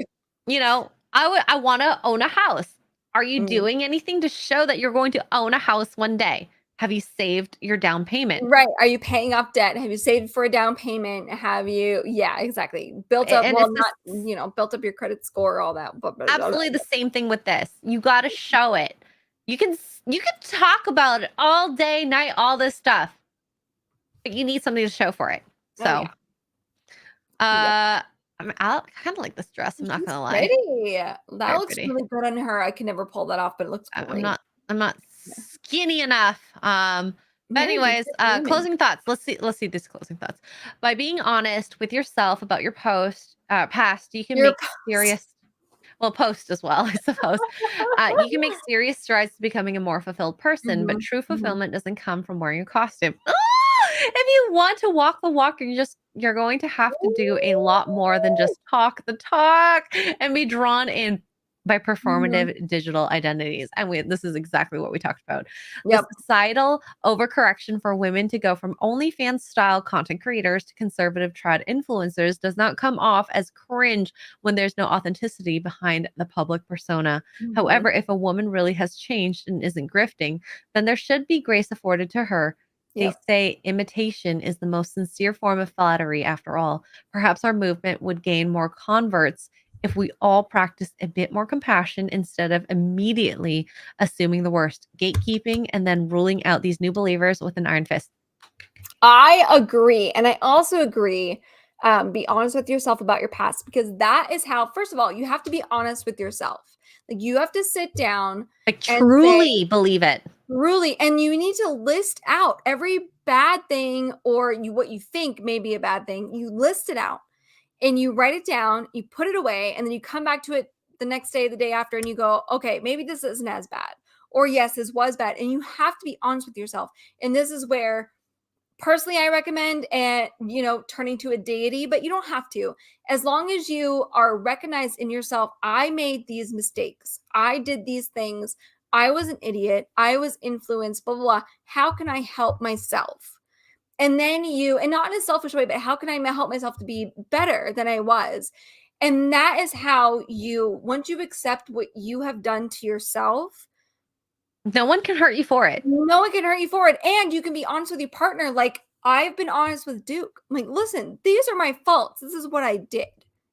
you. I want to own a house. Are you doing anything to show that you're going to own a house one day? Have you saved your down payment? Right. Are you paying off debt? Have you saved for a down payment? Have you, yeah, exactly. Built up, built up your credit score, all that. Absolutely the same thing with this. You got to show it. You can talk about it all day, night, all this stuff, but you need something to show for it. So, I kind of like this dress. I'm not gonna lie. Pretty. That looks really good on her. I can never pull that off, but it looks great. I'm not skinny enough. But anyways, closing thoughts. Let's see these closing thoughts. By being honest with yourself about your past, you can make serious. Well, post as well, I suppose. You can make serious strides to becoming a more fulfilled person, but true fulfillment doesn't come from wearing a costume. If you want to walk the walk, you're going to have to do a lot more than just talk the talk and be drawn in by performative digital identities. And this is exactly what we talked about. The societal overcorrection for women to go from OnlyFans style content creators to conservative trad influencers does not come off as cringe when there's no authenticity behind the public persona. However, if a woman really has changed and isn't grifting, then there should be grace afforded to her They say imitation is the most sincere form of flattery after all. Perhaps our movement would gain more converts if we all practice a bit more compassion instead of immediately assuming the worst, gatekeeping, and then ruling out these new believers with an iron fist. I agree. And I also agree, be honest with yourself about your past, because that is how, first of all, you have to be honest with yourself. Like you have to sit down Like and say, truly believe it. truly, and you need to list out every bad thing or what you think may be a bad thing. You list it out and you write it down, you put it away, and then you come back to it the next day, the day after, and you go, okay, maybe this isn't as bad. Or yes, this was bad. And you have to be honest with yourself. And this is where personally I recommend turning to a deity, but you don't have to. As long as you are recognized in yourself, I made these mistakes, I did these things, I was an idiot, I was influenced, blah blah blah. How can I help myself? And then and not in a selfish way, but how can I help myself to be better than I was? And that is how once you accept what you have done to yourself, no one can hurt you for it. no one can hurt you for it. And you can be honest with your partner. Like I've been honest with Duke. I'm like, listen, these are my faults. This is what I did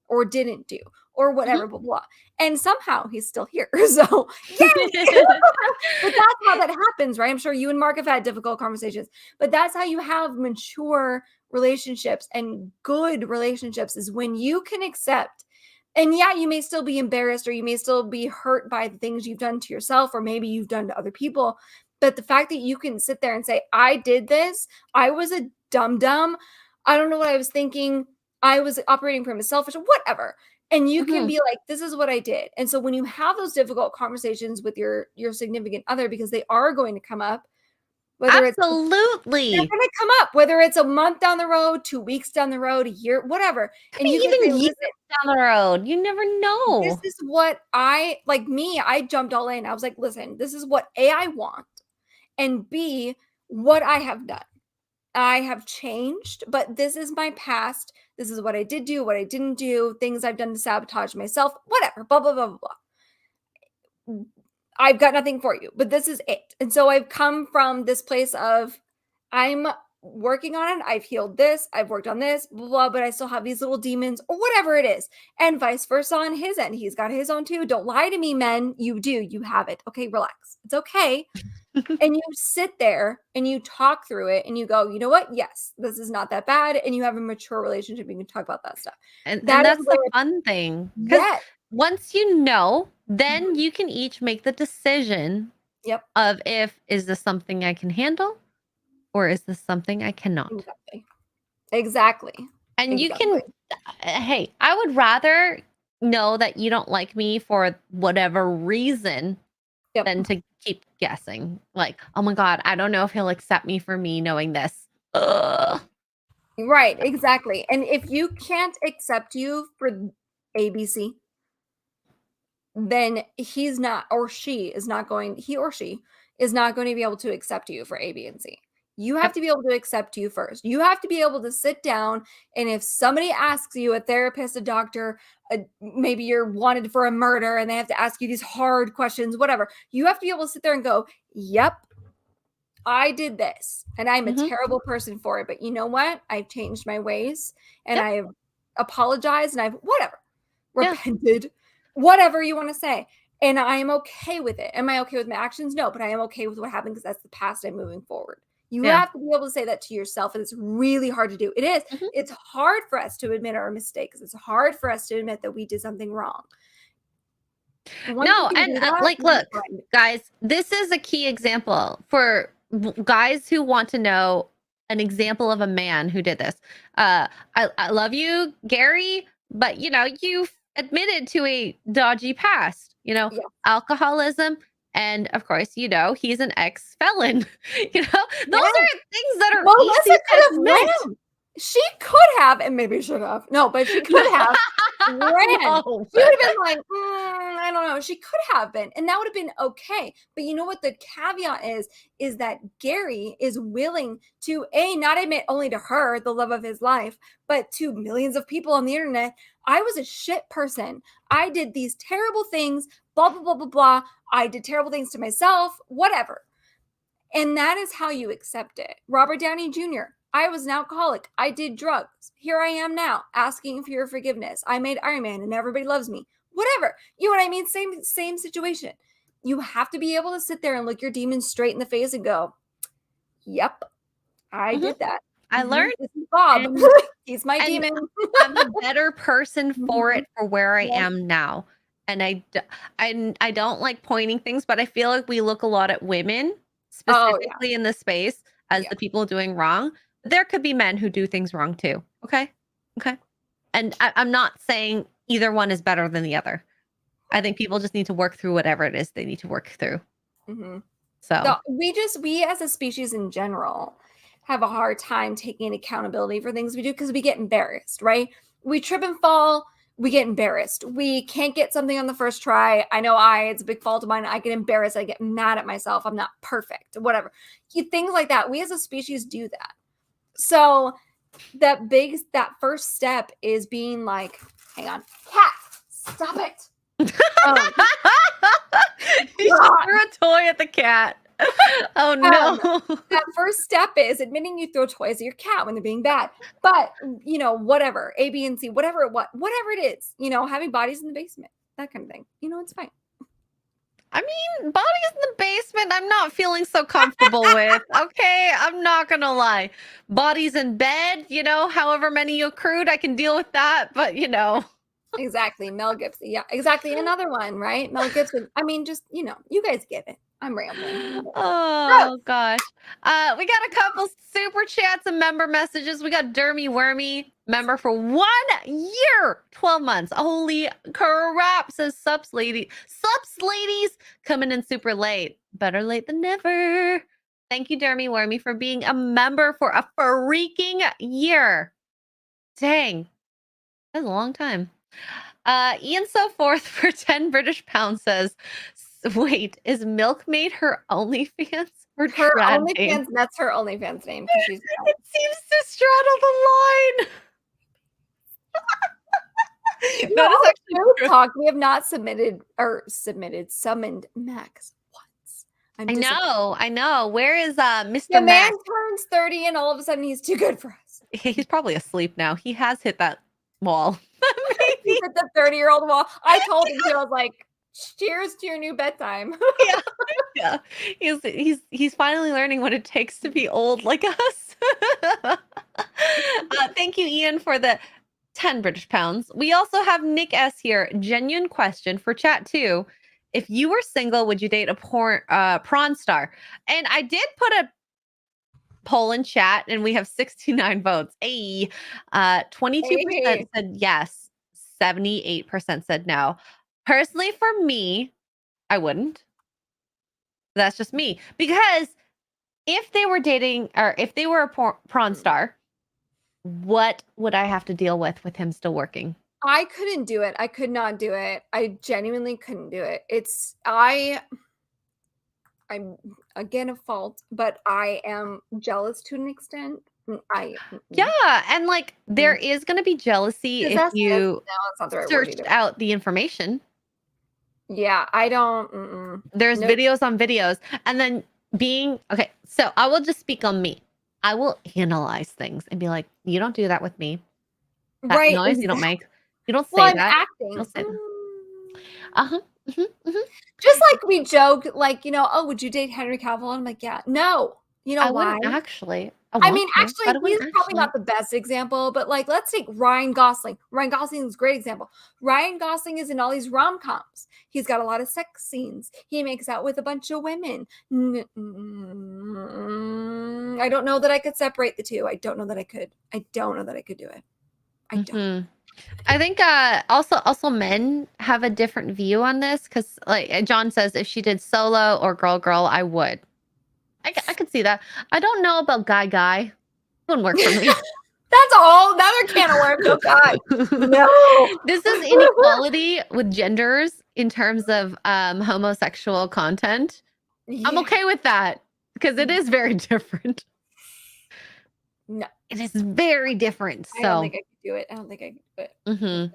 or didn't do or whatever, blah, blah. And somehow he's still here. So, yay! But that's how that happens, right? I'm sure you and Mark have had difficult conversations, but that's how you have mature relationships and good relationships is when you can accept. And yeah, you may still be embarrassed or you may still be hurt by the things you've done to yourself or maybe you've done to other people. But the fact that you can sit there and say, I did this, I was a dum-dum, I don't know what I was thinking, I was operating from a selfish, whatever. And you can be like, this is what I did. And so when you have those difficult conversations with your significant other, because they are going to come up, whether Absolutely. they're going to come up, whether it's a month down the road, 2 weeks down the road, a year, whatever. And you even say, years down the road, you never know. This is what I jumped all in. I was like, listen, this is what A, I want, and B, what I have done. I have changed, but this is my past. This is what I did do, what I didn't do, things I've done to sabotage myself, whatever, blah, blah, blah, blah, blah. I've got nothing for you, but this is it. And so I've come from this place of I'm working on it. I've healed this. I've worked on this, blah, blah, but I still have these little demons or whatever it is. And vice versa on his end. He's got his own too. Don't lie to me, men. You do. You have it. Okay, relax. It's okay. And you sit there and you talk through it and you go, you know what? Yes, this is not that bad. And you have a mature relationship. You can talk about that stuff. And that's the fun thing. Because once you know, then you can each make the decision of is this something I can handle or is this something I cannot? Exactly. And you can, hey, I would rather know that you don't like me for whatever reason than to keep guessing. Like, oh my God, I don't know if he'll accept me for me knowing this. Ugh. Right, exactly. And if you can't accept you for ABC, then he's not, or she is not going, he or she is not going to be able to accept you for A, B, and C. You have to be able to accept you first. You have to be able to sit down, and if somebody asks you, a therapist, a doctor, maybe you're wanted for a murder, and they have to ask you these hard questions, whatever, you have to be able to sit there and go, yep, I did this, and I'm a terrible person for it, but you know what? I've changed my ways, and I've apologized, and I've repented, whatever you want to say. And I am okay with it. Am I okay with my actions? No, but I am okay with what happened because that's the past. I'm moving forward. You have to be able to say that to yourself, and it's really hard to do. It is. It's hard for us to admit our mistakes. It's hard for us to admit that we did something wrong. No, and look, guys, this is a key example for guys who want to know an example of a man who did this. I love you, Gary, but you've admitted to a dodgy past, alcoholism. And of course, he's an ex-felon. Those are things that are easy to admit. She could have, and maybe should have. No, but she could have ran. No. She would have been like, I don't know. She could have been, and that would have been okay. But you know what the caveat is that Gary is willing to not admit only to her, the love of his life, but to millions of people on the internet. I was a shit person. I did these terrible things, blah, blah, blah, blah, blah. I did terrible things to myself, whatever. And that is how you accept it. Robert Downey Jr., I was an alcoholic. I did drugs. Here I am now asking for your forgiveness. I made Iron Man and everybody loves me. Whatever. You know what I mean? Same situation. You have to be able to sit there and look your demons straight in the face and go, yep, I did that. I learned. This is Bob. And, He's my demon. I'm a better person for it, for where I am now. And I don't like pointing things, but I feel like we look a lot at women specifically in this space as the people doing wrong. There could be men who do things wrong too. Okay. And I'm not saying either one is better than the other. I think people just need to work through whatever it is they need to work through. So we as a species in general have a hard time taking accountability for things we do because we get embarrassed, right? We trip and fall, we get embarrassed. We can't get something on the first try. I know it's a big fault of mine. I get embarrassed. I get mad at myself. I'm not perfect, whatever. Things like that. We as a species do that. So that first step is being like, hang on, cat, stop it. You threw a toy at the cat. Oh no. That first step is admitting you throw toys at your cat when they're being bad. But whatever, A, B, and C, whatever it is, having bodies in the basement, that kind of thing. It's fine. I mean, bodies in the basement, I'm not feeling so comfortable with. Okay, I'm not gonna lie. Bodies in bed, however many you accrued, I can deal with that. But Exactly. Mel Gibson. Yeah, exactly. Another one, right? Mel Gibson. I mean, just, you guys get it. I'm rambling. Oh, gosh. We got a couple super chats and member messages. We got Dermy Wormy, member for 1 year, 12 months. Holy crap, says Sups ladies, coming in super late. Better late than never. Thank you, Dermy Wormy, for being a member for a freaking year. Dang. That's a long time. Ian So Forth for 10 British pounds says, wait, is Milkmaid her OnlyFans or her trad OnlyFans? name? That's her OnlyFans name. It seems to straddle the line. That is actually true. Talk. We have not summoned Max once. I know. Where is Mr. The man Max? turns 30 and all of a sudden he's too good for us. He's probably asleep now. He has hit that wall. He's hit the 30-year-old wall. I told him, I was like, cheers to your new bedtime. Yeah. He's finally learning what it takes to be old like us. Thank you, Ian, for the 10 British pounds. We also have Nick S here. Genuine question for chat too. If you were single, would you date a prawn star? And I did put a poll in chat and we have 69 votes. 22% said yes. 78% said no. Personally, for me, I wouldn't. That's just me. Because if they were dating or if they were a prawn star, what would I have to deal with him still working? I couldn't do it. I could not do it. I genuinely couldn't do it. I'm again a fault, but I am jealous to an extent. Yeah, and like there is going to be jealousy if you searched out the information. Yeah, I don't. There's videos on videos, and then okay. So I will just speak on me. I will analyze things and be like, "You don't do that with me. That right? Noise you don't make. You don't say well, that. I'm acting. You don't say that. Just like we joke, like oh, would you date Henry Cavill? And I'm like, yeah, no. You know I why? Wouldn't actually. I mean, actually, he's probably not the best example, but like, let's take Ryan Gosling. Ryan Gosling is a great example. Ryan Gosling is in all these rom-coms. He's got a lot of sex scenes. He makes out with a bunch of women. I don't know that I could separate the two. I don't know that I could do it. I don't. I think also men have a different view on this because like John says, if she did solo or girl, I would. I could see that. I don't know about guy. Wouldn't work for me. That's a whole another can of worms. Oh God. No. This is inequality with genders in terms of homosexual content. Yeah. I'm okay with that because it is very different. No. It is very different. So I don't think I could do it.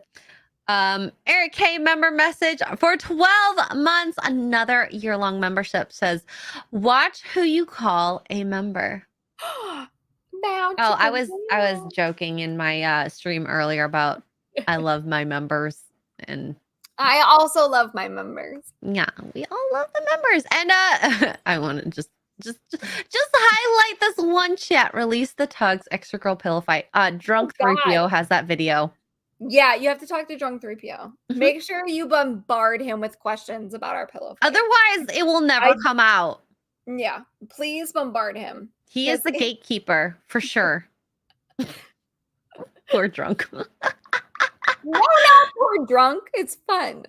Eric K member message for 12 months, another year-long membership says, watch who you call a member. Now, Oh, I was joking in my stream earlier about I love my members, and I also love my members. yeah, we all love the members. And I want to just highlight this one chat. Release the Tugs extra girl pillow fight. Drunk 3PO has that video. Yeah, you have to talk to Drunk 3PO. Make sure you bombard him with questions about our pillow fight. Otherwise, it will never come out. Yeah, please bombard him. He is the gatekeeper for sure. Poor Drunk. No, not poor Drunk. It's fun.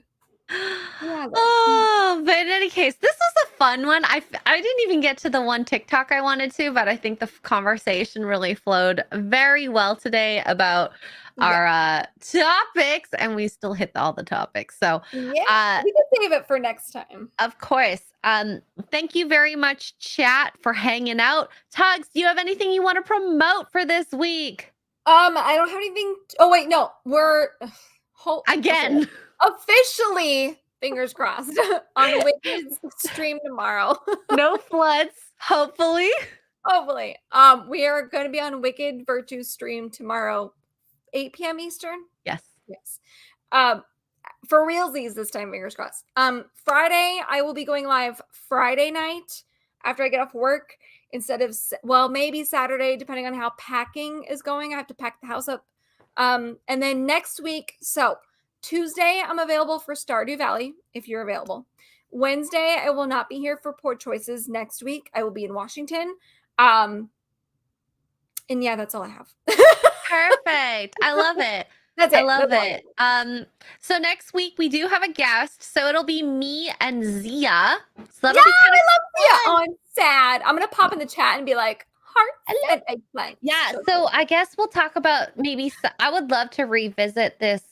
Yeah, oh, but in any case, this was a fun one. I didn't even get to the one TikTok I wanted to, but I think the conversation really flowed very well today about our topics, and we still hit all the topics. So yeah, we can save it for next time. Of course. Thank you very much, chat, for hanging out. Tugs, do you have anything you want to promote for this week? I don't have anything. Oh wait, no, we're again. Officially, fingers crossed, on Wicked stream tomorrow. No floods, hopefully. Hopefully. We are going to be on Wicked Virtue stream tomorrow, 8 p.m. Eastern. Yes. Yes. For realsies this time, fingers crossed. Friday, I will be going live Friday night after I get off work instead of, well, maybe Saturday, depending on how packing is going. I have to pack the house up. And then next week, so Tuesday, I'm available for Stardew Valley, if you're available. Wednesday, I will not be here for Poor Choices next week. I will be in Washington. And yeah, that's all I have. Perfect. I love it. That's it. I love it. So next week we do have a guest. So it'll be me and Zia. So that'll be I love Zia. Oh, I'm sad. I'm going to pop in the chat and be like, hearts and eggplant. Yeah. So I guess we'll talk about maybe, I would love to revisit this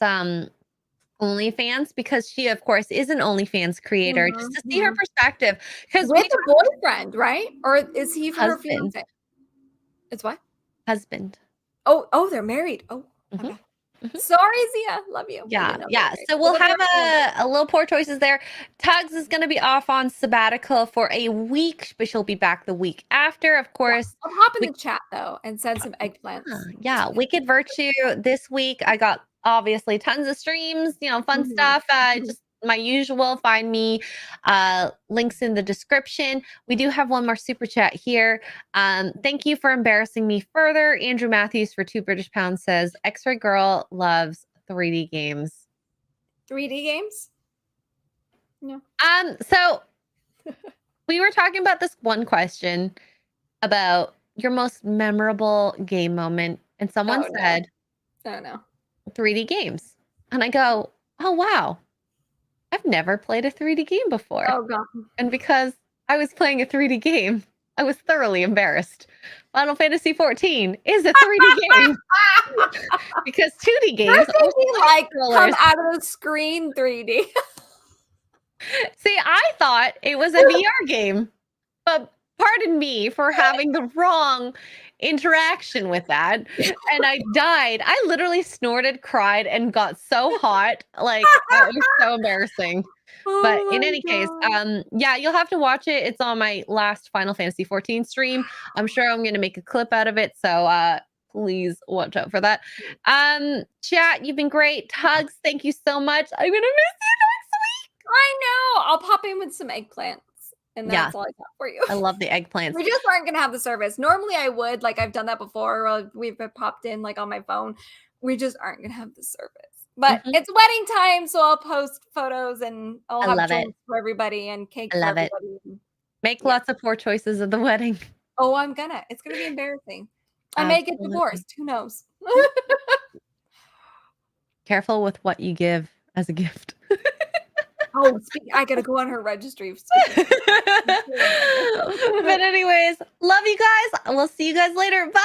OnlyFans, because she, of course, is an OnlyFans creator, just to see her perspective. Because with a boyfriend, right? Or is he her fiance? It's what? Husband. Oh, they're married. Oh, okay. Sorry, Zia. Love you. Yeah. So we'll have a little Poor Choices there. Tugs is going to be off on sabbatical for a week, but she'll be back the week after, of course. I'll hop in the chat, though, and send some eggplants. Yeah. Wicked Virtue this week. I got obviously tons of streams, fun stuff. Just my usual. Find me. Links in the description. We do have one more super chat here. Thank you for embarrassing me further. Andrew Matthews for £2 says X-Ray Girl loves 3D games. 3D games? No. So we were talking about this one question about your most memorable game moment, and someone said, "Oh no, 3D games," and I go, "Oh wow. I've never played a 3D game before." Oh, God. And because I was playing a 3D game, I was thoroughly embarrassed. Final Fantasy 14 is a 3D game. Because 2D games come out of the screen 3D. See, I thought it was a VR game. But pardon me for having the wrong interaction with that, and I died. I literally snorted, cried, and got so hot. Like, it was so embarrassing. But in any case, yeah, you'll have to watch it. It's on my last Final Fantasy 14 stream. I'm sure I'm going to make a clip out of it, so please watch out for that. Chat, you've been great. Tugs, thank you so much. I'm going to miss you next week. I know. I'll pop in with some eggplants. And that's all I got for you. I love the eggplants. We just aren't going to have the service. Normally I would, like I've done that before. Or we've popped in like on my phone. We just aren't going to have the service. But it's wedding time, so I'll post photos and I'll have drinks for everybody and cake for everybody. Make lots of Poor Choices of the wedding. Oh, I'm gonna. It's going to be embarrassing. I may get divorced. Who knows? Careful with what you give as a gift. Oh, I gotta go on her registry. But anyways, love you guys. We'll see you guys later. Bye.